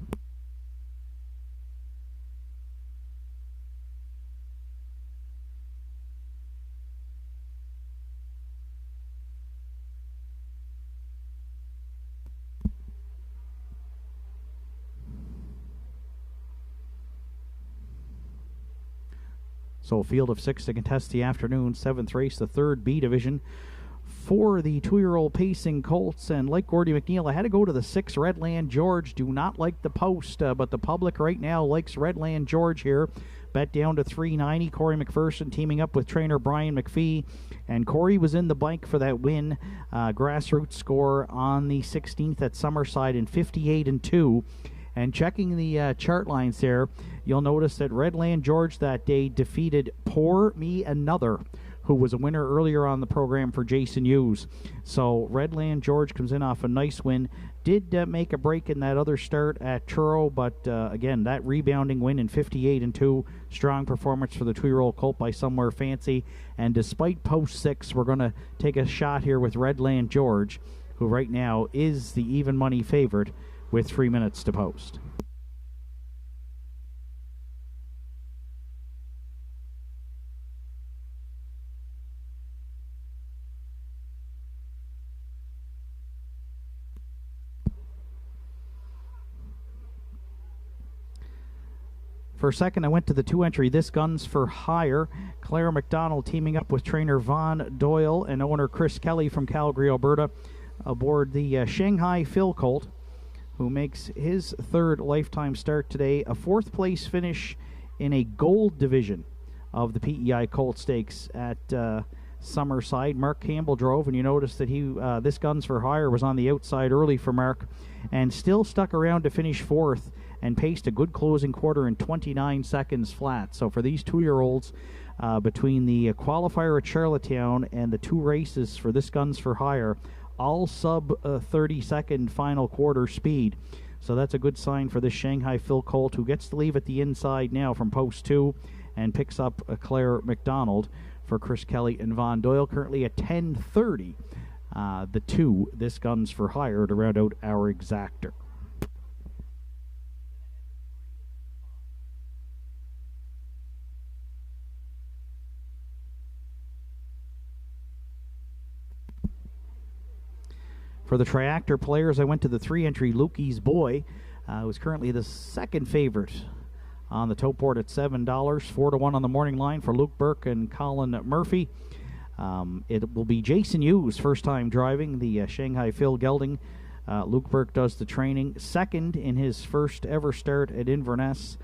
So a field of 6 to contest the afternoon 7th race, the 3rd B Division for the 2-year-old pacing Colts. And like Gordy McNeil, I had to go to the 6 Redland George. Do not like the post, but the public right now likes Redland George here. Bet down to $3.90. Corey McPherson teaming up with trainer Brian McPhee. And Corey was in the bike for that win. Grassroots score on the 16th at Summerside in 58 2. And checking the chart lines there, you'll notice that Redland George that day defeated Pour Me Another who was a winner earlier on the program for Jason Hughes. So Redland George comes in off a nice win. Did make a break in that other start at Truro, but again, that rebounding win in 58-2, strong performance for the 2-year-old colt by Somewhere Fancy. And despite post 6, we're going to take a shot here with Redland George, who right now is the even money favorite with 3 minutes to post. For a second, I went to the 2-entry This Gun's for Hire. Claire McDonald teaming up with trainer Vaughn Doyle and owner Chris Kelly from Calgary, Alberta, aboard the Shanghai Phil colt, who makes his 3rd lifetime start today. A 4th place finish in a gold division of the PEI Colt Stakes at Summerside. Mark Campbell drove, and you notice that This Gun's for Hire was on the outside early for Mark and still stuck around to finish 4th and paced a good closing quarter in 29 seconds flat. So for these 2-year-olds, between the qualifier at Charlottetown and the 2 races for This Gun's for Hire, all sub 30-second final quarter speed. So that's a good sign for this Shanghai Phil colt, who gets to leave at the inside now from post 2 and picks up Claire McDonald for Chris Kelly and Vaughn Doyle, currently at 10:30. The 2 This Gun's for Hire to round out our exactor. For the Triactor players, I went to the 3-entry Lukey's Boy, who's currently the 2nd favorite on the tote board at $7, 4-1 on the morning line for Luke Burke and Colin Murphy. It will be Jason Hughes' first time driving the Shanghai Phil gelding. Luke Burke does the training. 2nd in his first ever start at Inverness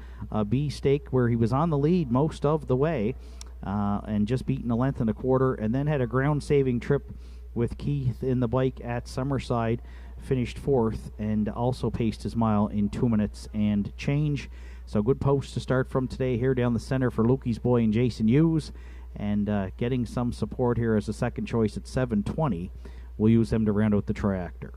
B stake, where he was on the lead most of the way and just beaten a length and a quarter, and then had a ground-saving trip with Keith in the bike at Summerside, finished 4th, and also paced his mile in 2 minutes and change. So good post to start from today here down the center for Lukey's Boy and Jason Hughes, and getting some support here as a second choice at 7:20. We'll use them to round out the Triactor.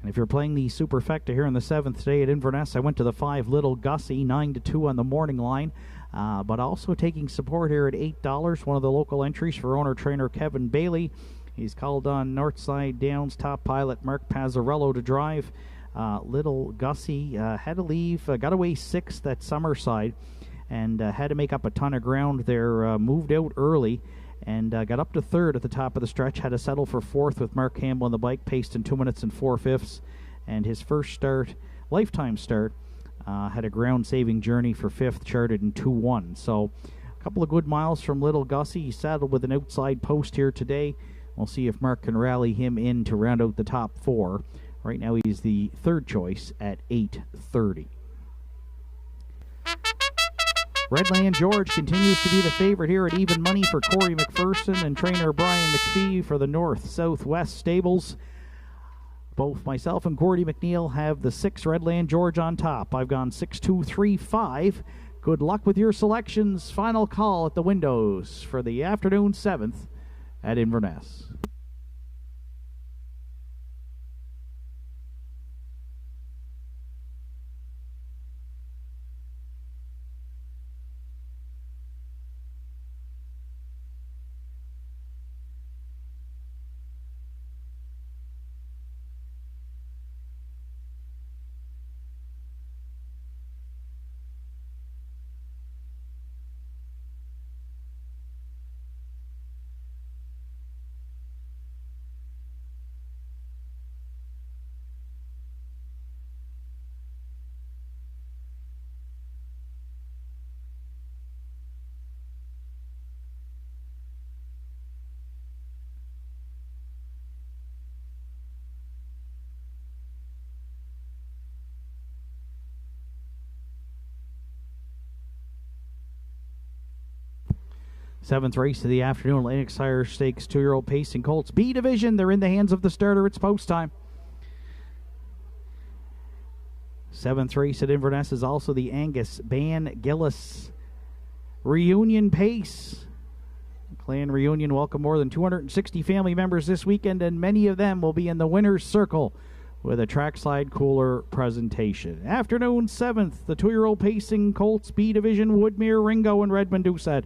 And if you're playing the Superfecta here in the 7th day at Inverness, I went to the 5 Little Gussie, 9-2 on the morning line, but also taking support here at $8, one of the local entries for owner-trainer Kevin Bailey. He's called on Northside Downs top pilot Mark Pazzarello to drive. Little Gussie had to leave, got away 6th at Summerside, and had to make up a ton of ground there, moved out early, and got up to 3rd at the top of the stretch, had to settle for 4th with Mark Campbell on the bike, paced in 2 minutes and 4/5, and his first start, lifetime start, had a ground-saving journey for 5th, charted in 2:1. So a couple of good miles from Little Gussie. He saddled with an outside post here today. We'll see if Mark can rally him in to round out the top 4. Right now he's the 3rd choice at 8:30. Redland George continues to be the favorite here at even money for Corey McPherson and trainer Brian McPhee for the North Southwest Stables. Both myself and Gordy McNeil have the 6 Redland George on top. I've gone 6-2-3-5. Good luck with your selections. Final call at the windows for the afternoon 7th at Inverness. Seventh race of the afternoon, Atlantic Sire Stakes 2-year-old Pacing Colts B Division. They're in the hands of the starter. It's post time. Seventh race at Inverness is also the Angus Ban Gillis Reunion Pace. Clan Reunion welcome more than 260 family members this weekend, and many of them will be in the winner's circle with a trackside cooler presentation. Afternoon 7th, the 2-year-old Pacing Colts B Division, Woodmere, Ringo, and Redmond Doucette.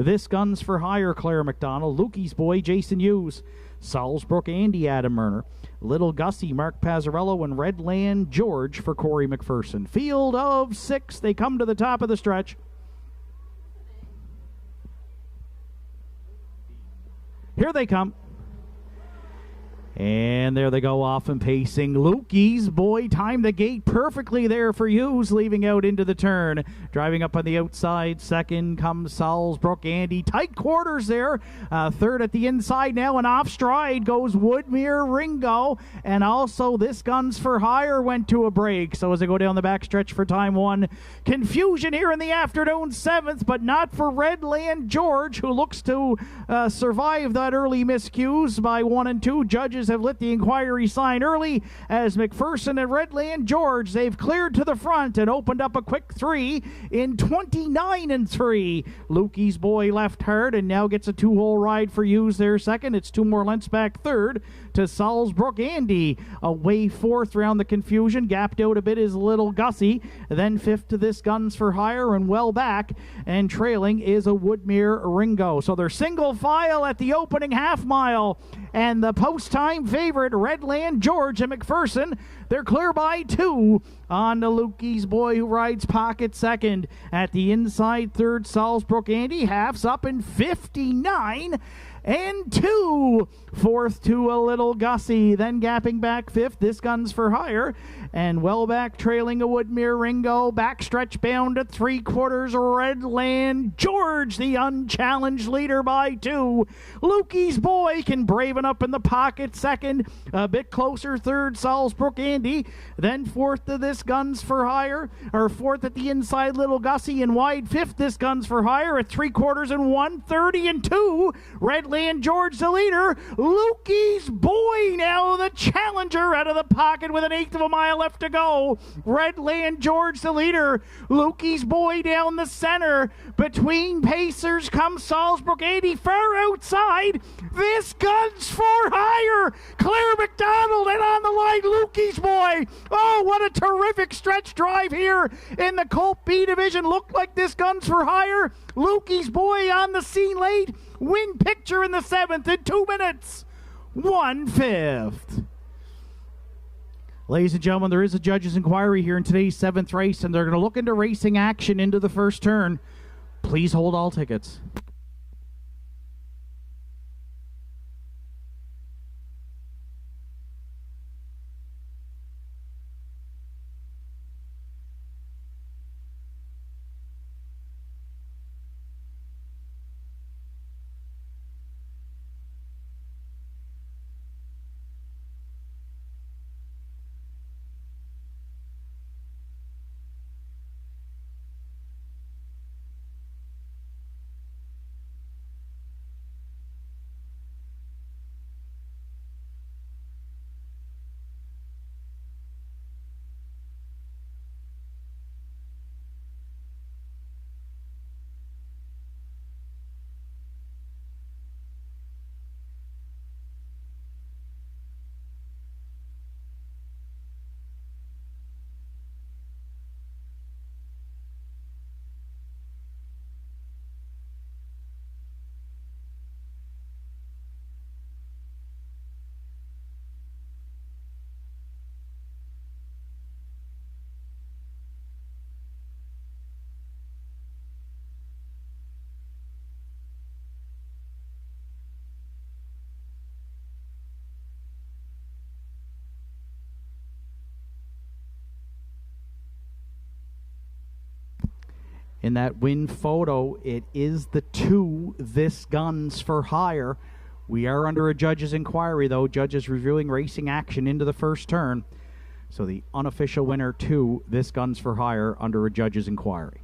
This Guns for Hire, Claire McDonald, Lukey's Boy, Jason Hughes, Salzbrook, Andy, Adam Murner, Little Gussie, Mark Pazzarello, and Redland George for Corey McPherson. Field of 6, they come to the top of the stretch. Here they come. And there they go off and pacing. Lukey's Boy timed the gate perfectly there for Hughes, leaving out into the turn. Driving up on the outside. Second comes Salzbrook. Andy, tight quarters there. Third at the inside now, and off stride goes Woodmere, Ringo. And also This Guns for Hire went to a break. So as they go down the backstretch for time 1, confusion here in the afternoon 7th, but not for Redland George, who looks to survive that early miscues by 1 and 2. Judges have lit the inquiry sign early as McPherson and Redland George, they've cleared to the front and opened up a quick 3 in 29 and 3. Lukey's Boy left hard and now gets a 2-hole ride for Hughes there second. It's 2 more lengths back third to Salzbrook. Andy away fourth round the confusion. Gapped out a bit is Little Gussie. Then fifth to This Guns for Hire, and well back and trailing is a Woodmere Ringo. So they're single file at the opening half mile, and the post time favorite Redland George and McPherson, they're clear by 2 on the Lukey's Boy, who rides pocket second. At the inside third, Salzbrook Andy halves up in 59 and 2. Fourth to a Little Gussie, then gapping back fifth, This Guns for Hire, and well back trailing a Woodmere Ringo. Backstretch bound at 3/4, Redland George, the unchallenged leader by 2. Lukey's Boy can braven up in the pocket second, a bit closer third, Salzbrook Andy, then fourth to This Guns for Hire, or fourth at the inside Little Gussie, and wide fifth This Guns for Hire at 3/4 and 1:30 and 2. Redland George the leader. Lukey's Boy now the challenger out of the pocket with an 1/8 of a mile left to go. Redland George the leader. Lukey's Boy down the center. Between pacers comes Salzbrook 80 far outside. This Guns for Hire. Claire McDonald, and on the line Lukey's Boy. Oh, what a terrific stretch drive here in the Colt B Division. Looked like This Guns for Hire. Lukey's Boy on the scene late. Win picture in the 7th in 2 minutes. 1/5. Ladies and gentlemen, there is a judge's inquiry here in today's 7th race, and they're going to look into racing action into the first turn. Please hold all tickets. In that win photo, it is the 2 This Guns for Hire. We are under a judge's inquiry, though. Judges reviewing racing action into the first turn. So the unofficial winner, 2 This Guns for Hire, under a judge's inquiry.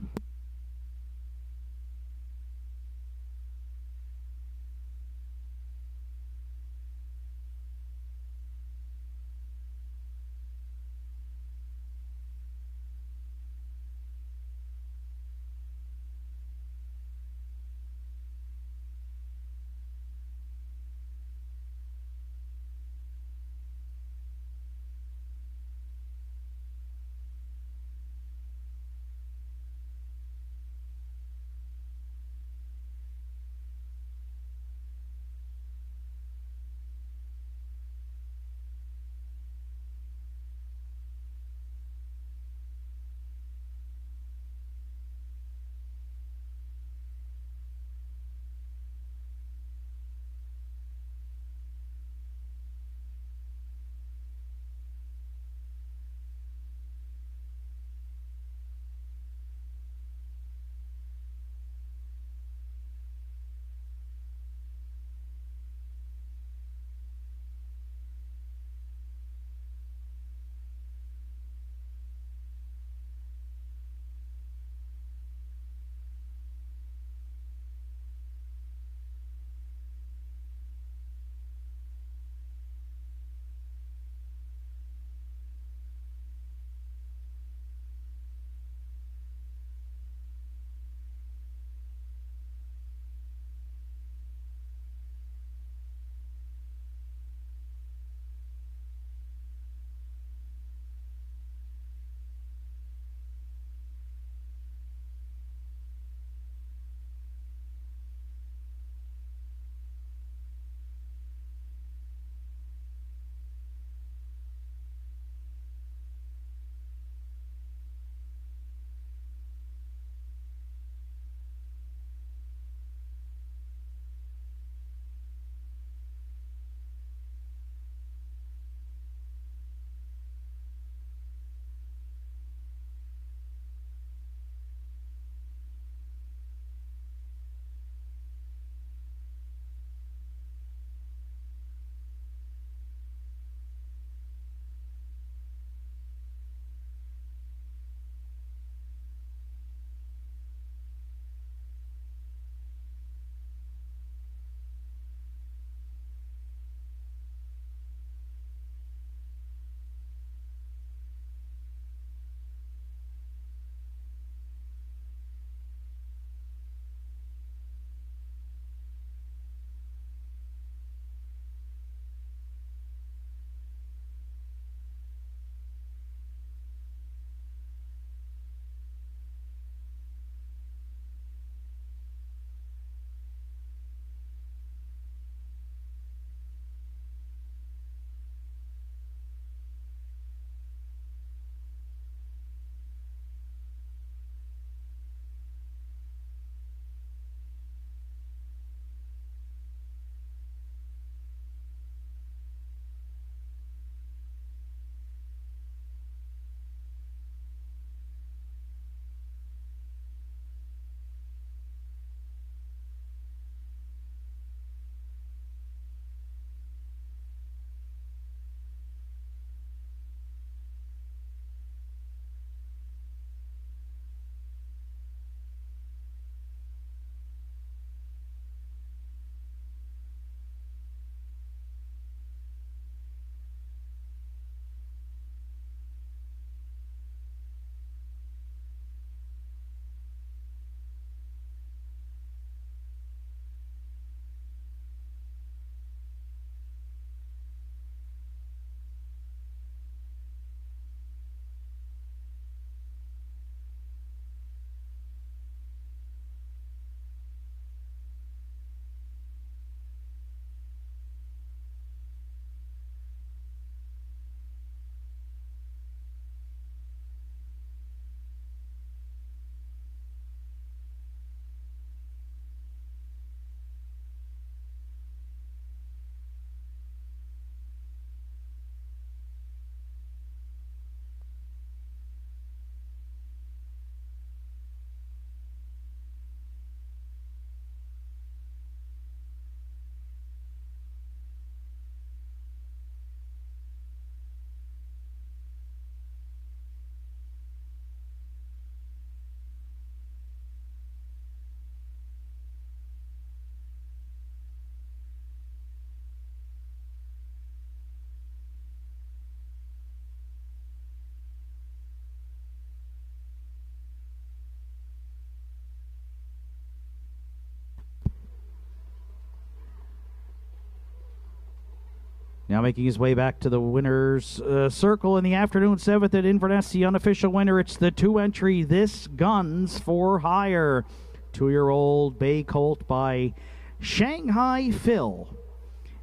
Now making his way back to the winner's circle in the afternoon 7th at Inverness, the unofficial winner. It's the 2-entry This Guns for Hire. 2-year-old bay colt by Shanghai Phil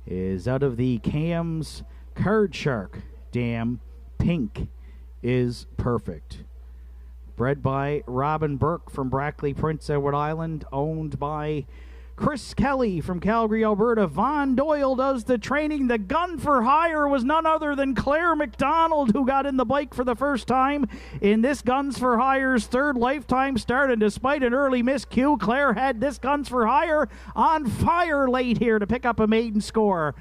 is out of the Cam's Card Shark Dam. Pink is perfect. Bred by Robin Burke from Brackley, Prince Edward Island. Owned by Chris Kelly from Calgary, Alberta. Von Doyle does the training. The gun for hire was none other than Claire McDonald, who got in the bike for the first time in this Guns for Hire's third lifetime start. And despite an early miscue, Claire had this Guns for Hire on fire late here to pick up a maiden score.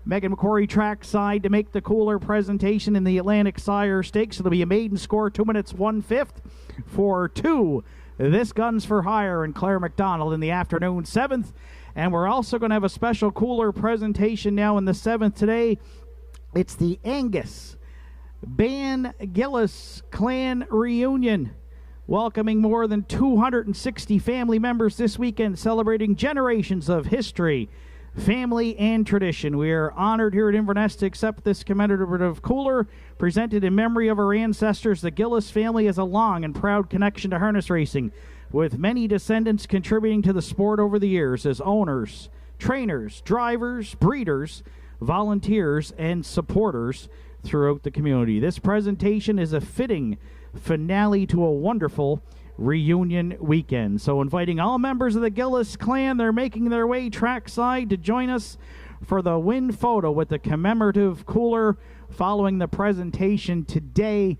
Megan McCrory trackside to make the cooler presentation in the Atlantic Sire Stakes. It'll be a maiden score, 2 minutes 1/5 for 2. This Guns for Hire and Claire McDonald in the afternoon 7th. And we're also going to have a special cooler presentation now in the 7th today. It's the Angus Ban Gillis Clan Reunion, welcoming more than 260 family members this weekend, celebrating generations of history, family, and tradition. We are honored here at Inverness to accept this commemorative cooler presented in memory of our ancestors. The Gillis family has a long and proud connection to harness racing, with many descendants contributing to the sport over the years as owners, trainers, drivers, breeders, volunteers, and supporters throughout the community. This presentation is a fitting finale to a wonderful reunion weekend. So inviting all members of the Gillis clan, they're making their way trackside to join us for the win photo with the commemorative cooler following the presentation today.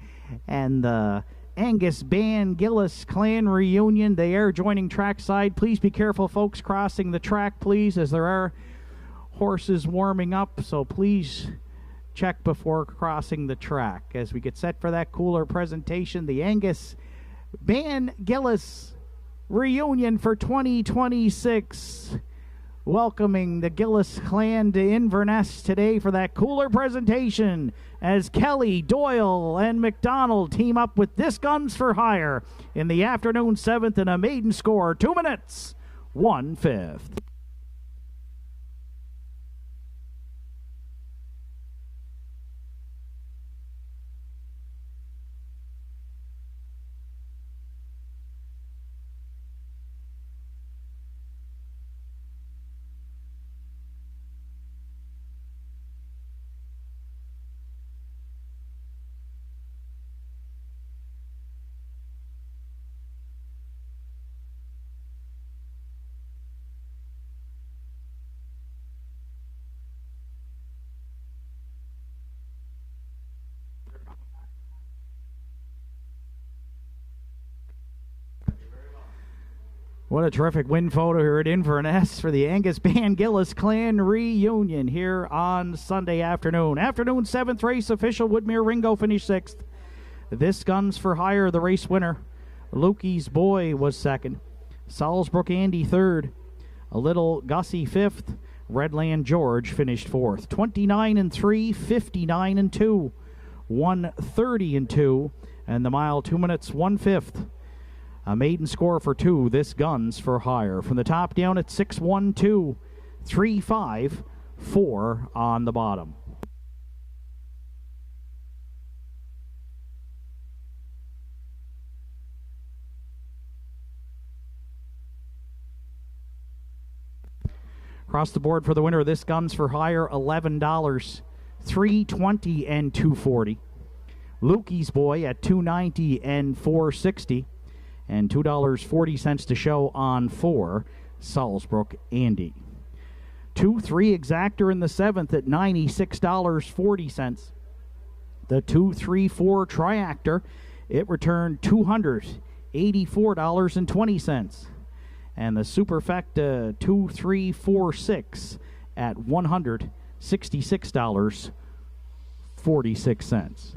And the Angus Ban Gillis Clan Reunion, they are joining trackside. Please be careful, folks, crossing the track, please, as there are horses warming up. So please check before crossing the track as we get set for that cooler presentation. The Angus Ban Gillis Reunion for 2026, welcoming the Gillis clan to Inverness today for that cooler presentation as Kelly, Doyle, and McDonald team up with This Guns for Hire in the afternoon 7th in a maiden score, 2 minutes 1/5. What a terrific win photo here at Inverness for the Angus Ban Gillis Clan Reunion here on Sunday afternoon. Afternoon 7th race, official Woodmere Ringo finished 6th. This Guns for Hire, the race winner. Lukey's Boy was 2nd. Salzbrook Andy 3rd. A Little Gussie 5th. Redland George finished 4th. 29-3, 59-2, 130-2, and the mile 2 minutes 1/5. A maiden score for 2, This Guns for Hire. From the top down at 6-1-2, 3-5-4 on the bottom. Across the board for the winner, This Guns for Hire, $11, $3.20 and $2.40. Lukey's Boy at $2.90 and $4.60. And $2.40 to show on 4, Salzbrook Andy. 2-3 Exactor in the 7th at $96.40. The 2-3-4 Triactor, it returned $284.20. And the Superfecta 2-3-4-6 at $166.46.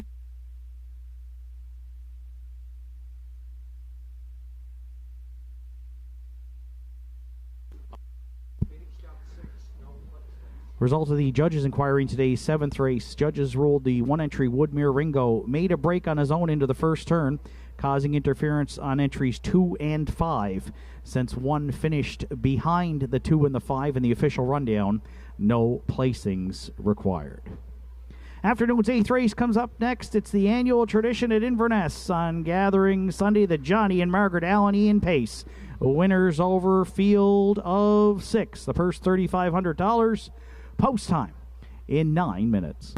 Result of the judges' inquiry in today's 7th race. Judges ruled the 1-entry Woodmere Ringo made a break on his own into the first turn. causing interference on entries 2 and 5. Since one finished behind the 2 and the 5 in the official rundown, no placings required. Afternoon's 8th race comes up next. It's the annual tradition at Inverness on Gathering Sunday, the Johnny and Margaret Allen Ian Pace. Winners over field of 6. The purse $3,500. Post time in 9 minutes.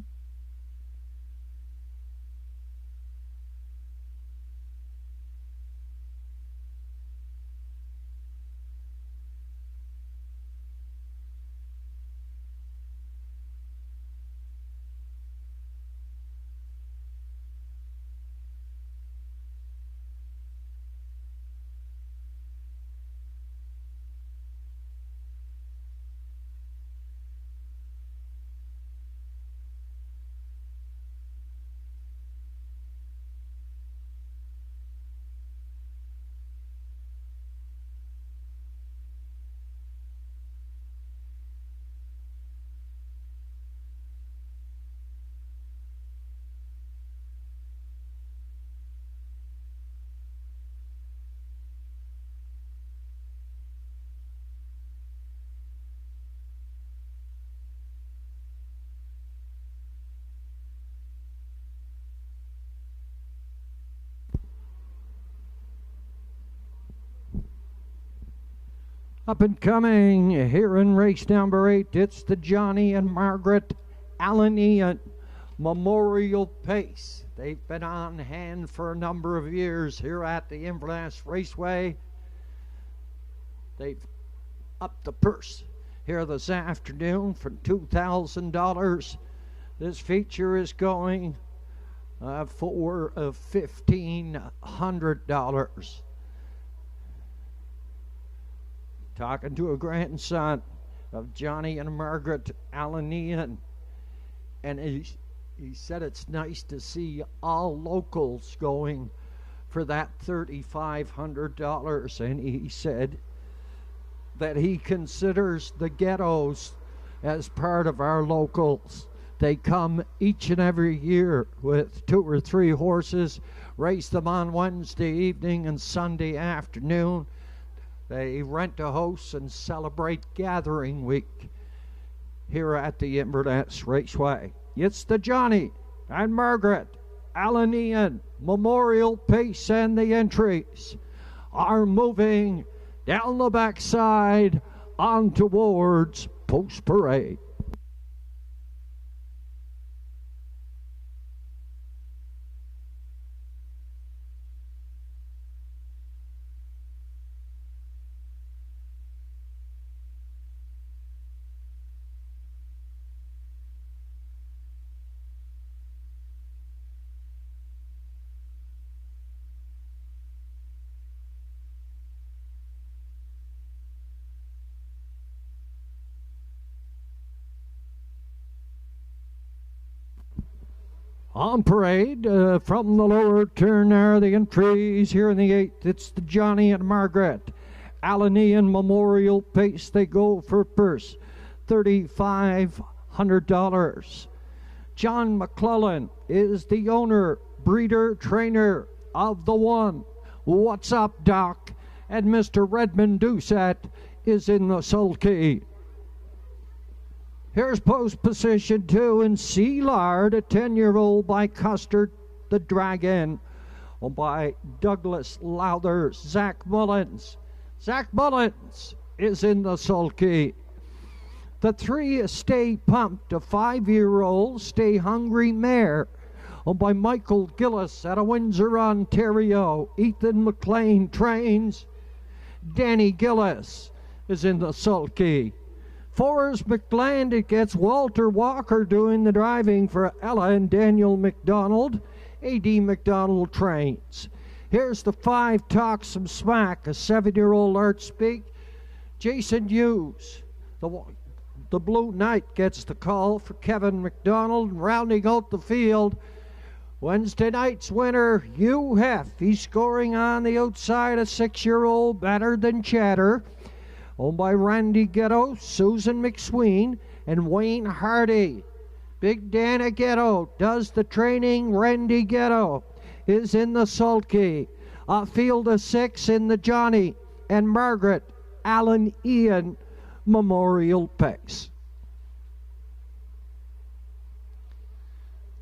Up and coming here in race number 8, it's the Johnny and Margaret Allen Ian Memorial Pace. They've been on hand for a number of years here at the Inverness Raceway. They've upped the purse here this afternoon from $2,000. This feature is going for $1,500. Talking to a grandson of Johnny and Margaret Allen Ian, and he said it's nice to see all locals going for that $3,500, and he said that he considers the ghettos as part of our locals. They come each and every year with 2 or 3 horses, race them on Wednesday evening and Sunday afternoon. They rent a house and celebrate Gathering Week here at the Inverness Raceway. It's the Johnny and Margaret Allen Ian Memorial Pace, and the entries are moving down the backside on towards Post Parade. On parade from the lower turn are the entries here in the 8th. It's the Johnny and Margaret Allen Ian Memorial Pace. They go for purse $3,500. John McClellan is the owner, breeder, trainer of the one. What's up, Doc? And Mr. Redmond Doucette is in the sulky. Here's post position 2 in Sealard, a 10-year-old by Custard the Dragon, by Douglas Lowthers. Zach Mullins is in the sulky. The 3 Stay Pumped, a 5-year-old Stay Hungry mare, by Michael Gillis out of Windsor, Ontario. Ethan McLean trains. Danny Gillis is in the sulky. Forrest McLandon gets Walter Walker doing the driving for Ella and Daniel McDonald. A.D. McDonald trains. Here's the 5 Talk Some Smack, a 7-year-old Art Speak. Jason Hughes, the Blue Knight, gets the call for Kevin McDonald. Rounding out the field, Wednesday night's winner, Hugh Heff. He's scoring on the outside, a 6-year-old Better Than Chatter, owned by Randy Ghetto, Susan McSween, and Wayne Hardy. Big Dana Ghetto does the training. Randy Ghetto is in the sulky. A field of 6 in the Johnny and Margaret Allen Ian Memorial Pace.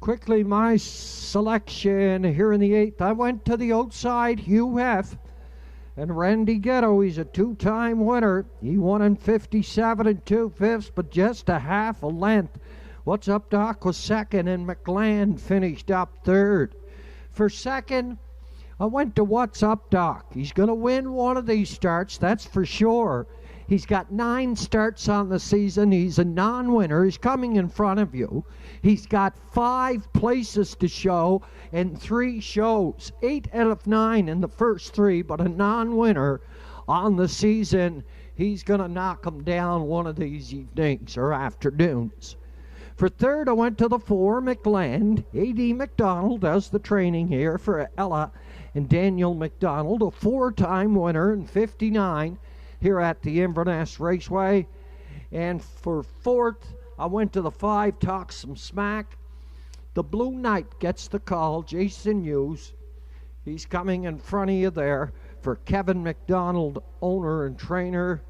Quickly, my selection here in the 8th. I went to the outside, Hugh F. And Randy Ghetto, he's a 2-time winner. He won in 57 2/5, but just a half a length. What's Up Doc was second, and McLand finished up third. For second, I went to What's Up Doc. He's going to win one of these starts, that's for sure. He's got 9 starts on the season. He's a non-winner. He's coming in front of you. He's got 5 places to show and 3 shows. 8 out of 9 in the first 3, but a non-winner on the season. He's going to knock him down one of these evenings or afternoons. For third, I went to the 4, McLand. A.D. McDonald does the training here for Ella and Daniel McDonald, a 4-time winner in 59 here at the Inverness Raceway. And for fourth, I went to the 5, Talk Some Smack. The Blue Knight gets the call, Jason Hughes. He's coming in front of you there for Kevin McDonald, owner and trainer.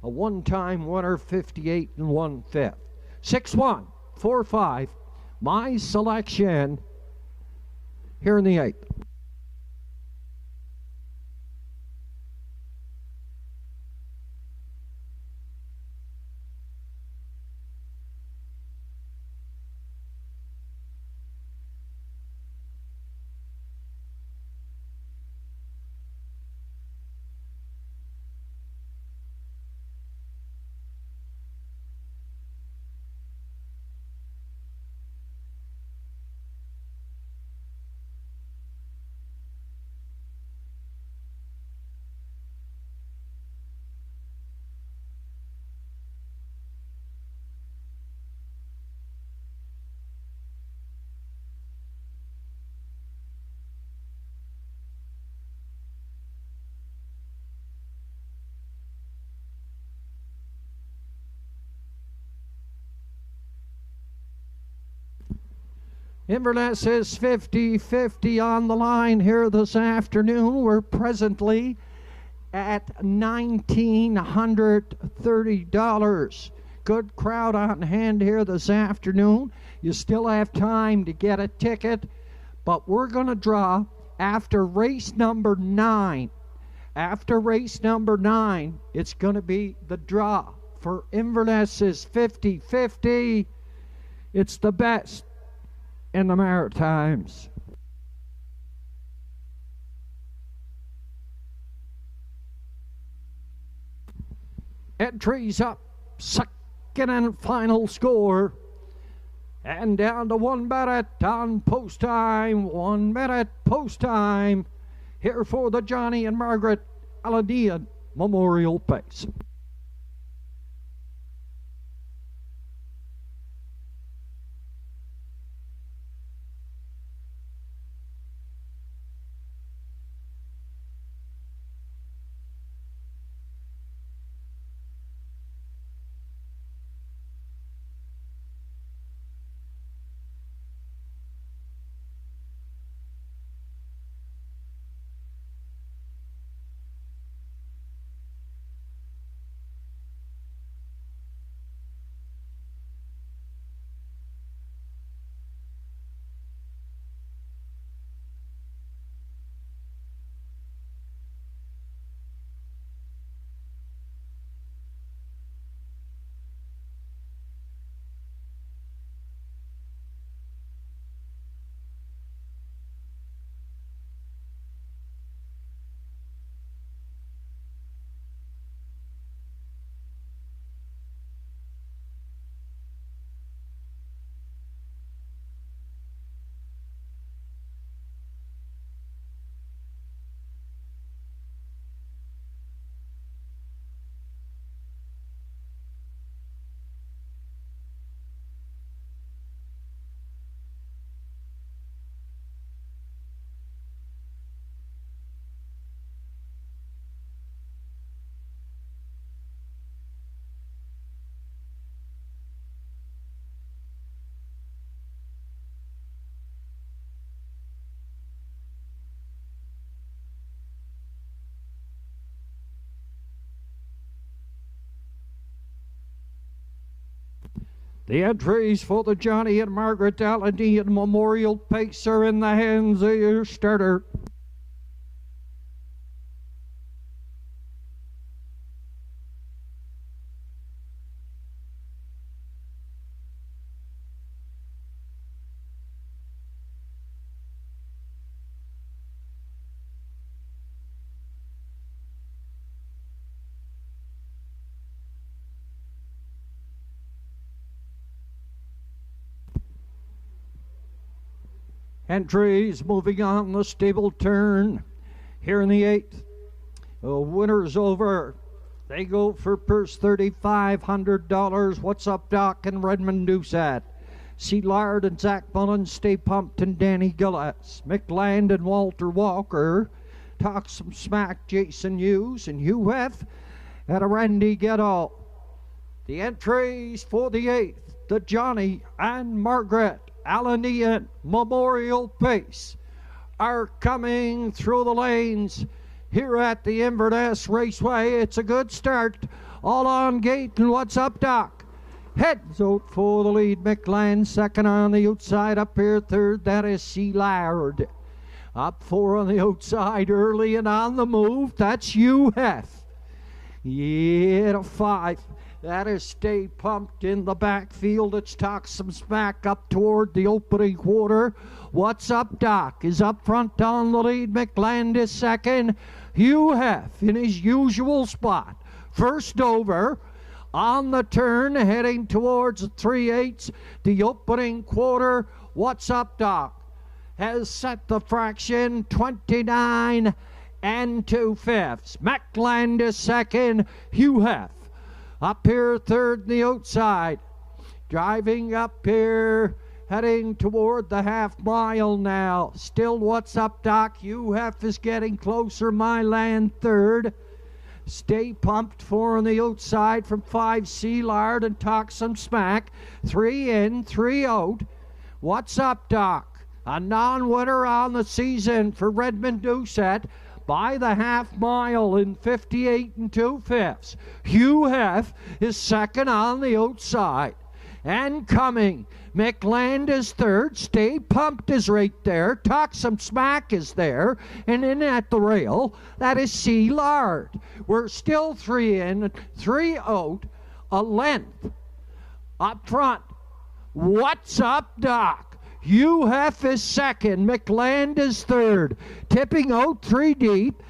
A 1-time winner, 58 1/5. 6-1, 4-5, my selection here in the 8th. Inverness is 50-50 on the line here this afternoon. We're presently at $1,930. Good crowd on hand here this afternoon. You still have time to get a ticket, but we're going to draw after race number 9. After race number 9, it's going to be the draw. For Inverness is 50-50. It's the best in the Maritimes. Entries up, second and final score. And down to 1 minute on post time. 1 minute post time. Here for the Johnny and Margaret Aladian Memorial Pace. The entries for the Johnny and Margaret Alanian Memorial Pace are in the hands of your starter. Entries moving on the stable turn. Here in the 8th. Winner's over. They go for purse $3,500. What's Up Doc and Redmond Doucette. C. Lard and Zach Mullen, Stay Pumped and Danny Gillis. McLand and Walter Walker. Talk Some Smack, Jason Hughes and Hugh F. at a Randy Getall. The entries for the 8th. The Johnny and Margaret Alanian Memorial Pace are coming through the lanes here at the Inverness Raceway. It's a good start. All on gate, and What's Up Doc heads out for the lead. McLean second on the outside. Up here third, that is C. Lard. Up 4 on the outside, early and on the move, that's UF. Yeah, to 5. That is Stay Pumped in the backfield. It's Talk Some Smack up toward the opening quarter. What's Up Doc is up front on the lead. McLand is second. Hugh Heff in his usual spot. First over on the turn, heading towards the 3/8, the opening quarter. What's Up Doc has set the fraction 29 and 2/5. McLand is second. Hugh Heff up here third in the outside. Driving up here, heading toward the half mile now. Still What's Up Doc. UF is getting closer. My Land third. Stay Pumped 4 on the outside from 5 C. Lard and Talk Some Smack. 3 in, 3 out. What's Up Doc? A non-winner on the season for Redmond Doucette by the half mile in 58 and 2/5. Hugh Heff is second on the outside. And coming, McLand is third. Stay Pumped is right there. Talk Some Smack is there. And in at the rail, that is C. Lard. We're still 3 in, 3 out, a length. Up front, What's Up Doc? UF is second. McLand is third. Tipping out 3 deep.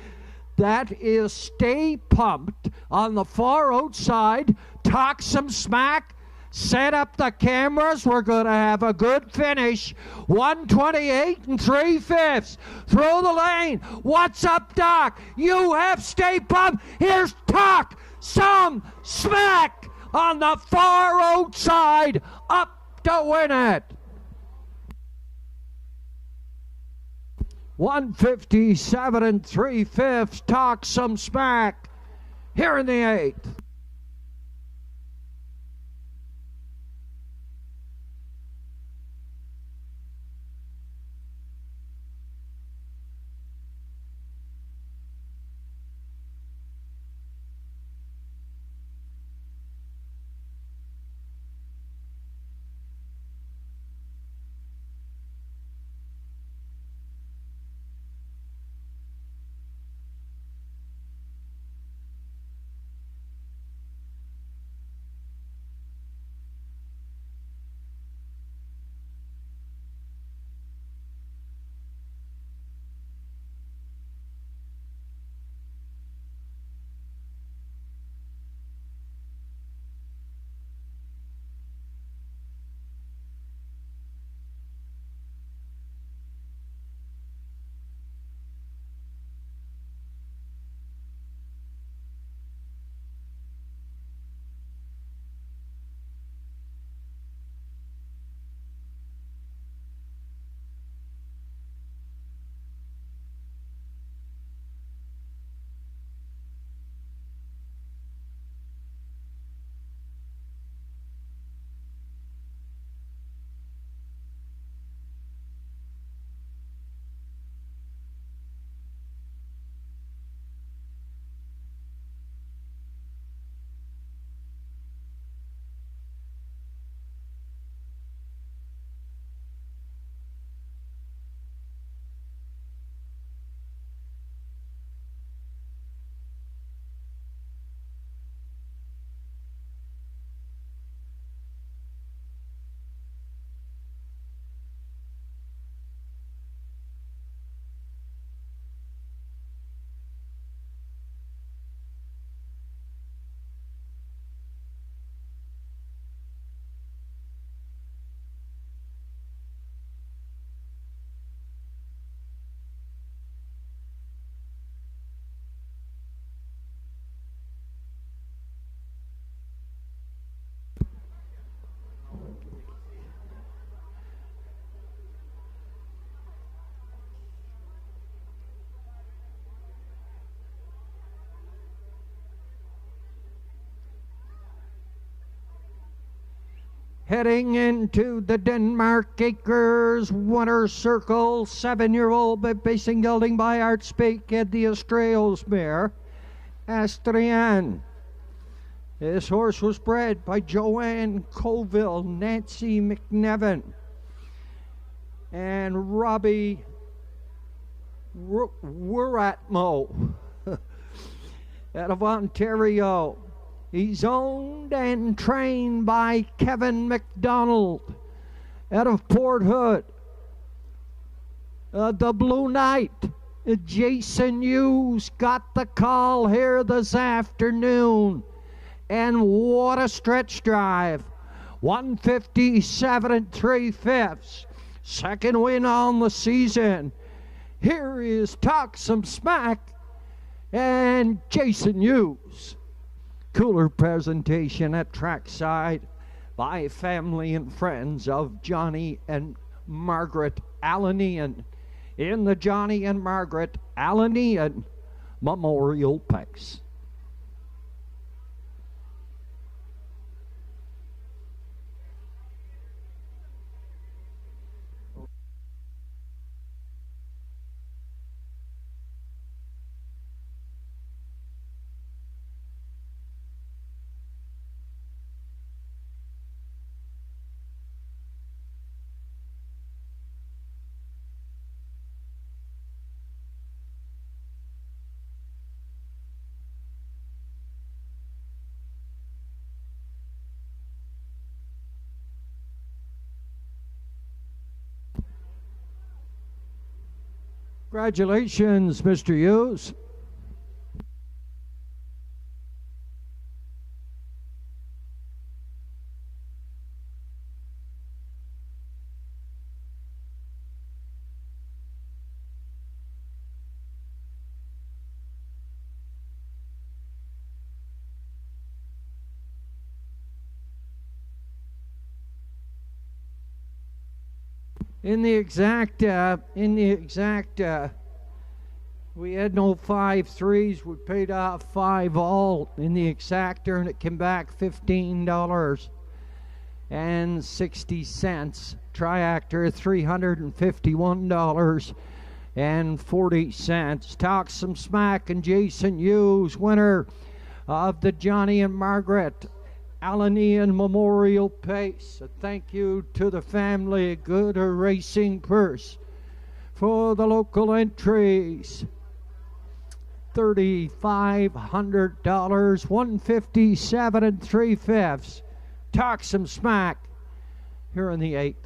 That is Stay Pumped on the far outside. Talk Some Smack. Set up the cameras. We're going to have a good finish. 128 and 3/5. Through the lane. What's Up Doc? UF Stay Pumped. Here's Talk Some Smack on the far outside. Up to win it. 157 and 3/5. Talk Some Smack here in the 8th. Heading into the Denmark Acres winner circle, 7-year-old Basing Gelding by Art Speak at the Australia's mare, Astrian. This horse was bred by Joanne Colville, Nancy McNevin, and Robbie Wuratmo out of Ontario. He's owned and trained by Kevin McDonald out of Port Hood. The Blue Knight, Jason Hughes, got the call here this afternoon. And what a stretch drive. 157 3/5. Second win on the season. Here is Talk Some Smack and Jason Hughes. Cooler presentation at trackside by family and friends of Johnny and Margaret Allenian in the Johnny and Margaret Allenian Memorial Pace. Congratulations, Mr. Hughes. In the exact, we had no 5-3s. We paid off 5 all in the exactor, and it came back $15.60. Triactor $351.40. Talk Some Smack and Jason Hughes, winner of the Johnny and Margaret Allenian Memorial Pace. A thank you to the family, a good racing purse for the local entries. $3,500, 157 3/5. Talk Some Smack here in the 8th.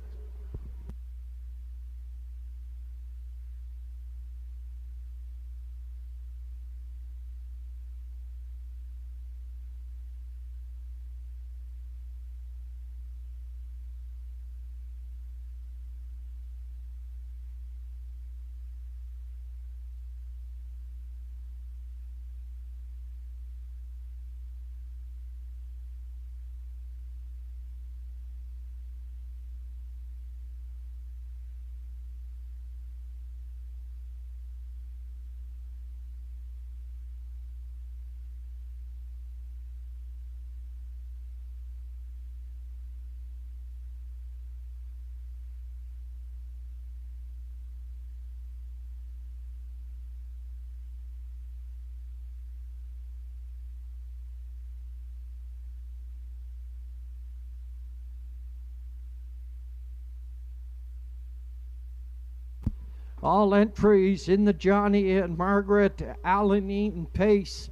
All entries in the Johnny and Margaret Allenian Pace.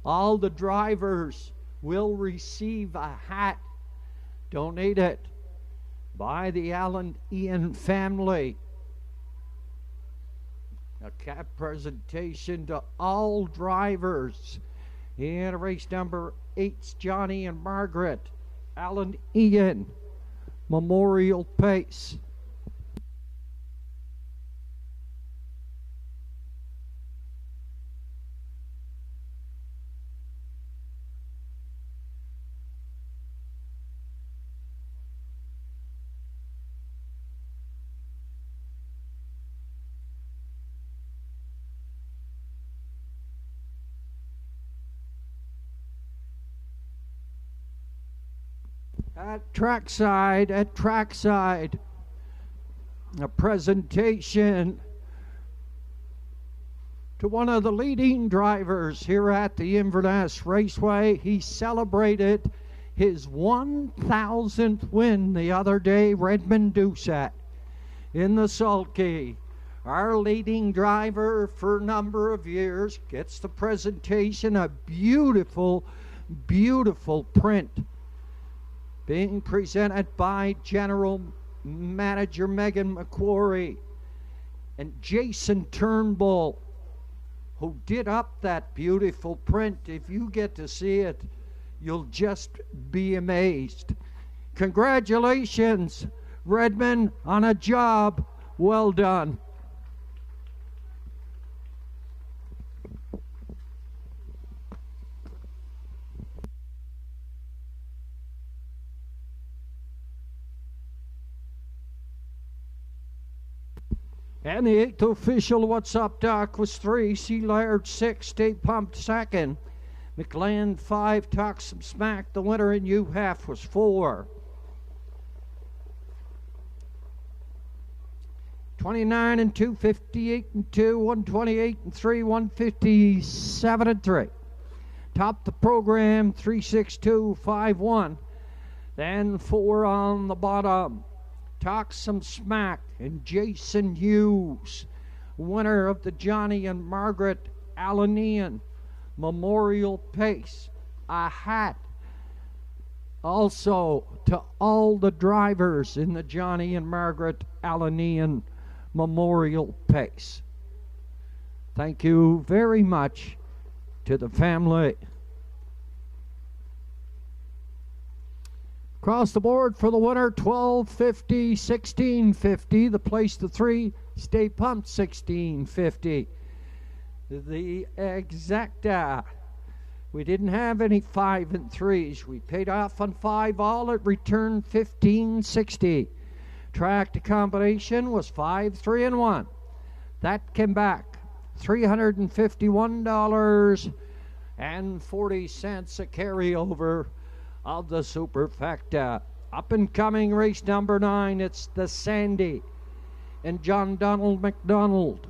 All the drivers will receive a hat donated by the Allenian family. A cap presentation to all drivers in race number 8's Johnny and Margaret Allenian Memorial Pace. At trackside, a presentation to one of the leading drivers here at the Inverness Raceway. He celebrated his 1,000th win the other day, Redmond Doucette in the sulky. Our leading driver for a number of years gets the presentation, a beautiful, beautiful print being presented by General Manager Megan McQuarrie and Jason Turnbull, who did up that beautiful print. If you get to see it, you'll just be amazed. Congratulations, Redmond, on a job well done. And the 8th official, What's Up Doc, was 3. Sea Laird 6, Stay Pumped 2nd. McLean 5, Talk Some Smack. The winner in U-Half was 4. 29 and 2, 58 and 2, 128 and 3, 157 and 3. Top the program 362, 5-1. Then 4 on the bottom. Talk Some Smack and Jason Hughes, winner of the Johnny and Margaret Allenian Memorial Pace. A hat also to all the drivers in the Johnny and Margaret Allenian Memorial Pace. Thank you very much to the family. Across the board for the winner, 1250, 1650. The place to 3, Stay Pumped, 1650. The exacta, we didn't have any 5 and 3s. We paid off on 5 all. It returned 1560. Track to combination was 5, 3 and 1. That came back $351.40 a carryover of the superfecta. Up and coming race number 9, it's the Sandy and John Donald McDonald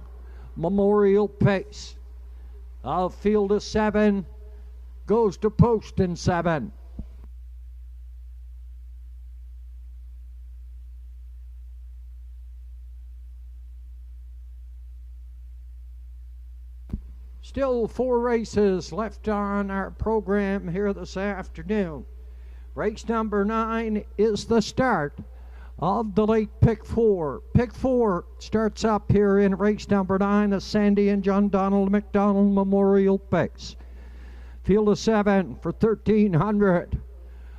Memorial Pace. A field of 7 goes to post in 7. Still 4 races left on our program here this afternoon. Race number 9 is the start of the late pick 4. Pick 4 starts up here in race number 9, the Sandy and John Donald McDonald Memorial Pace. Field of 7 for 1,300.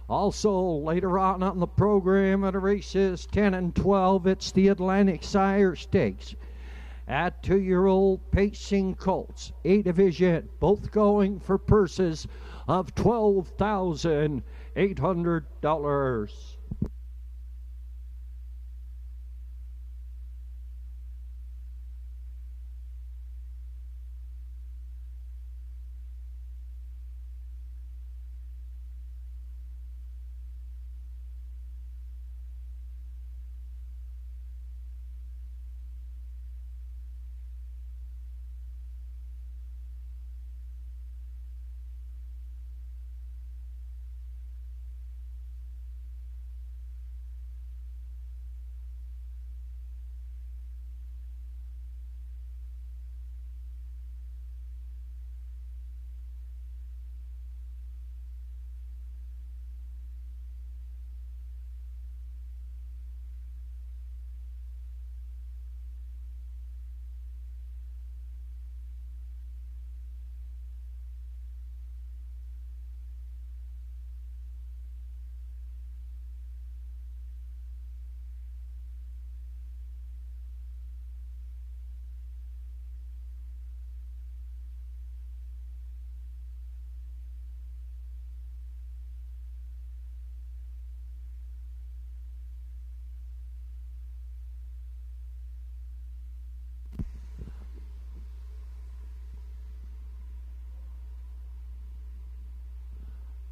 Also later on the program at races 10 and 12, it's the Atlantic Sire Stakes at 2-year-old pacing colts, A division, both going for purses of $12,800.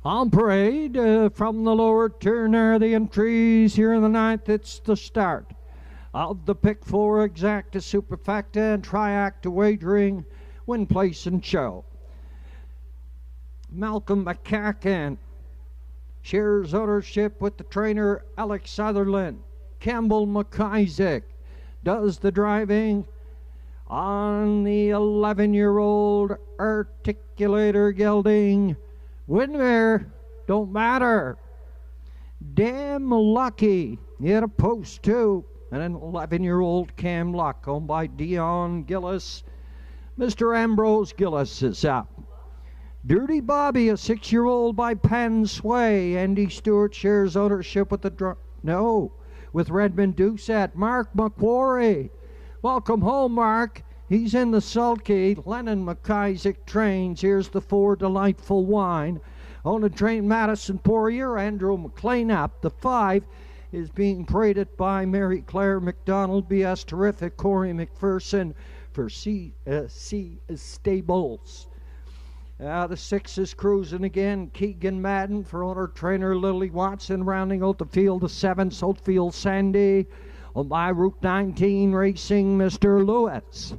On parade from the lower turn are the entries here in the ninth. It's the start of the pick four, exacta, superfecta, and triacta wagering, win, place, and show. Malcolm McCacken shares ownership with the trainer Alex Sutherland. Campbell McIsaac does the driving on the 11-year-old articulator gelding. Winner, don't matter. Damn lucky. He had a post too. And an 11-year-old Cam Luck owned by Dion Gillis. Mr. Ambrose Gillis is up. Dirty Bobby, a 6-year-old by Penn Sway. Andy Stewart shares ownership with with Redmond Doucette. Mark McQuarrie. Welcome home, Mark. He's in the sulky. Lennon McIsaac trains. Here's the 4, Delightful Wine. On the train, Madison Poirier, Andrew McLean up. The 5 is being paraded by Mary Claire McDonald, BS Terrific, Corey McPherson for C Stables. The 6 is cruising again. Keegan Madden for owner trainer Lily Watson, rounding out the field. The 7, Saltfield Sandy. On by Route 19 racing, Mr. Lewis.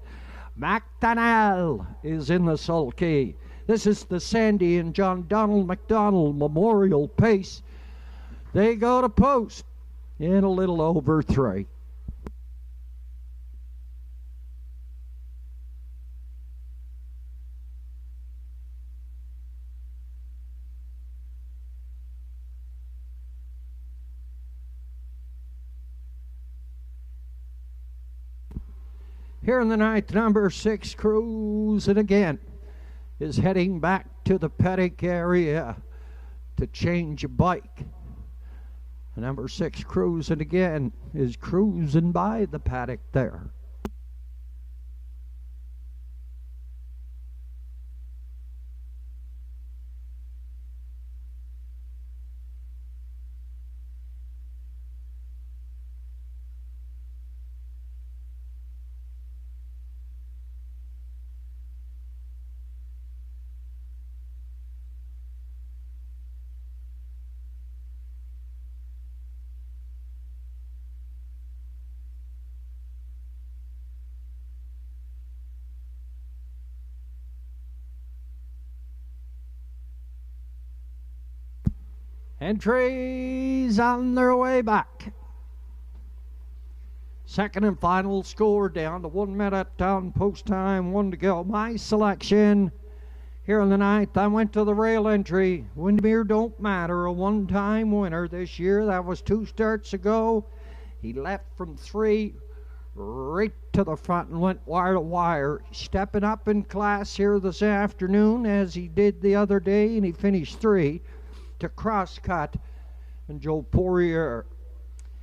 McDonnell is in the sulky. This is the Sandy and John Donald McDonald Memorial Pace. They go to post in a little over 3. Here in the ninth, number 6, cruising again, is heading back to the paddock area to change a bike. Number 6, cruising again, is cruising by the paddock there. Entries on their way back. Second and final score down to 1 minute on post time, 1 to go. My selection here in the ninth, I went to the rail entry. Windermere Don't Matter, a one-time winner this year. That was 2 starts ago. He left from 3 right to the front and went wire to wire. Stepping up in class here this afternoon as he did the other day, and he finished 3 to Crosscut and Joe Poirier.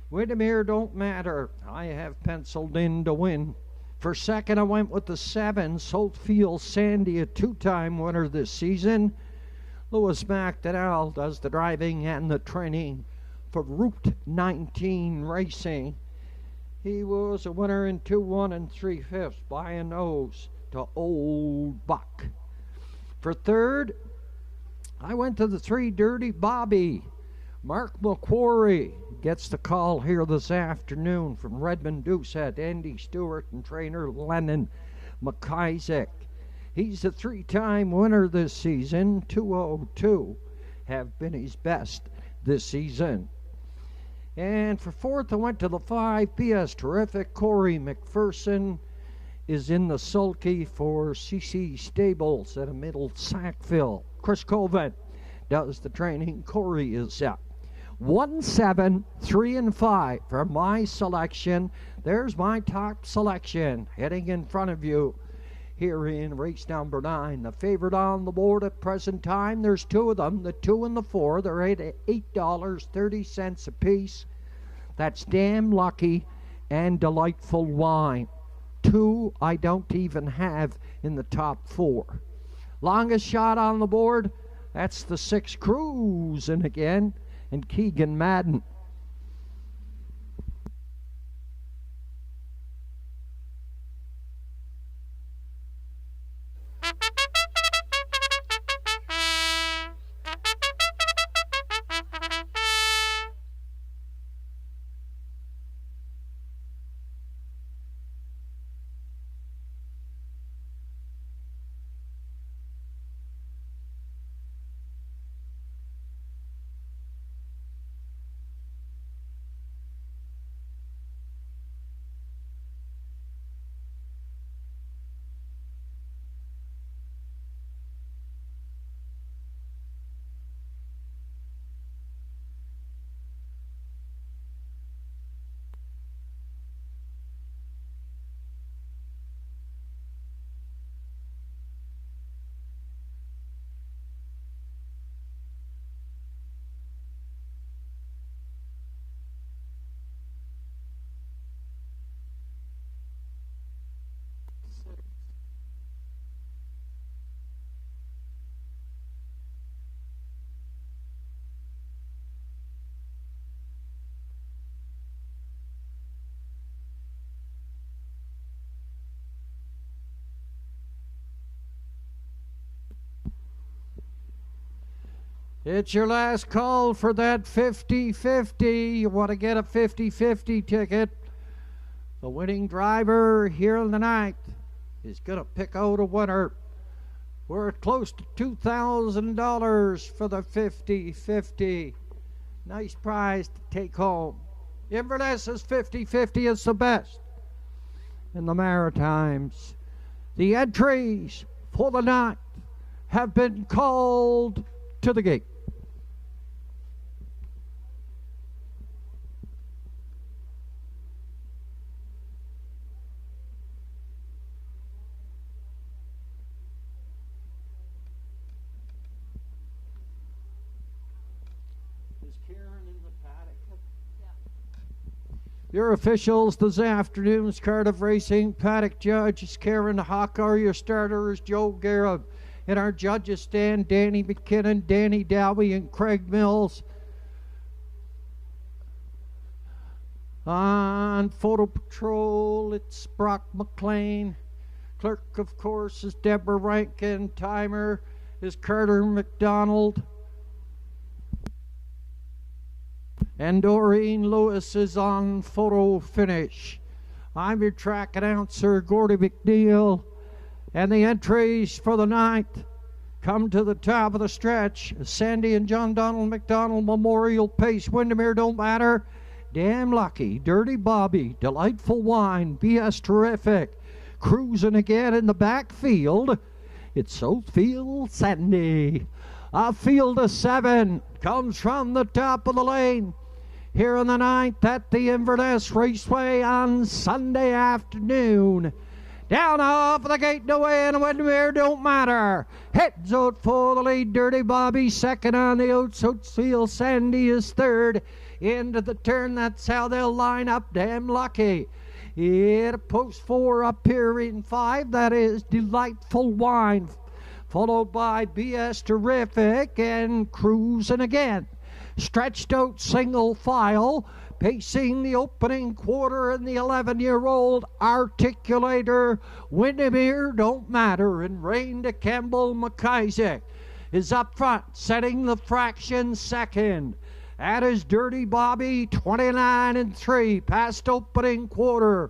Windermere Don't Matter, I have penciled in to win. For second, I went with the 7, Saltfield Sandy, a 2-time winner this season. Lewis McDonnell does the driving and the training for Route 19 Racing. He was a winner in 2 1 3/5 by a nose to Old Buck. For third, I went to the 3, Dirty Bobby. Mark McQuarrie gets the call here this afternoon from Redmond Doucette, Andy Stewart, and trainer Lennon McIsaac. He's a 3-time winner this season. 202 have been his best this season. And for fourth, I went to the 5, BS Terrific, Corey McPherson is in the sulky for CC Stables at a middle Sackville. Chris Colvin does the training. Corey is up. 1, 7, 3, and 5 for my selection. There's my top selection heading in front of you here in race number 9. The favorite on the board at present time, there's 2 of them, the 2 and the 4. They're at $8.30 a piece. That's Damn Lucky and Delightful Wine. 2 I don't even have in the top 4. Longest shot on the board, that's the 6, cruising again, and Keegan Madden. It's your last call for that 50-50. You want to get a 50-50 ticket. The winning driver here in the night is going to pick out a winner. We're at close to $2,000 for the 50-50. Nice prize to take home. Inverness's 50-50 is the best in the Maritimes. The entries for the night have been called to the gate. Your officials this afternoon's Cardiff Racing paddock judge is Karen Hocker. Your starter is Joe Garib. In our judges stand Danny McKinnon, Danny Dowie, and Craig Mills. On photo patrol, it's Brock McLean. Clerk, of course, is Deborah Rankin. Timer is Carter McDonald. And Doreen Lewis is on photo finish. I'm your track announcer, Gordy McNeil. And the entries for the night come to the top of the stretch. Sandy and John Donald McDonald Memorial Pace. Windermere Don't Matter. Damn Lucky. Dirty Bobby. Delightful Wine. BS Terrific. Cruising again in the backfield. It's Southfield Sandy. A field of 7 comes from the top of the lane. Here in the ninth at the Inverness Raceway on Sunday afternoon. Down off the gate and away, and Windermere Don't Matter. Heads out for the lead. Dirty Bobby second on the outs. Southfield Sandy is third. Into the turn, that's how they'll line up. Damn Lucky. At post 4 up here in 5, that is Delightful Wine. Followed by BS Terrific and Cruising Again. Stretched out single file, pacing the opening quarter, and the 11-year-old Articulator. Windermere Don't Matter, and Rain to Campbell McIsaac is up front, setting the fraction second. That is Dirty Bobby, 29-3, past opening quarter.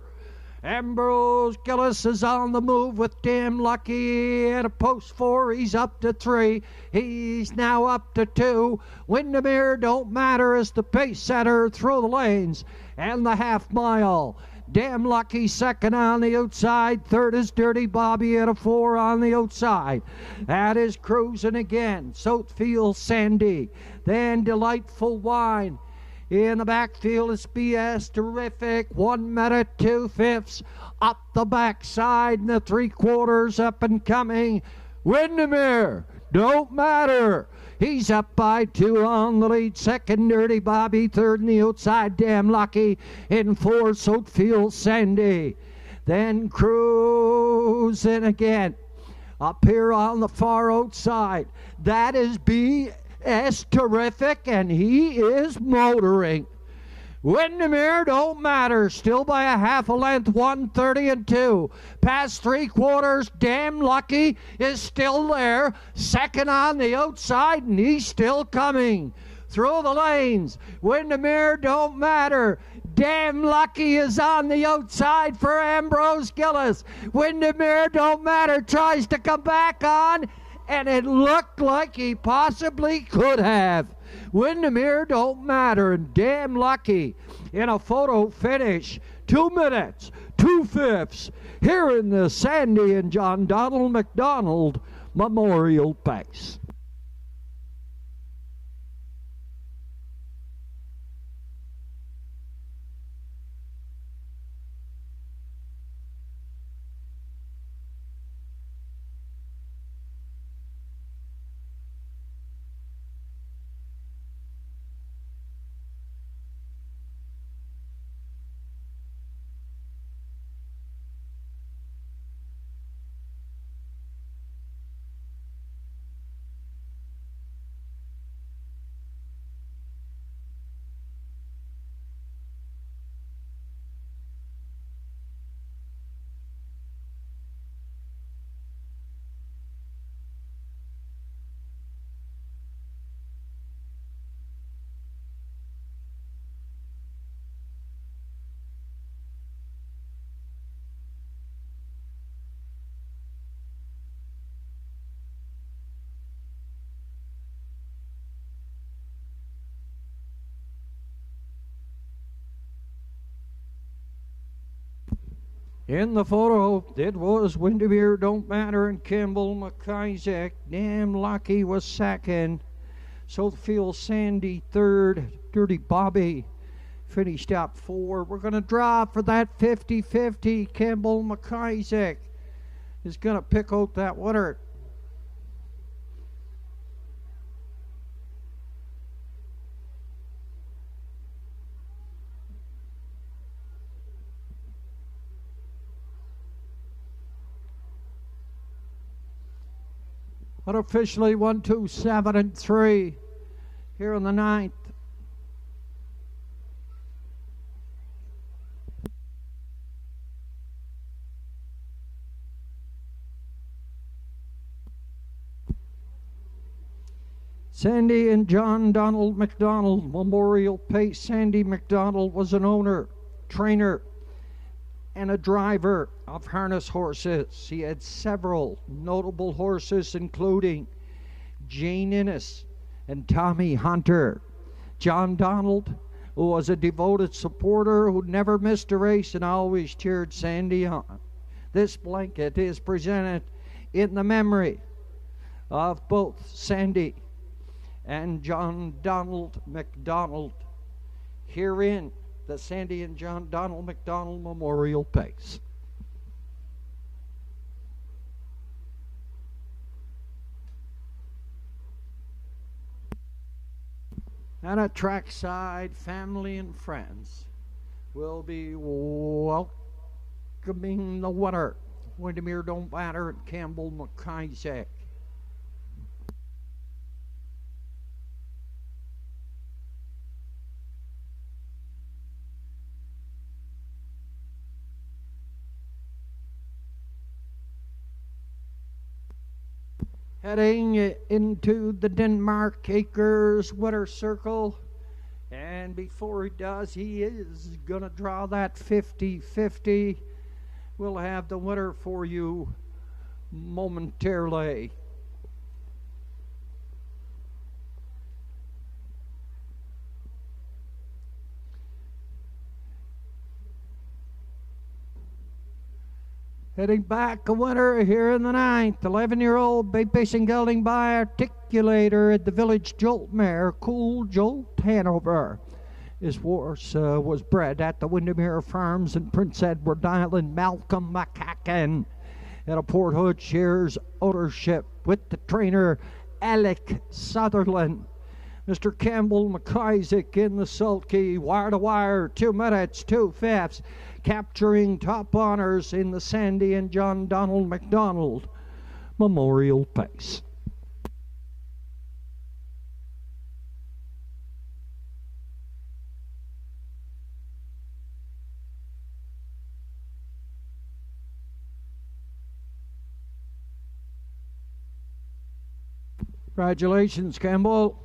Ambrose Gillis is on the move with Damn Lucky at a post 4. He's up to 3. He's now up to 2. Windermere Don't Matter as the pace setter through the lanes and the half mile. Damn Lucky second on the outside. Third is Dirty Bobby at a 4 on the outside. That is Cruising Again. Southfield Sandy. Then Delightful Wine. In the backfield is BS Terrific. 1 minute, 2/5. Up the backside and the 3/4 up and coming. Windermere Don't Matter. He's up by 2 on the lead. Second, Dirty Bobby. Third in the outside, Damn Lucky. In 4, Southfield Sandy. Then Cruising Again. Up here on the far outside, that is BS Terrific, and he is motoring. Windermere Don't Matter, still by a half a length, 1:30-2. Past 3/4, Damn Lucky is still there. Second on the outside, and he's still coming through the lanes. Windermere Don't Matter. Damn Lucky is on the outside for Ambrose Gillis. Windermere Don't Matter tries to come back on, and it looked like he possibly could have. Windermere Don't Matter and Damn Lucky in a photo finish. 2 minutes, 2/5 here in the Sandy and John Donald McDonald Memorial Pace. In the photo, it was Windermere Don't Matter and Campbell McIsaac. Damn Lucky was second. Soulfield Sandy third. Dirty Bobby finished up 4. We're going to draw for that 50-50. Campbell McIsaac is going to pick out that winner. Unofficially 1, 2, 7, and 3 here in the 9th. Sandy and John Donald McDonald Memorial Pace. Sandy McDonald was an owner, trainer, and a driver of harness horses. He had several notable horses, including Jane Innes and Tommy Hunter. John Donald was a devoted supporter who never missed a race and always cheered Sandy on. This blanket is presented in the memory of both Sandy and John Donald McDonald herein the Sandy and John Donald McDonald Memorial Pace. And at trackside, family and friends will be welcoming the winner. Windermere Don't Matter and Campbell McIsaac. Heading into the Denmark Acres winner circle, and before he does, he is gonna draw that 50-50. We'll have the winner for you momentarily. Heading back, a winner here in the 9th, 11-year-old Bay Basin Gelding by Articulator at the Village Jolt Mare, Cool Jolt Hanover. His horse was bred at the Windermere Farms in Prince Edward Island. Malcolm McCacken at a Port Hood shares ownership with the trainer Alec Sutherland. Mr. Campbell McIsaac in the sulky, wire to wire, 2 minutes, 2/5, capturing top honors in the Sandy and John Donald McDonald Memorial Pace. Congratulations, Campbell.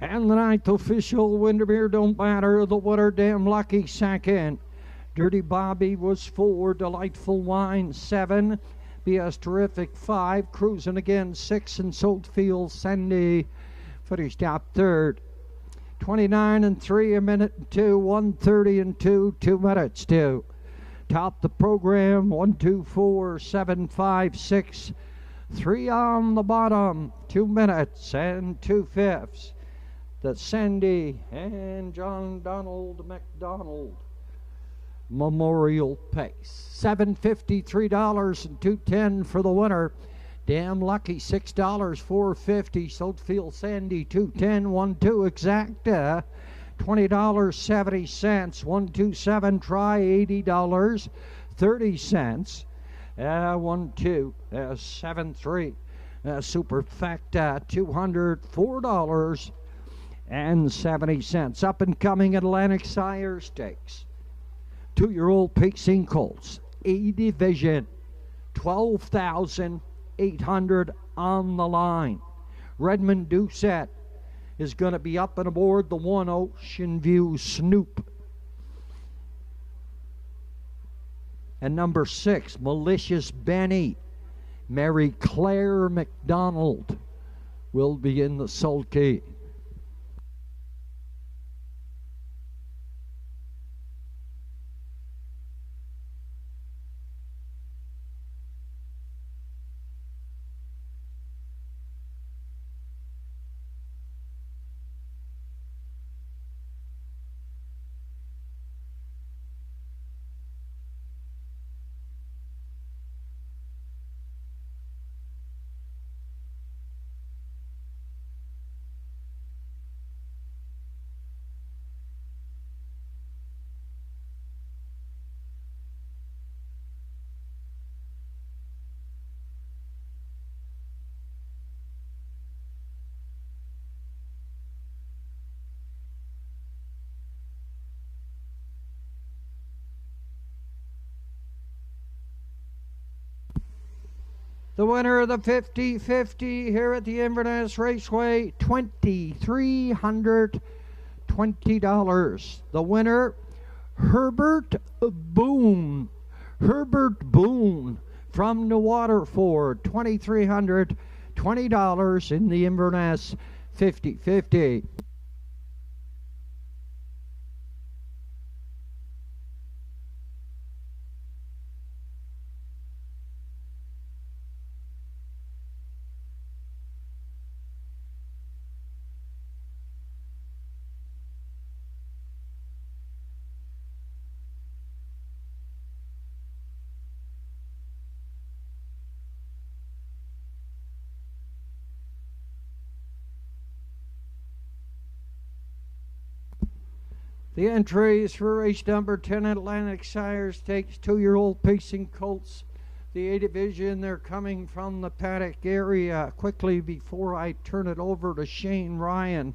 And the 9th official, Windermere Don't Matter, the winner, Damn Lucky, second. Dirty Bobby was 4, Delightful Wine 7, BS Terrific 5, Cruising Again 6, and Soulfield Sandy finished up 3rd. 29 and 3, 1 minute and 2, 1:30 and 2, 2 minutes 2. Top the program, 1, 2, 4, 7, 5, 6, 3 on the bottom, 2 minutes and 2/5. The Sandy and John Donald McDonald Memorial Pace. $7.50, $3, and $2.10 for the winner. Damn Lucky, $6, $4.50. Soulfield Sandy, $2.10, 1-2 exacta. $20.70, 127 try, $80, 30 cents. 1-2, 7-3. Superfecta, $204 and 70 cents. Up and coming Atlantic Sire Stakes. 2-year-old pacing colts, A division. 12,800 on the line. Redmond Doucette is going to be up and aboard the One Ocean View Snoop. And number 6, Malicious Benny, Mary Claire McDonald will be in the sulky. The winner of the 50-50 here at the Inverness Raceway, $2,320. The winner, Herbert Boone. Herbert Boone from New Waterford, $2,320 in the Inverness 50-50. The entries for race number 10 Atlantic Sire Stakes, 2-year-old pacing colts. The A division, they're coming from the paddock area. Quickly before I turn it over to Shane Ryan.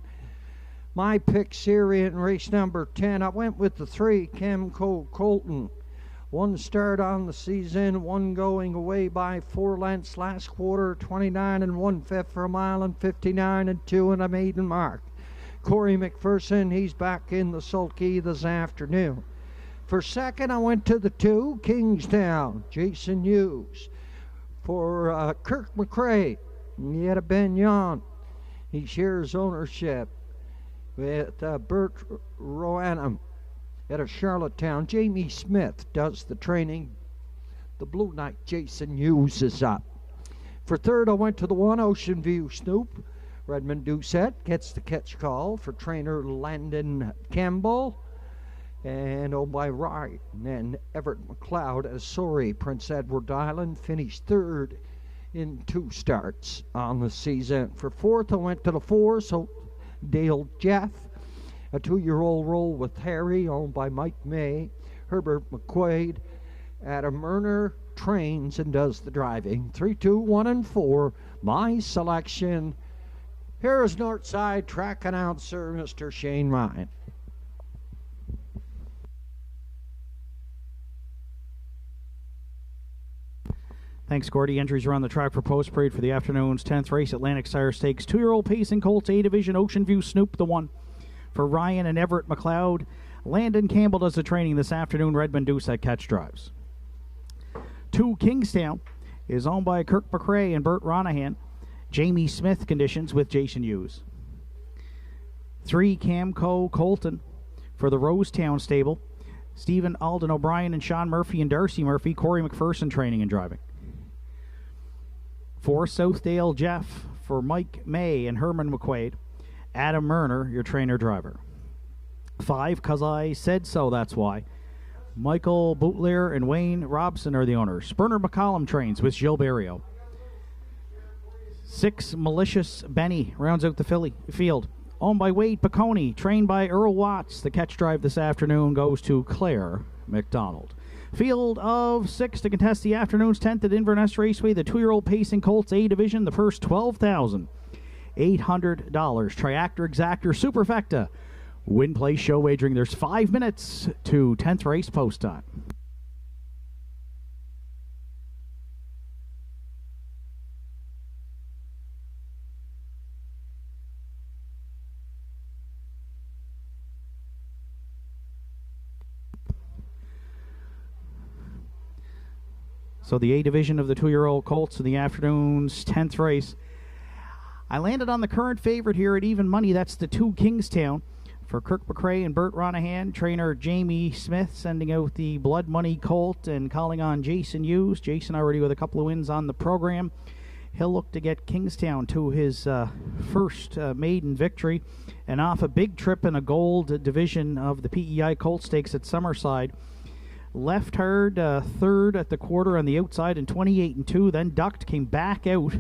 My picks here in race number 10, I went with the 3, Camco Colton. 1 start on the season, 1 going away by 4 lengths last quarter, 29 1/5 for a mile and 59 2 and a maiden mark. Corey McPherson, he's back in the sulky this afternoon. For second, I went to the 2, Kingstown, Jason Hughes. For Kirk McRae, Yetta Benyon, he shares ownership with Bert Roanham out of Charlottetown. Jamie Smith does the training. The Blue Knight, Jason Hughes, is up. For third, I went to the One Ocean View Snoop. Redmond Doucette gets the catch call for trainer Landon Campbell. And owned by Ryan and Everett McLeod as Sorry. Prince Edward Island finished third in 2 starts on the season. For fourth, I went to the 4, so Dale Jeff. A 2-year-old roll with Harry, owned by Mike May. Herbert McQuaid. Adam Murner trains and does the driving. 3, 2, 1, and 4. My selection. Here is Northside track announcer, Mr. Shane Ryan. Thanks, Gordy. Entries are on the track for post parade for the afternoon's 10th race, Atlantic Sire Stakes. 2-year-old pacing colts, A division, Ocean View Snoop, the 1. For Ryan and Everett McLeod. Landon Campbell does the training this afternoon. Redmond Doucette catch drives. 2, Kingstown is owned by Kirk McRae and Bert Ronahan. Jamie Smith conditions with Jason Hughes. 3, Camco Colton for the Rosetown stable. Stephen Alden O'Brien and Sean Murphy and Darcy Murphy. Corey McPherson training and driving. 4, Southdale Jeff for Mike May and Herman McQuaid. Adam Murner, your trainer driver. 5, 'Cause I Said So, That's Why. Michael Boutlier and Wayne Robson are the owners. Bernard McCollum trains with Gilles Barrio. 6, Malicious Benny rounds out the field. Owned by Wade Piccone, trained by Earl Watts. The catch drive this afternoon goes to Claire McDonald. Field of 6 to contest the afternoon's 10th at Inverness Raceway. The 2-year-old pacing colts, A division. The first $12,800. Triactor Exactor Superfecta. Win, play, show wagering. There's 5 minutes to 10th race post time. So the A division of the 2-year-old colts in the afternoon's 10th race. I landed on the current favorite here at even money. That's the 2 Kingstown for Kirk McRae and Bert Ronahan. Trainer Jamie Smith sending out the Blood Money colt and calling on Jason Hughes. Jason already with a couple of wins on the program. He'll look to get Kingstown to his first maiden victory and off a big trip in a gold division of the PEI Colt Stakes at Summerside. Left hard third at the quarter on the outside in 28-2, then ducked, came back out.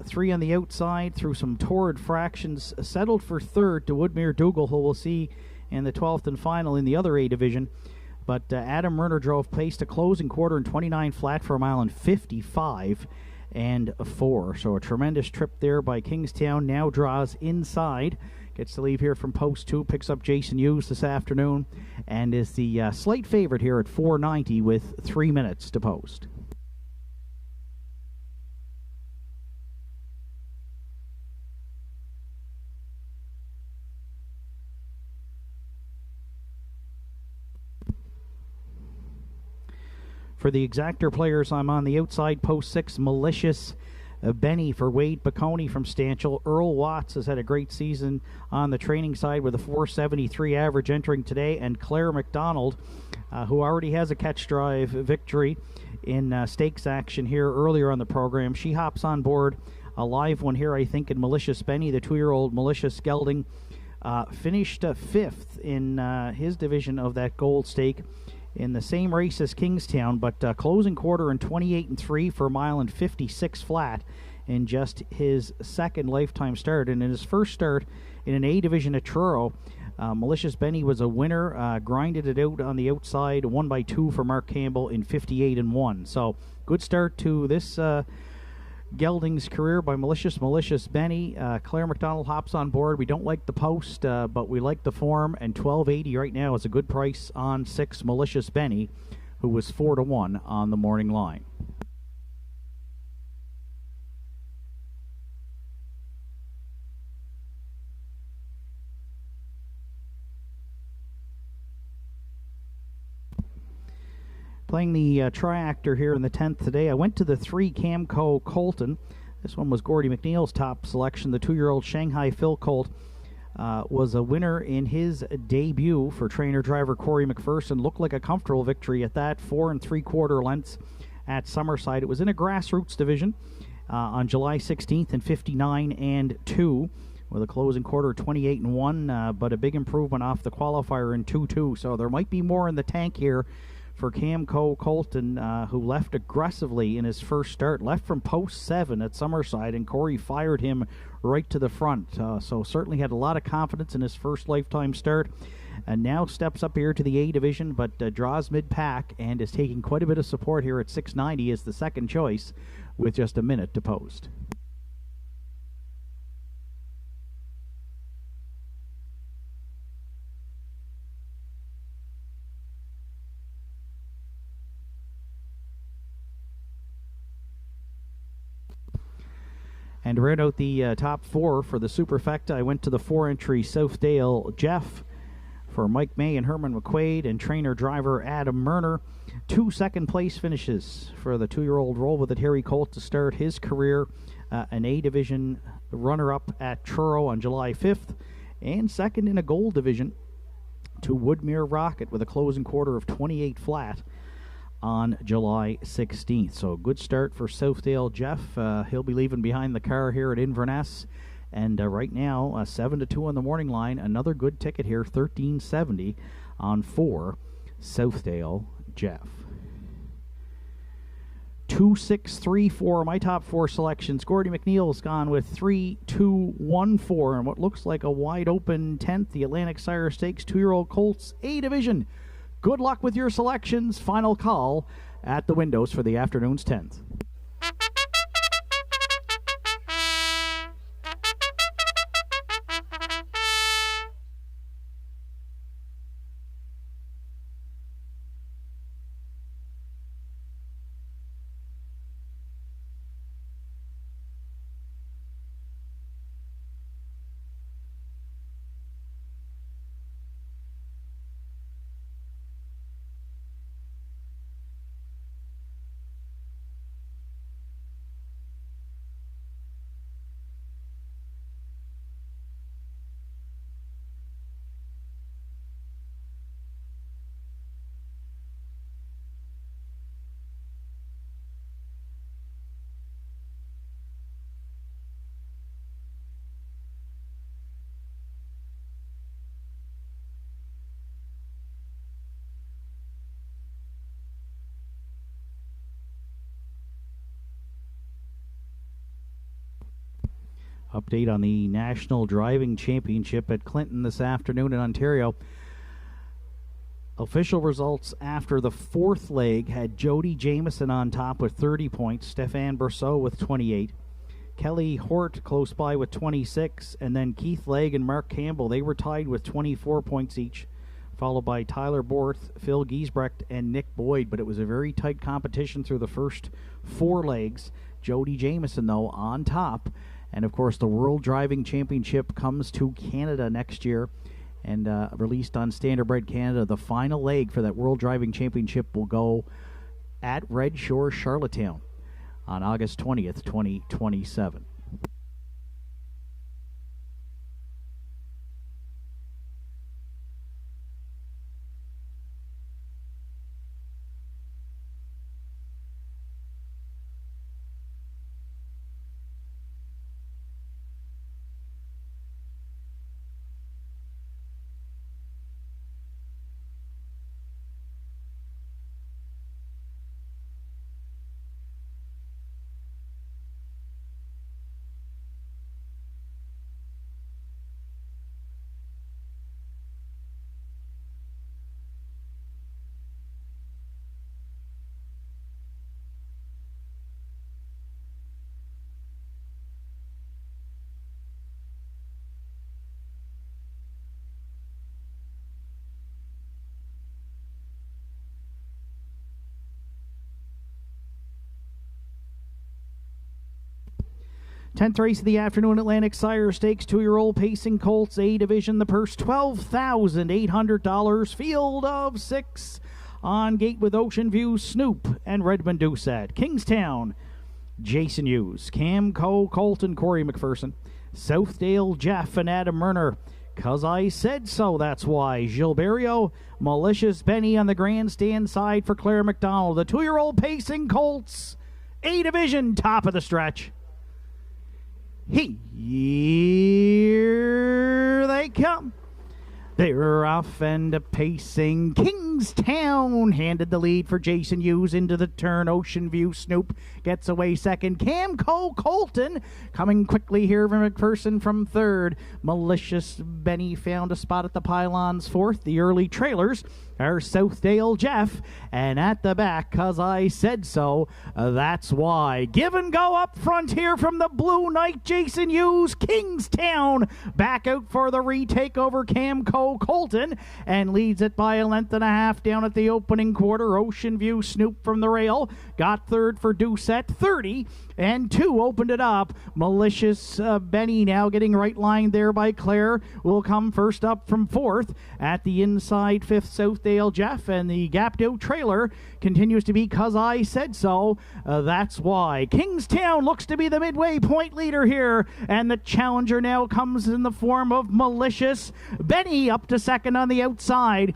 3 on the outside through some torrid fractions, settled for third to Woodmere Dougal, who we'll see in the 12th and final in the other A division. But Adam Murner drove pace to closing quarter in 29 flat for a mile and 55 and 4. So a tremendous trip there by Kingstown. Now draws inside. Gets to leave here from post 2. Picks up Jason Hughes this afternoon. And is the slight favorite here at 490 with 3 minutes to post. For the exactor players, I'm on the outside, post 6, Malicious Benny for Wade Baconi from Stanchel. Earl Watts has had a great season on the training side with a 473 average entering today. And Claire McDonald, who already has a catch drive victory in stakes action here earlier on the program. She hops on board a live one here, I think, in Malicious Benny. The 2-year-old Malicious Gelding finished 5th in his division of that gold stake in the same race as Kingstown, but closing quarter in 28-3 for a mile and 56 flat in just his second lifetime start. And in his first start in an A division at Truro, Malicious Benny was a winner, grinded it out on the outside, 1 by 2 for Mark Campbell in 58-1. So good start to this gelding's career by Malicious Benny. Claire McDonald hops on board. We don't like the post, but we like the form, and $12.80 right now is a good price on 6 Malicious Benny, who was 4-1 on the morning line. Playing the triactor here in the 10th today. I went to the 3 Camco Colton. This one was Gordy McNeil's top selection. The 2-year-old Shanghai Phil Colt was a winner in his debut for trainer-driver Corey McPherson. Looked like a comfortable victory at that, 4 3/4 lengths at Summerside. It was in a grassroots division on July 16th in 59-2 with a closing quarter 28-1, but a big improvement off the qualifier in 2-2. So there might be more in the tank here for Camco Colton, who left aggressively in his first start. Left from post 7 at Summerside, and Corey fired him right to the front. So certainly had a lot of confidence in his first lifetime start. And now steps up here to the A division, but draws mid-pack and is taking quite a bit of support here at 690 as the second choice with just a minute to post. And to round out the top 4 for the Superfecta, I went to the 4-entry Southdale Jeff for Mike May and Herman McQuaid and trainer-driver Adam Murner. 2 second-place finishes for the 2-year-old Roll With It Harry Colt to start his career. An A-division runner-up at Truro on July 5th. And second in a gold division to Woodmere Rocket with a closing quarter of 28 flat on July 16th. So good start for Southdale Jeff. He'll be leaving behind the car here at Inverness. And right now, 7-2 on the morning line. Another good ticket here, $13.70 on 4 Southdale Jeff. 2, 6, 3, 4. My top 4 selections. Gordy McNeil's gone with 3, 2, 1, 4. And what looks like a wide open 10th, the Atlantic Sire Stakes 2-year-old Colts A division. Good luck with your selections. Final call at the windows for the afternoon's 10th. Update on the National Driving Championship at Clinton this afternoon in Ontario. Official results after the fourth leg had Jody Jamieson on top with 30 points, Stéphane Berceau with 28, Kelly Hort close by with 26, and then Keith Legg and Mark Campbell, they were tied with 24 points each, followed by Tyler Borth, Phil Giesbrecht, and Nick Boyd. But it was a very tight competition through the first four legs. Jody Jamieson, though, on top. And, of course, the World Driving Championship comes to Canada next year and released on Standard Bred Canada. The final leg for that World Driving Championship will go at Red Shore, Charlottetown on August 20th, 2027. Tenth race of the afternoon, Atlantic Sire Stakes, 2-year-old Pacing Colts A Division. The purse $12,800. Field of 6 on gate with Ocean View, Snoop, and Redmond Doucette. Kingstown, Jason Hughes, Cam Colton, Corey McPherson, Southdale Jeff, and Adam Murner. 'Cause I Said So, That's Why. Gilberto, Malicious Benny on the grandstand side for Claire McDonald. The 2-year-old Pacing Colts A Division, top of the stretch. Here they come. They're off and pacing. Kingstown handed the lead for Jason Hughes into the turn. Ocean View Snoop gets away second. Camco Colton coming quickly here from McPherson from third. Malicious Benny found a spot at the pylons fourth. The early trailers are Southdale Jeff, and at the back, 'Cause I Said So, That's Why. Give and go up front here from the Blue Knight, Jason Hughes. Kingstown back out for the retake over Camco Colton and leads it by a length and a half down at the opening quarter. Ocean View Snoop from the rail got third for Doucette. 30-2 opened it up. Malicious Benny now getting right line there by Claire will come first up from fourth. At the inside, fifth, Southdale Jeff, and the gapped out trailer continues to be 'Cause I Said So, That's Why. Kingstown looks to be the midway point leader here, and the challenger now comes in the form of Malicious Benny up to second on the outside.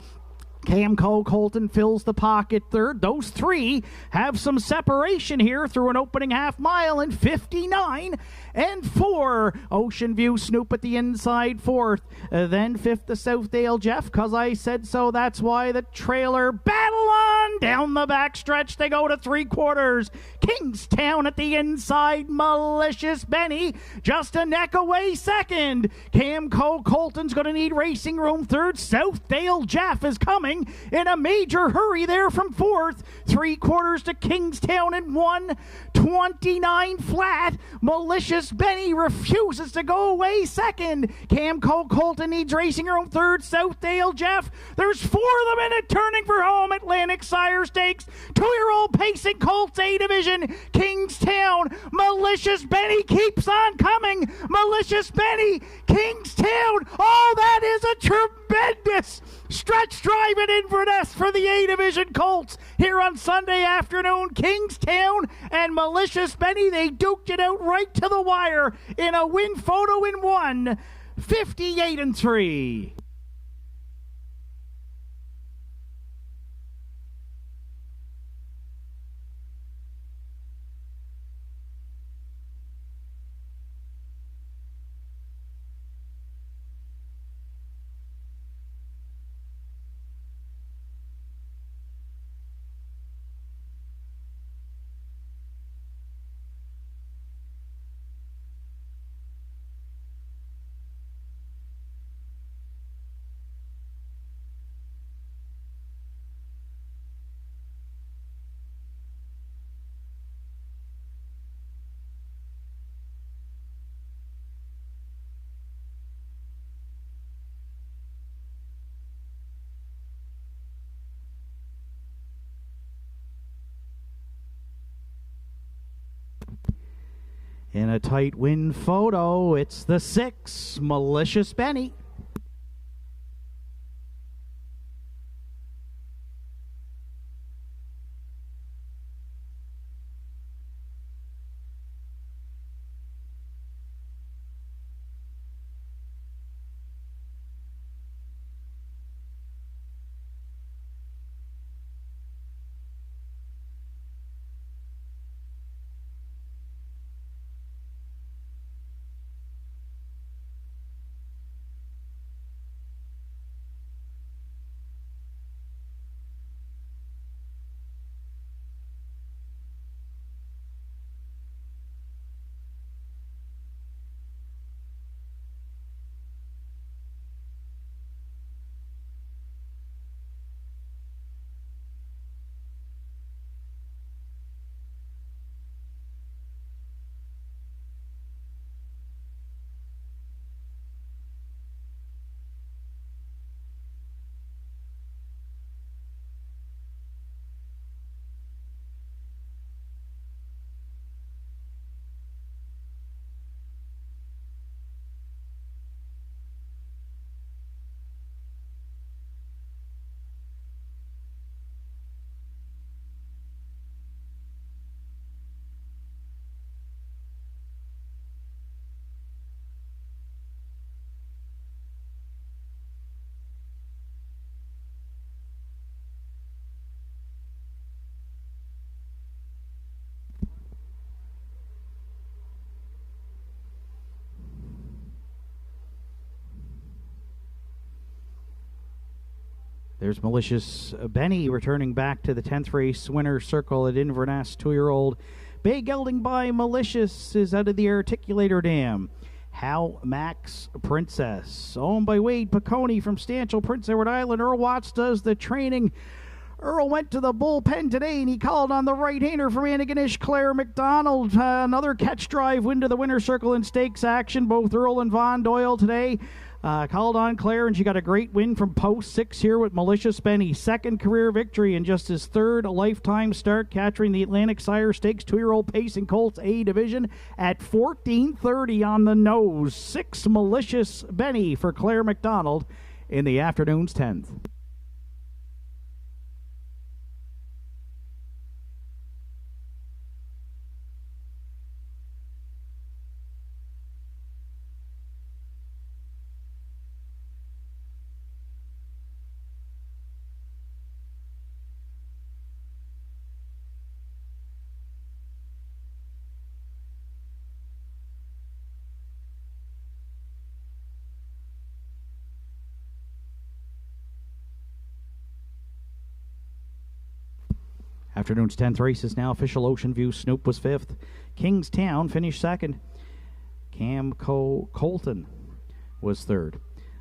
Camco Colton fills the pocket third. Those three have some separation here through an opening half mile in 59-4. Ocean View Snoop at the inside fourth. Then fifth to Southdale Jeff. 'Cause I Said So, That's Why. The trailer battle on down the back stretch. They go to three quarters. Kingstown at the inside. Malicious Benny just a neck away second. Camco Colton's going to need racing room third. Southdale Jeff is coming in a major hurry there from fourth. Three quarters to Kingstown in 1:29 flat. Malicious Benny refuses to go away second. Camco Colton needs racing room third. Southdale Jeff. There's four of them in it turning for home. Atlantic Sire Stakes. 2-year-old Pacing Colts A Division. Kingstown. Malicious Benny keeps on coming. Malicious Benny. Kingstown. Oh, that is a tremendous stretch drive in Inverness for the A Division Colts here on Sunday afternoon. Kingstown and Malicious Benny, they duked it out right to the wire in a win photo in 1:58-3. In a tight win photo, it's the 6, Malicious Benny. There's Malicious Benny returning back to the 10th race winner's circle at Inverness. 2-year-old bay gelding by Malicious is out of the articulator dam. How Max Princess, owned by Wade Piccone from Stanchel, Prince Edward Island. Earl Watts does the training. Earl went to the bullpen today, and he called on the right-hander from Antigonish, Claire McDonald. Another catch drive win to the winner's circle in stakes action. Both Earl and Von Doyle today. Called on Claire, and she got a great win from post 6 here with Malicious Benny. Second career victory and just his third lifetime start, capturing the Atlantic Sire Stakes 2-year-old Pacing Colts A division at 14:30 on the nose. 6 Malicious Benny for Claire McDonald in the afternoon's 10th. Afternoon's 10th race is now official. Ocean View Snoop was 5th. Kingstown finished 2nd. Camco Colton was 3rd.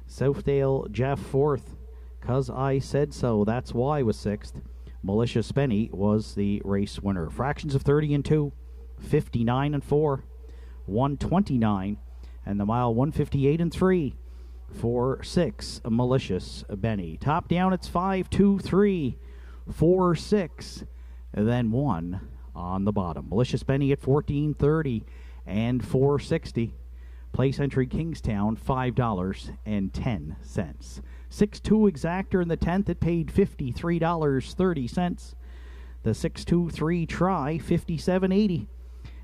Southdale Jeff 4th. 'Cause I Said So, That's Why was 6th. Malicious Benny was the race winner. Fractions of 30 and 2, 59 and 4, 129, and the mile 158 and 3 for 6 Malicious Benny. Top down, it's 5, 2, 3, 4, 6. And then 1 on the bottom. Malicious Benny at 14:30 and 460. Place entry Kingstown, $5.10. 6-2 exactor in the 10th. It paid $53.30. The 6-2-3 try, $57.80.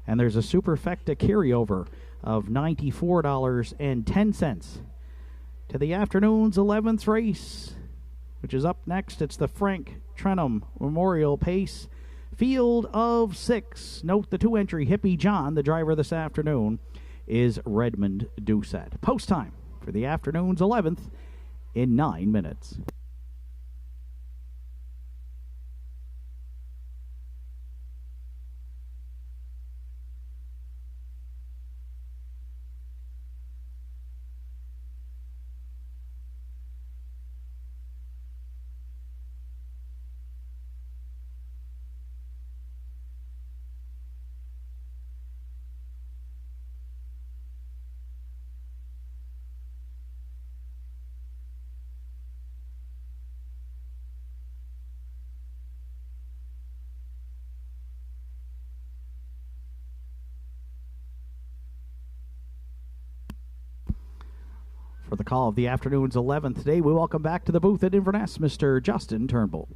And there's a superfecta carryover of $94.10. To the afternoon's 11th race, which is up next. It's the Frank Trenum Memorial Pace. Field of 6. Note the 2-entry Hippie John, the driver this afternoon, is Redmond Doucette. Post time for the afternoon's 11th in 9 minutes. For the call of the afternoon's 11th today, we welcome back to the booth at Inverness, Mr. Justin Turnbull.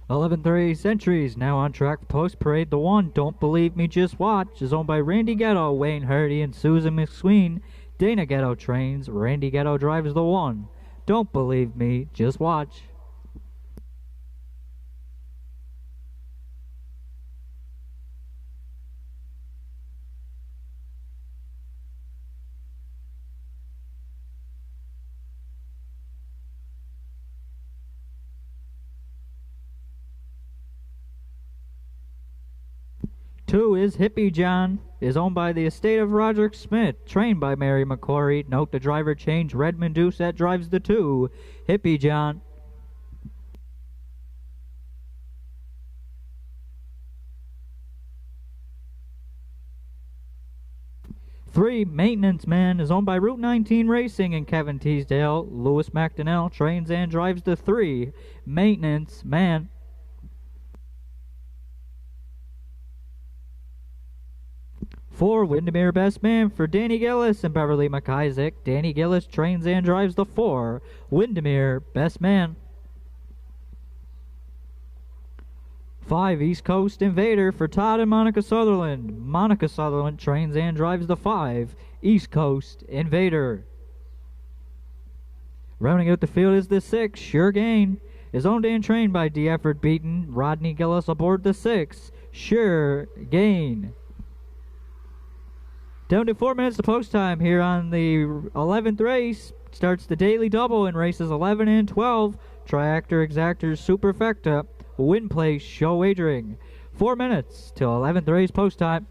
.11 Centuries now on track for post parade. The one, Don't Believe Me, Just Watch, is owned by Randy Ghetto, Wayne Hardy, and Susan McSween. Dana Ghetto trains. Randy Ghetto drives the one. Don't Believe Me, Just Watch. Two is Hippie John, is owned by the estate of Roger Smith, trained by Mary McCory. Note the driver change, Redmond Doucette drives the two. Hippie John. Three, Maintenance Man, is owned by Route 19 Racing and Kevin Teasdale. Louis McDonnell trains and drives the three. Maintenance Man. 4, Windermere Best Man for Danny Gillis and Beverly McIsaac. Danny Gillis trains and drives the 4. Windermere Best Man. 5, East Coast Invader for Todd and Monica Sutherland. Monica Sutherland trains and drives the 5. East Coast Invader. Rounding out the field is the 6, Sure Gain, is owned and trained by D. Efford Beaton. Rodney Gillis aboard the 6, Sure Gain. Down to 4 minutes to post time here on the 11th race. Starts the daily double in races 11 and 12. Triactor Exactors Superfecta. Win place show wagering. 4 minutes till 11th race post time.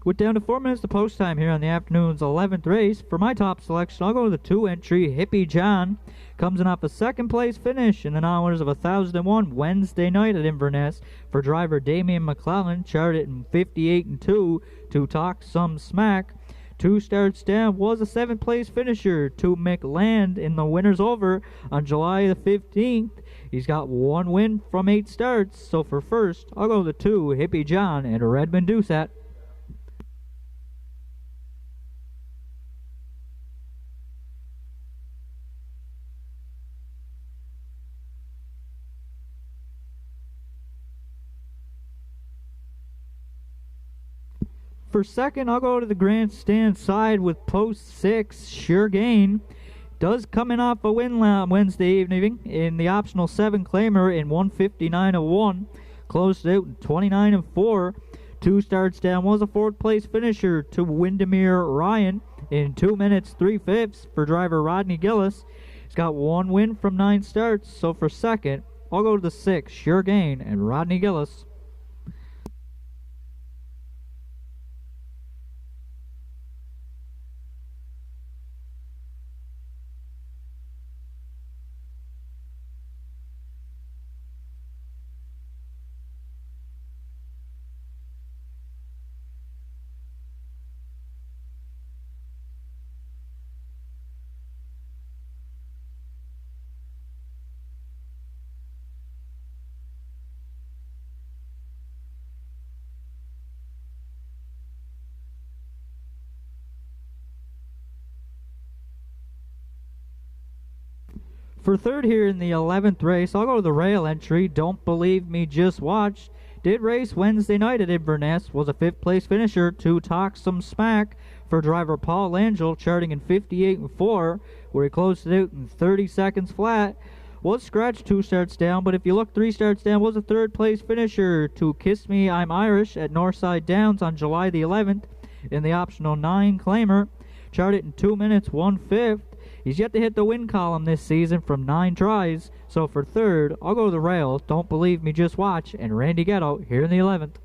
With down to 4 minutes to post time here on the afternoon's 11th race, for my top selection, I'll go with the 2 entry Hippie John. Comes in off a second place finish in the non-winners of 1001 Wednesday night at Inverness for driver Damian McClellan, charted in 58 and 2 to talk some smack. 2 starts down was a 7th place finisher to McLand in the winner's over on July the 15th. He's got 1 win from 8 starts, so for first, I'll go to 2, Hippie John and Redmond Doucette. For second, I'll go to the grandstand side with post 6, Sure Gain. Does coming off a win Wednesday evening in the optional 7 claimer in 159.1. Closed out in 29.4. 2 starts down was a 4th place finisher to Windermere Ryan in 2 minutes 3/5 for driver Rodney Gillis. He's got 1 win from 9 starts, so for second, I'll go to the 6, Sure Gain and Rodney Gillis. For third here in the 11th race, I'll go to the rail entry. Don't Believe Me, Just Watch. Did race Wednesday night at Inverness. Was a 5th place finisher to Talk Some Smack for driver Paul Angel, charting in 58.4, where he closed it out in 30 seconds flat. Was scratched 2 starts down, but if you look 3 starts down, was a 3rd place finisher to Kiss Me, I'm Irish at Northside Downs on July the 11th in the optional 9 claimer. Charted in 2 minutes 1/5. He's yet to hit the win column this season from 9 tries, so for third, I'll go to the rail. Don't Believe Me, Just Watch, and Randy Ghetto here in the 11th.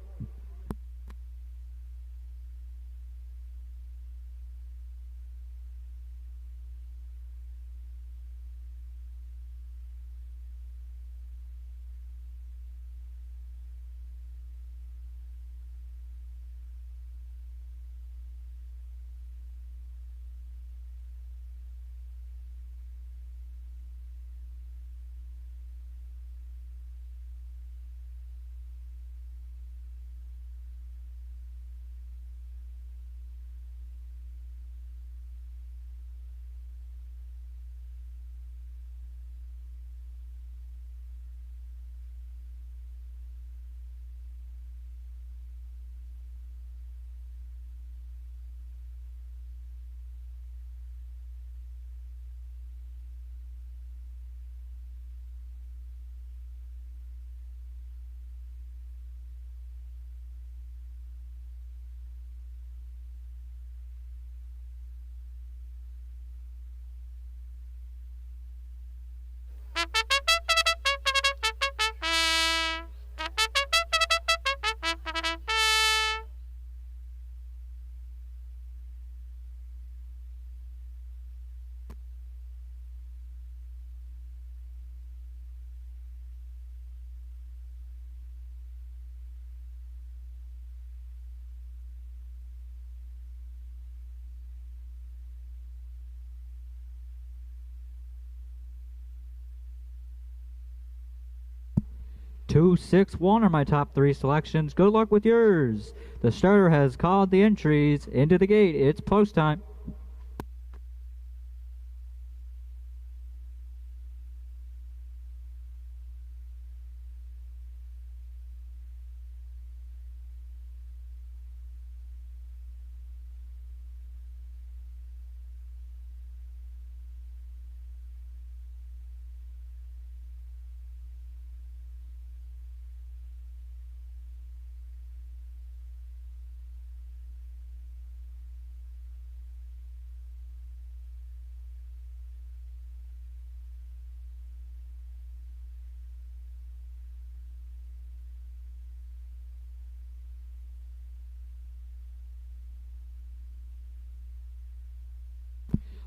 Two, 6, 1 are my top 3 selections. Good luck with yours. The starter has called the entries into the gate. It's post time.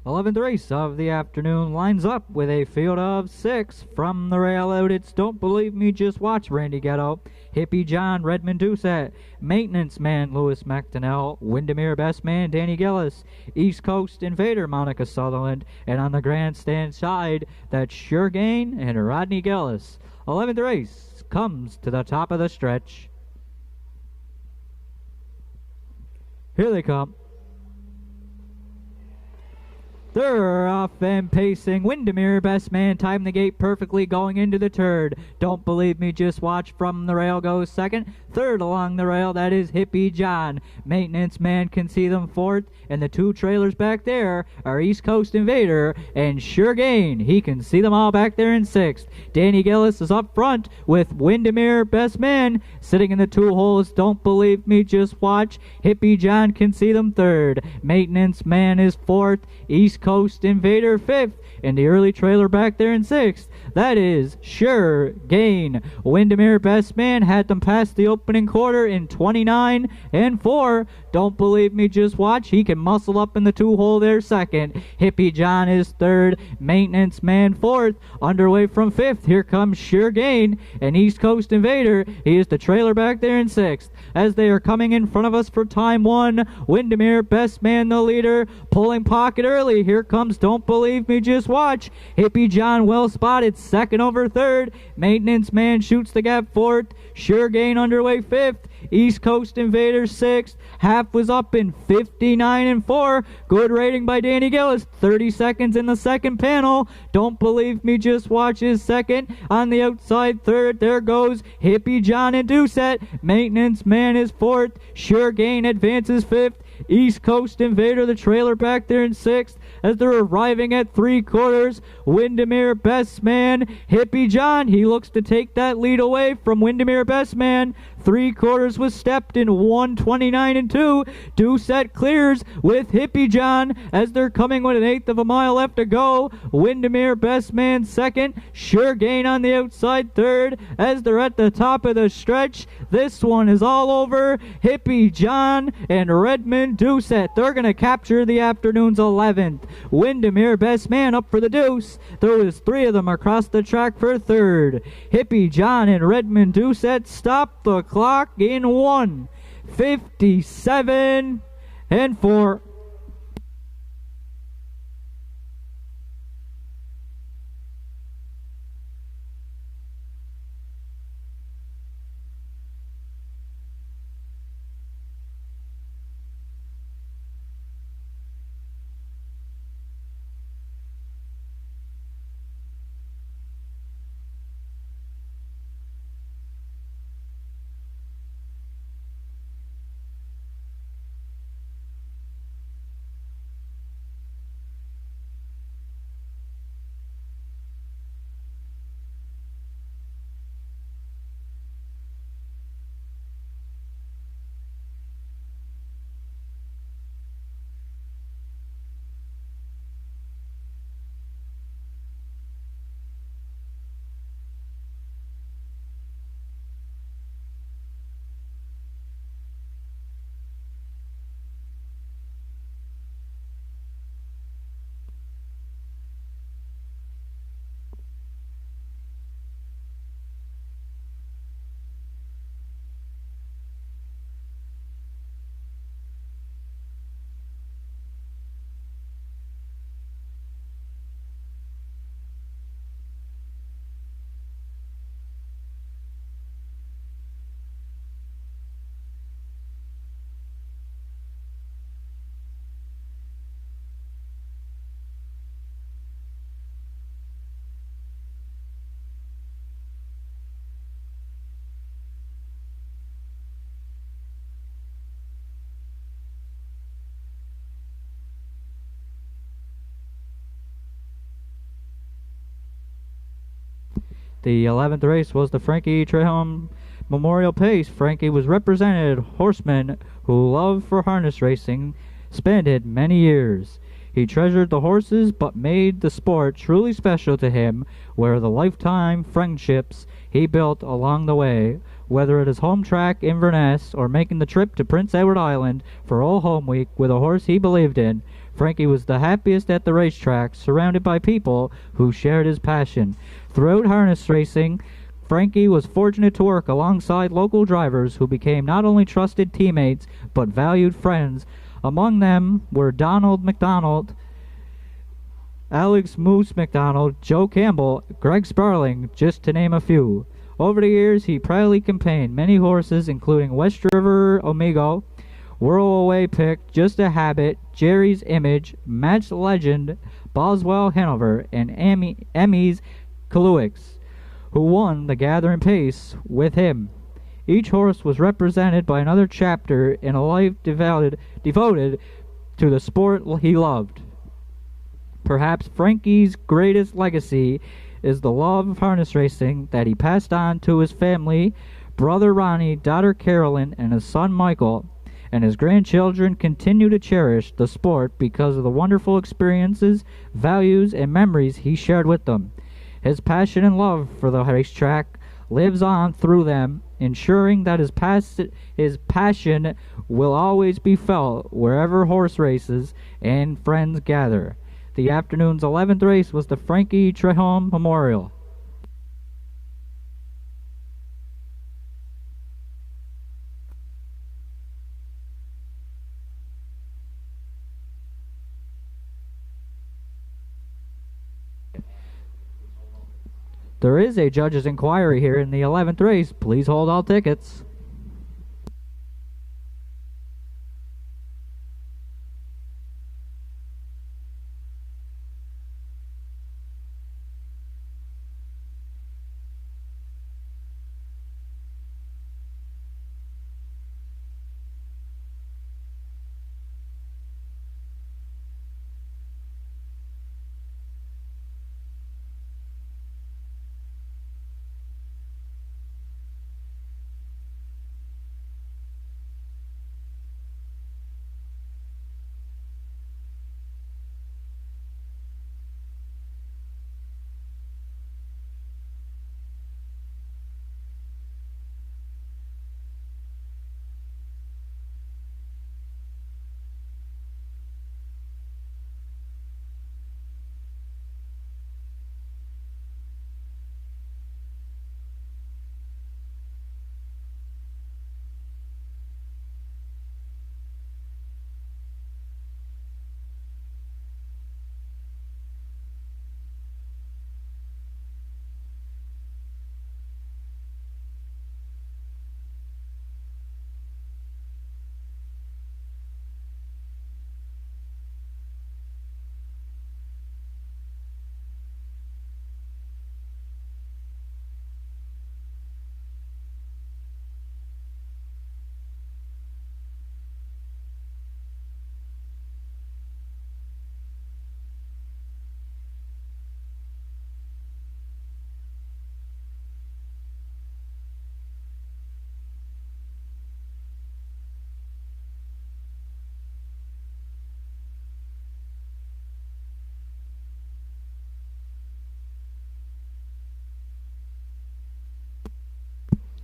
11th race of the afternoon lines up with a field of 6 from the rail out. It's Don't Believe Me, Just Watch, Randy Ghetto, Hippie John, Redmond Doucette, Maintenance Man, Lewis McDonnell, Windermere Best Man, Danny Gillis, East Coast Invader, Monica Sutherland, and on the grandstand side, that's Sure Gain and Rodney Gillis. 11th race comes to the top of the stretch. Here they come. They're off and pacing. Windermere Best Man timed the gate perfectly going into the turn. Don't Believe Me, Just Watch from the rail goes second. Third along the rail, that is Hippie John. Maintenance Man can see them fourth. And the two trailers back there are East Coast Invader and Sure Gain. He can see them all back there in sixth. Danny Gillis is up front with Windermere Best Man sitting in the two holes. Don't Believe Me, Just Watch. Hippie John can see them third. Maintenance Man is fourth. East Coast Invader fifth, and the early trailer back there in sixth. That is Sure Gain. Windermere Best Man had them past the opening quarter in 29 and 4. Don't Believe Me, Just Watch. He can muscle up in the two hole there second. Hippie John is third. Maintenance Man fourth. Underway from fifth. Here comes Sure Gain and East Coast Invader. He is the trailer back there in sixth. As they are coming in front of us for time one, Windermere Best Man the leader, pulling pocket early. Here comes Don't Believe Me, Just Watch. Hippie John well spotted, second over third. Maintenance Man shoots the gap fourth. Sure Gain underway fifth. East Coast Invader sixth. Half was up in 59 and 4. Good rating by Danny Gillis. 30 seconds in the second panel. Don't Believe Me, Just Watch is second. On the outside third, there goes Hippie John and Doucette. Maintenance Man is fourth. Sure Gain advances fifth. East Coast Invader, the trailer back there in sixth. As they're arriving at three quarters, Windermere Best Man, Hippie John, he looks to take that lead away from Windermere Best Man. Three quarters was stepped in 1:29 and 2. Doucette clears with Hippie John as they're coming with an eighth of a mile left to go. Windermere Best Man second. Sure Gain on the outside third as they're at the top of the stretch. This one is all over. Hippie John and Redmond Doucette. They're going to capture the afternoon's 11th. Windermere Best Man up for the deuce. There was three of them across the track for third. Hippie John and Redmond Doucette stop the clock in 1:57 and 4. The 11th race was the Frankie Trehome Memorial Pace. Frankie was represented horseman who loved for harness racing, spent it many years. He treasured the horses but made the sport truly special to him, where the lifetime friendships he built along the way Whether it is home track Inverness or making the trip to Prince Edward Island for Old Home Week with a horse he believed in, Frankie was the happiest at the racetrack, surrounded by people who shared his passion. Throughout harness racing, Frankie was fortunate to work alongside local drivers who became not only trusted teammates but valued friends. Among them were Donald McDonald, Alex Moose McDonald, Joe Campbell, Greg Sparling, just to name a few. Over the years, he proudly campaigned many horses, including West River Omega, Whirlaway Pick, Just a Habit, Jerry's Image, Match Legend, Boswell Hanover, and Emmy's Kaluix, who won the Gathering Pace with him. Each horse was represented by another chapter in a life devoted to the sport he loved. Perhaps Frankie's greatest legacy is the love of harness racing that he passed on to his family, brother Ronnie, daughter Carolyn, and his son Michael, and his grandchildren continue to cherish the sport because of the wonderful experiences, values, and memories he shared with them. His passion and love for the racetrack lives on through them, ensuring that his passion will always be felt wherever horse races and friends gather. The afternoon's 11th race was the Frankie Trehome Memorial. There is a judge's inquiry here in the 11th race. Please hold all tickets.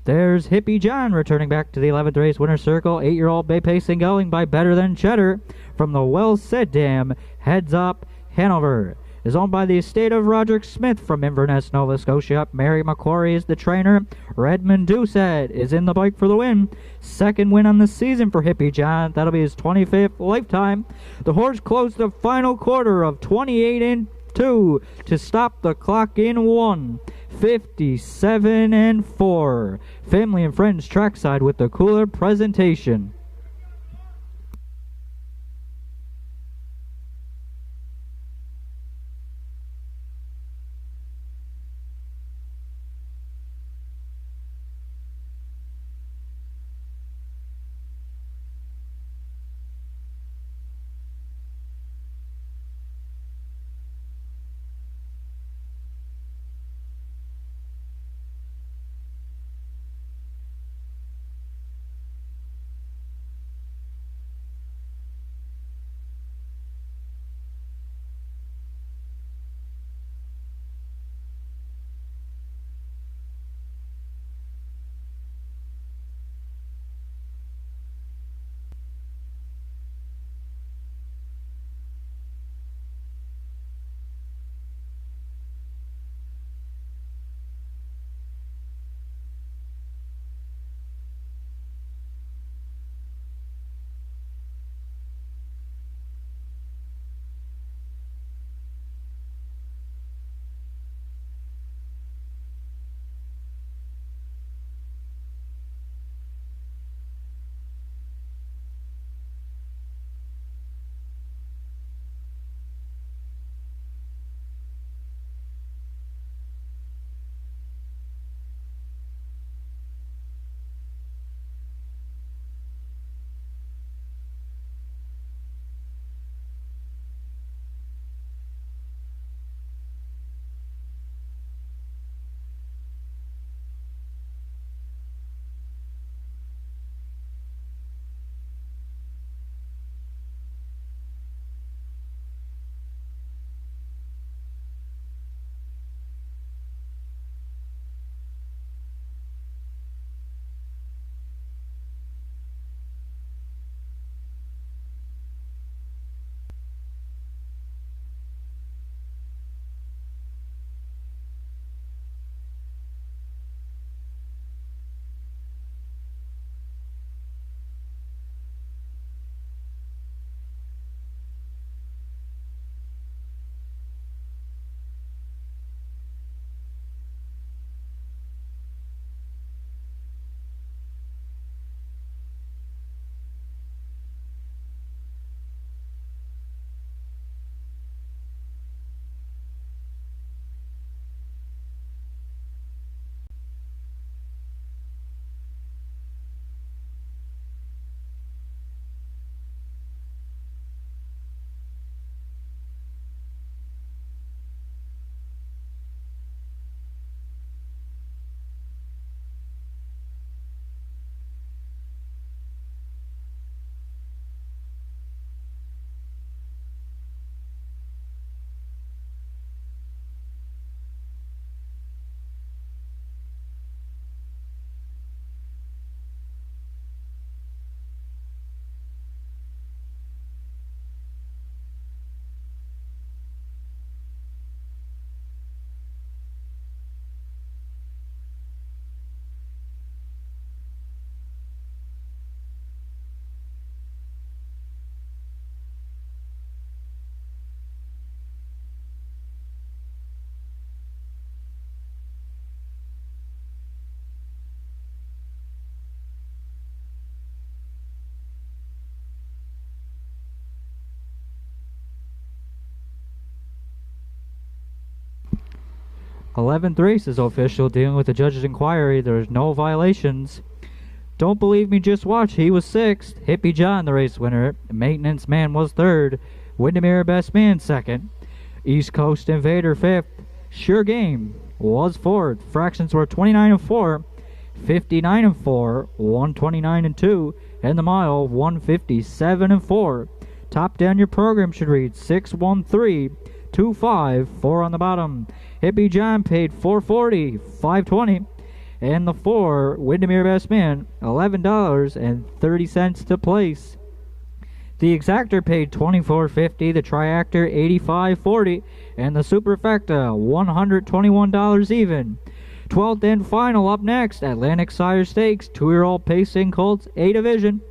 There's Hippie John returning back to the 11th race winner's circle. 8-year-old bay pacing going by Better Than Cheddar from the Well Said Dam. Heads Up Hanover is owned by the estate of Roderick Smith from Inverness, Nova Scotia. Mary McQuarrie is the trainer. Redmond Doucette is in the bike for the win. Second win on the season for Hippie John. That'll be his 25th lifetime. The horse closed the final quarter of 28 and 2 to stop the clock in 1:57 and 4. Family and friends trackside with the cooler presentation. 11th race is official, dealing with the judge's inquiry. There's no violations. Don't believe me, just watch. He was 6th. Hippie John, the race winner. Maintenance Man was 3rd. Windermere Best Man 2nd. East Coast Invader 5th. Sure Game was 4th. Fractions were 29 and 4, 59 and 4, 129 and 2, and the mile 157 and 4. Top down your program should read 61325, 4 on the bottom. Hippie John paid $440, $520, and the 4 Windermere Best Man $11.30 to place. The exactor paid $24.50, the triactor $85.40, and the superfecta $121 even. 12th and final up next, Atlantic Sire Stakes, 2-year-old pacing colts, A division.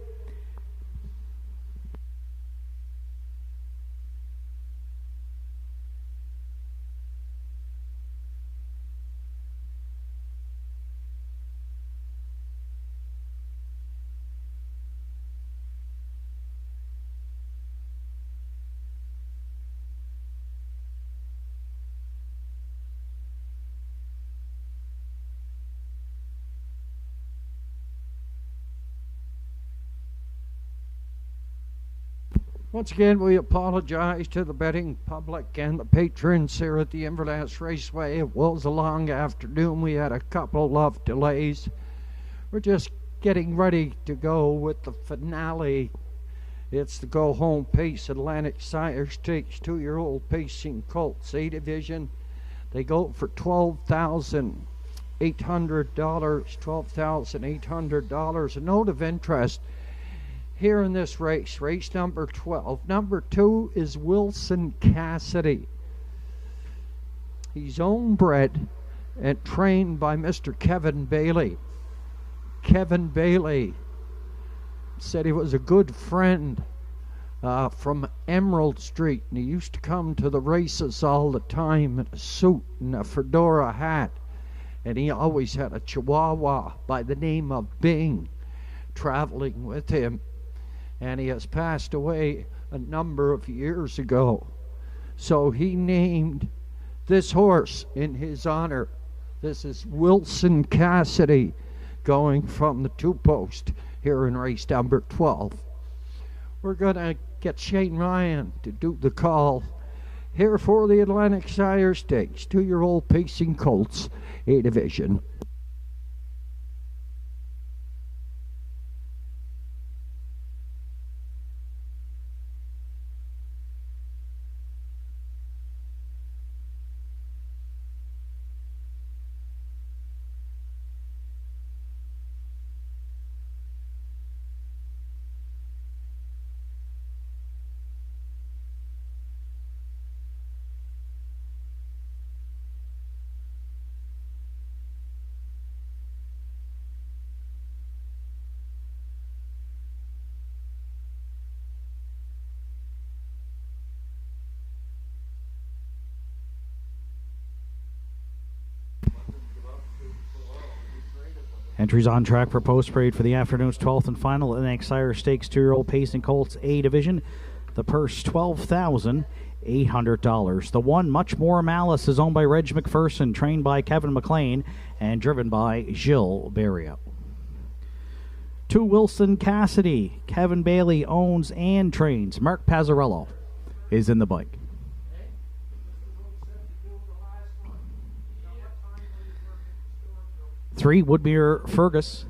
Once again, we apologize to the betting public and the patrons here at the Inverness Raceway. It was a long afternoon. We had a couple of delays. We're just getting ready to go with the finale. It's the go-home pace Atlantic Sire Stakes, 2-year-old pacing colts, A division. They go for $12,800. $12,800. A note of interest here in this race, race number 12. Number 2 is Wilson Cassidy. He's own bred and trained by Mr. Kevin Bailey. Kevin Bailey said he was a good friend from Emerald Street, and he used to come to the races all the time in a suit and a fedora hat, and he always had a Chihuahua by the name of Bing traveling with him. And he has passed away a number of years ago. So he named this horse in his honor. This is Wilson Cassidy, going from the 2-post here in race number 12. We're going to get Shane Ryan to do the call here for the Atlantic Sire Stakes, 2-year-old pacing colts, A division. Entries on track for post parade for the afternoon's 12th and final Atlantic Sire Stakes 2-year-old pacing colts A division. The purse $12,800. The 1 Much More Malice is owned by Reg McPherson, trained by Kevin McLean, and driven by Gilles Barrio. 2 Wilson Cassidy, Kevin Bailey owns and trains. Mark Pazzarello is in the bike. 3 Woodmere Fergus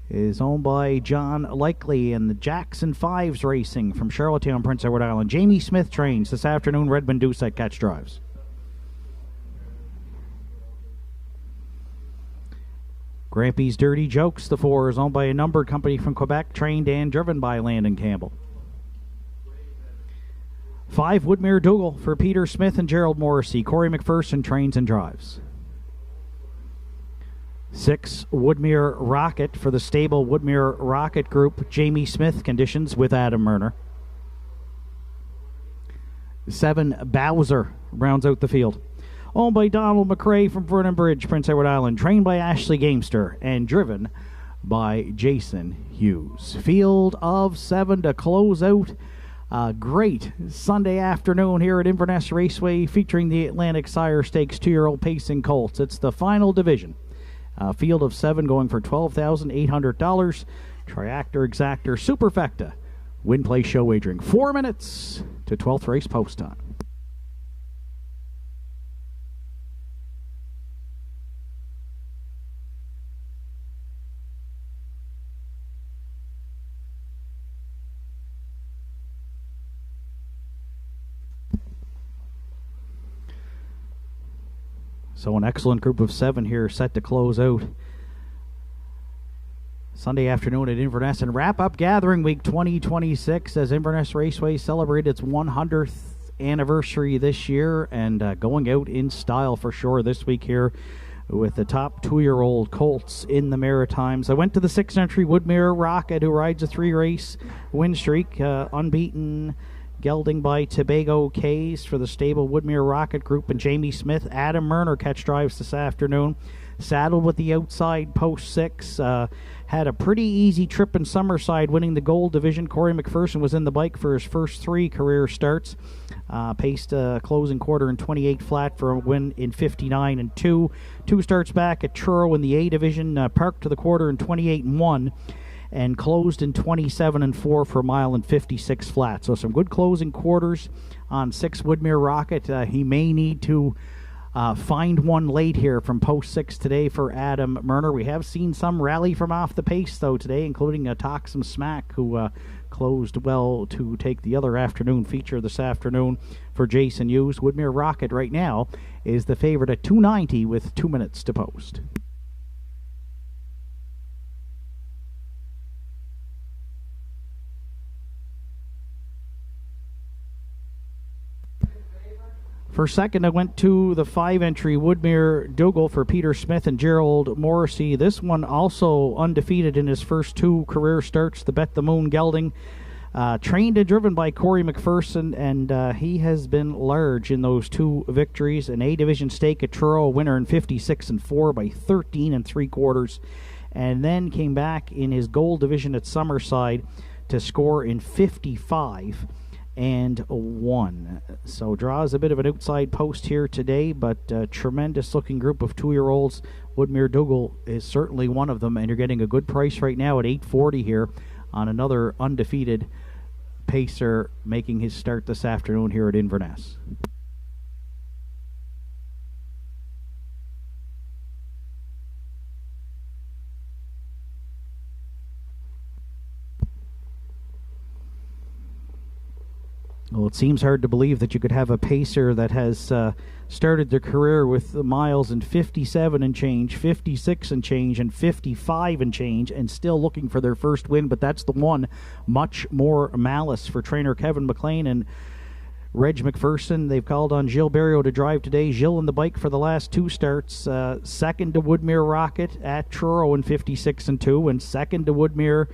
is owned by John Likely and the Jackson 5s Racing from Charlottetown, Prince Edward Island. Jamie Smith trains this afternoon. Redmond Doucette catch drives. Grampy's Dirty Jokes, the 4, is owned by a numbered company from Quebec, trained and driven by Landon Campbell. 5 Woodmere Dougal for Peter Smith and Gerald Morrissey. Corey McPherson trains and drives. 6 Woodmere Rocket for the stable Woodmere Rocket Group. Jamie Smith conditions with Adam Murner. 7 Bowser rounds out the field. Owned by Donald McRae from Vernon Bridge, Prince Edward Island. Trained by Ashley Gamester and driven by Jason Hughes. Field of 7 to close out Great Sunday afternoon here at Inverness Raceway featuring the Atlantic Sire Stakes 2-year-old pacing colts. It's the final division. Field of 7 going for $12,800. Triactor, Exactor, Superfecta. Win, play, show wagering. 4 minutes to 12th race post time. So an excellent group of 7 here set to close out Sunday afternoon at Inverness and wrap up Gathering Week 2026 as Inverness Raceway celebrated its 100th anniversary this year and going out in style for sure this week here with the top 2-year-old colts in the Maritimes. I went to the 6th entry Woodmere Rocket, who rides a 3-race win streak, unbeaten gelding by Tobago K's for the stable Woodmere Rocket Group, and Jamie Smith. Adam Murner catch drives this afternoon. Saddled with the outside post 6. Had a pretty easy trip in Summerside, winning the gold division. Corey McPherson was in the bike for his first 3 career starts. Paced a closing quarter in 28 flat for a win in 59 and 2. 2 starts back at Truro in the A division. Parked to the quarter in 28 and 1. And closed in 27 and 4 for a mile and 56 flat. So some good closing quarters on 6 Woodmere Rocket. He may need to find one late here from post 6 today for Adam Murner. We have seen some rally from off the pace, though, today, including Toxum Smack, who closed well to take the other afternoon feature this afternoon for Jason Hughes. Woodmere Rocket right now is the favorite at $2.90 with 2 minutes to post. For second, I went to the 5-entry Woodmere Dougal for Peter Smith and Gerald Morrissey. This one also undefeated in his first 2 career starts. The Bet the Moon gelding, trained and driven by Corey McPherson, and he has been large in those 2 victories. An A-division stake at Truro, winner in 56 and 4 by 13 and 3/4, and then came back in his gold division at Summerside to score in 55 and 1. So draws a bit of an outside post here today, but tremendous looking group of 2-year-olds. Woodmere Dougal is certainly one of them, and you're getting a good price right now at $8.40 here on another undefeated pacer making his start this afternoon here at Inverness. Well, it seems hard to believe that you could have a pacer that has started their career with the miles in 57 and change, 56 and change, and 55 and change, and still looking for their first win. But that's the one. Much more malice for trainer Kevin McLean and Reg McPherson. They've called on Gilles Berriot to drive today. Gilles in the bike for the last 2 starts. Second to Woodmere Rocket at Truro in 56 and 2, and second to Woodmere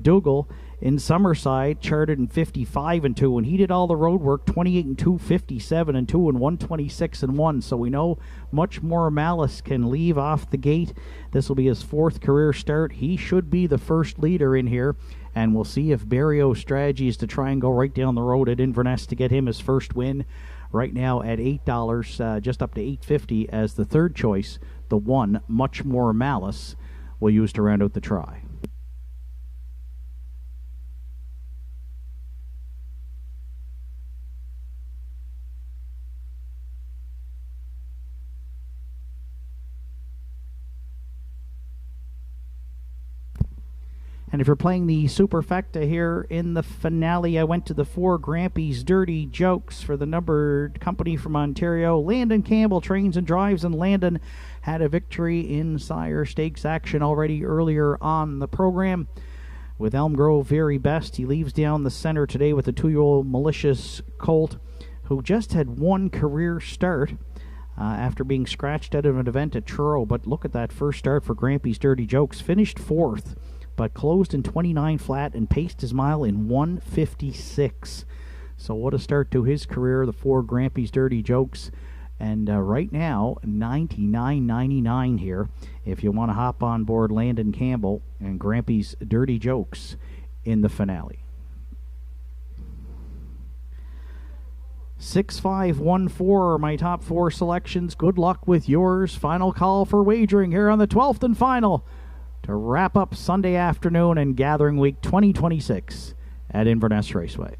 Dougal in Summerside, charted in 55 and 2, and he did all the road work, 28 and 2, 57 and 2, and 126 and 1. So we know much more malice can leave off the gate. This will be his 4th career start. He should be the first leader in here, and we'll see if Berriot's strategy is to try and go right down the road at Inverness to get him his first win. Right now at $8, just up to $8.50 as the 3rd choice. The one, Much More Malice, we'll use to round out the try. And if you're playing the Superfecta here in the finale, I went to the 4 Grampy's Dirty Jokes for the numbered company from Ontario. Landon Campbell trains and drives, and Landon had a victory in Sire Stakes action already earlier on the program. With Elm Grove Very Best, he leaves down the center today with a 2-year-old Malicious Colt, who just had 1 career start after being scratched out of an event at Truro. But look at that first start for Grampy's Dirty Jokes. Finished 4th. But closed in 29 flat and paced his mile in 156. So what a start to his career, the 4 Grampy's Dirty Jokes. And right now, $99.99 here if you want to hop on board Landon Campbell and Grampy's Dirty Jokes in the finale. 6514 are my top 4 selections. Good luck with yours. Final call for wagering here on the 12th and final to wrap up Sunday afternoon and Gathering Week 2026 at Inverness Raceway.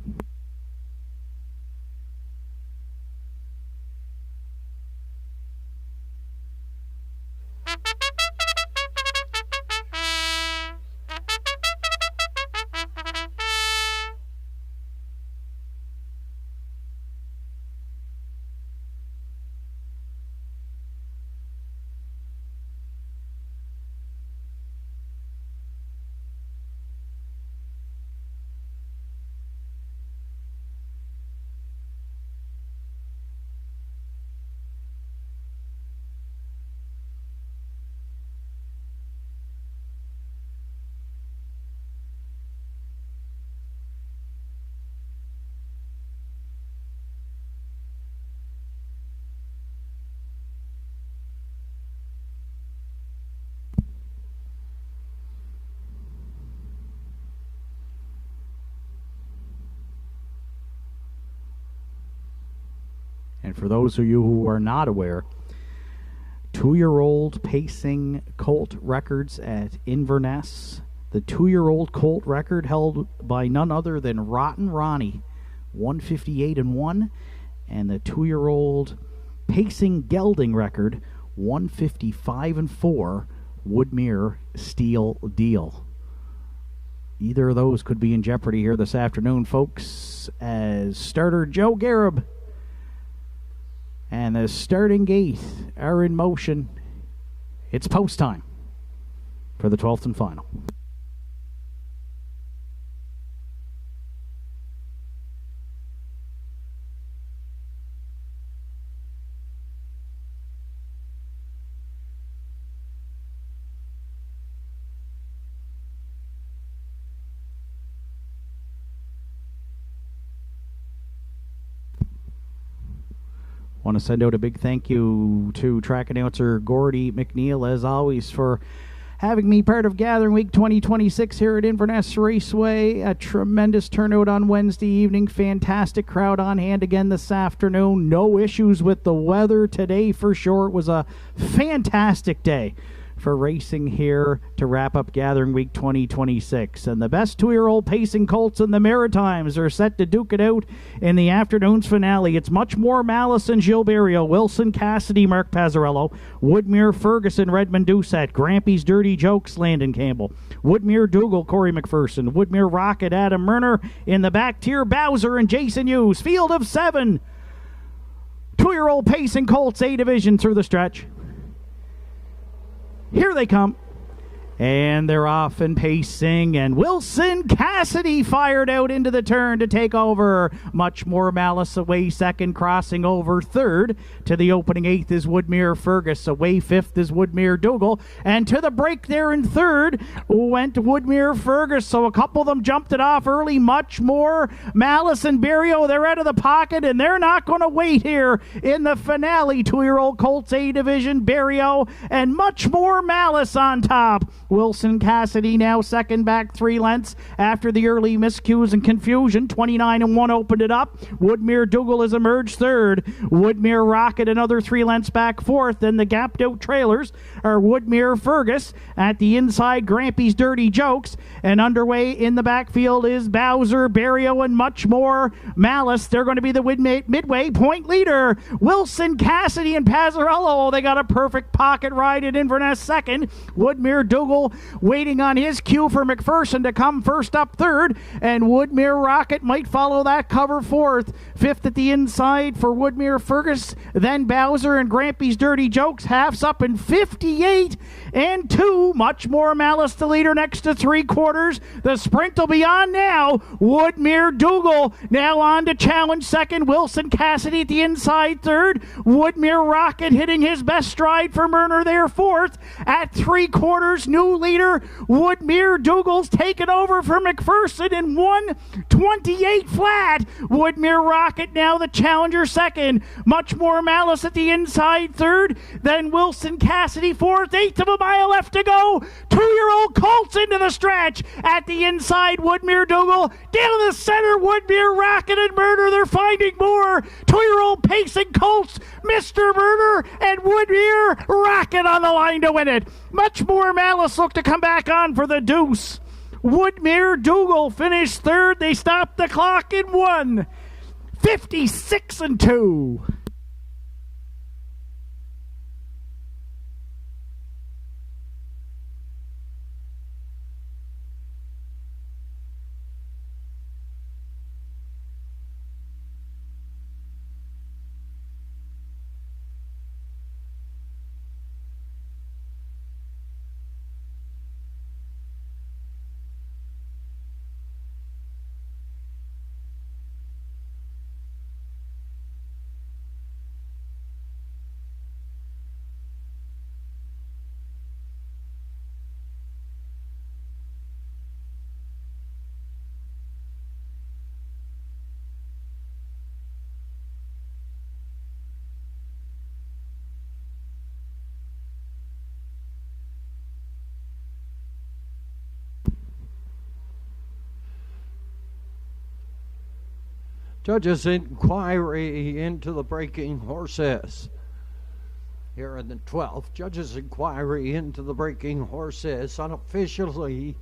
And for those of you who are not aware, 2-year-old pacing colt records at Inverness. The 2-year-old colt record held by none other than Rotten Ronnie, 158-1, and the 2-year-old pacing gelding record, 155-4, Woodmere Steel Deal. Either of those could be in jeopardy here this afternoon, folks, as starter Joe Garib and the starting gate are in motion. It's post time for the 12th and final. Want to send out a big thank you to track announcer Gordy McNeil, as always, for having me part of Gathering Week 2026 here at Inverness Raceway. A tremendous turnout on Wednesday evening. Fantastic crowd on hand again this afternoon. No issues with the weather today for sure. It was a fantastic day for racing here to wrap up Gathering Week 2026. And the best 2-year-old pacing colts in the Maritimes are set to duke it out in the afternoon's finale. It's Much More Malice and Gilberto, Wilson Cassidy, Mark Pazzarello, Woodmere Ferguson, Redmond Doucette, Grampy's Dirty Jokes, Landon Campbell, Woodmere Dougal, Corey McPherson, Woodmere Rocket, Adam Murner, in the back tier, Bowser and Jason Hughes. Field of 7. 2-year-old pacing colts, A division through the stretch. Here they come, and they're off and pacing, and Wilson Cassidy fired out into the turn to take over. Much More Malice away second, crossing over third. To the opening 8th is Woodmere Fergus. Away 5th is Woodmere Dougal, and to the break there in third went Woodmere Fergus. So a couple of them jumped it off early. Much More Malice and Barrio, they're out of the pocket, and they're not going to wait here in the finale. 2-year-old Colts A division, Barrio and Much More Malice on top. Wilson Cassidy now second, back 3 lengths after the early miscues and confusion. 29-1 opened it up. Woodmere Dougal has emerged third. Woodmere Rocket another 3 lengths back fourth. Then the gapped out trailers are Woodmere Fergus. At the inside, Grampy's Dirty Jokes. And underway in the backfield is Bowser, Barrio, and Much More Malice. They're going to be the midway point leader. Wilson Cassidy and Pazzarello, they got a perfect pocket ride at Inverness second. Woodmere Dougal waiting on his cue for McPherson to come first up third, and Woodmere Rocket might follow that cover fourth. Fifth at the inside for Woodmere Fergus, then Bowser and Grampy's Dirty Jokes, halves up in 58-2. Much More Malice the leader next to 3/4. The sprint will be on now. Woodmere Dougal now on to challenge second. Wilson Cassidy at the inside third. Woodmere Rocket hitting his best stride for Murner there fourth. At 3/4, New leader. Woodmere Dougal's taken over for McPherson in 1:28 flat. Woodmere Rocket now the challenger second. Much More Malice at the inside third. Then Wilson Cassidy fourth. 1/8 of a mile left to go. 2-year-old Colts into the stretch. At the inside, Woodmere Dougal. Down the center, Woodmere Rocket and Murder. They're finding more. 2-year-old Pacing Colts. Mr. Murder and Woodmere Rocket on the line to win it. Much More Malice look to come back on for the deuce. Woodmere Dougal finished third. They stopped the clock in 1:56-2. Judges' inquiry into the breaking horses. Here in the 12th, judges' inquiry into the breaking horses. Unofficially,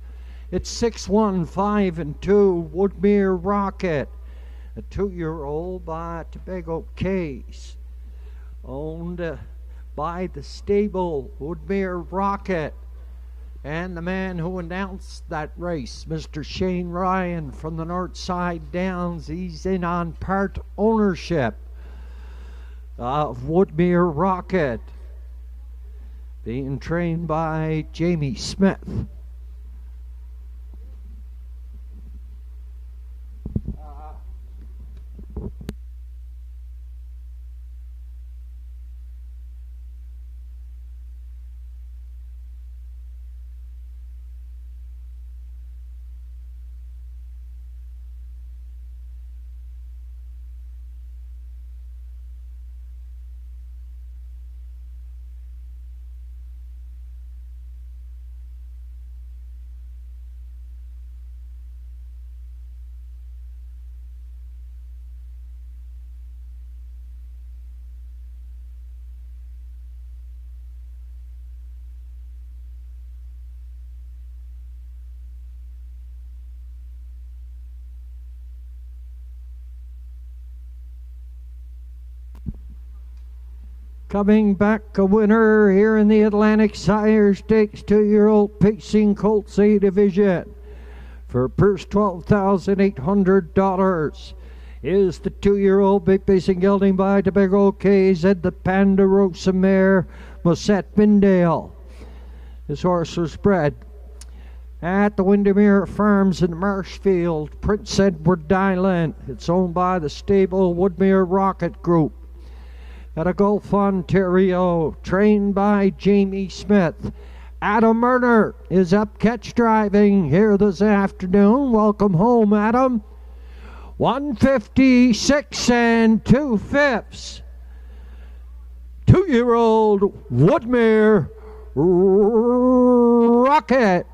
it's 6-1, 5-2, Woodmere Rocket, a 2-year-old by Tobago Case, owned by the stable Woodmere Rocket. And the man who announced that race, Mr. Shane Ryan from the Northside Downs, he's in on part ownership of Woodmere Rocket, being trained by Jamie Smith. Coming back a winner here in the Atlantic Sire Stakes, 2-year-old Pacing Colts A Division. For purse $12,800 is the 2-year-old Big Pacing gelding by Tobago Case and the Ponderosa mare Mosette Bindale. This horse was bred at the Windermere Farms in Marshfield, Prince Edward Island. It's owned by the stable Woodmere Rocket Group. At a Gulf, Ontario, trained by Jamie Smith. Adam Murner is up catch driving here this afternoon. Welcome home, Adam. 156 2/5. 2-year-old Woodmere Rocket.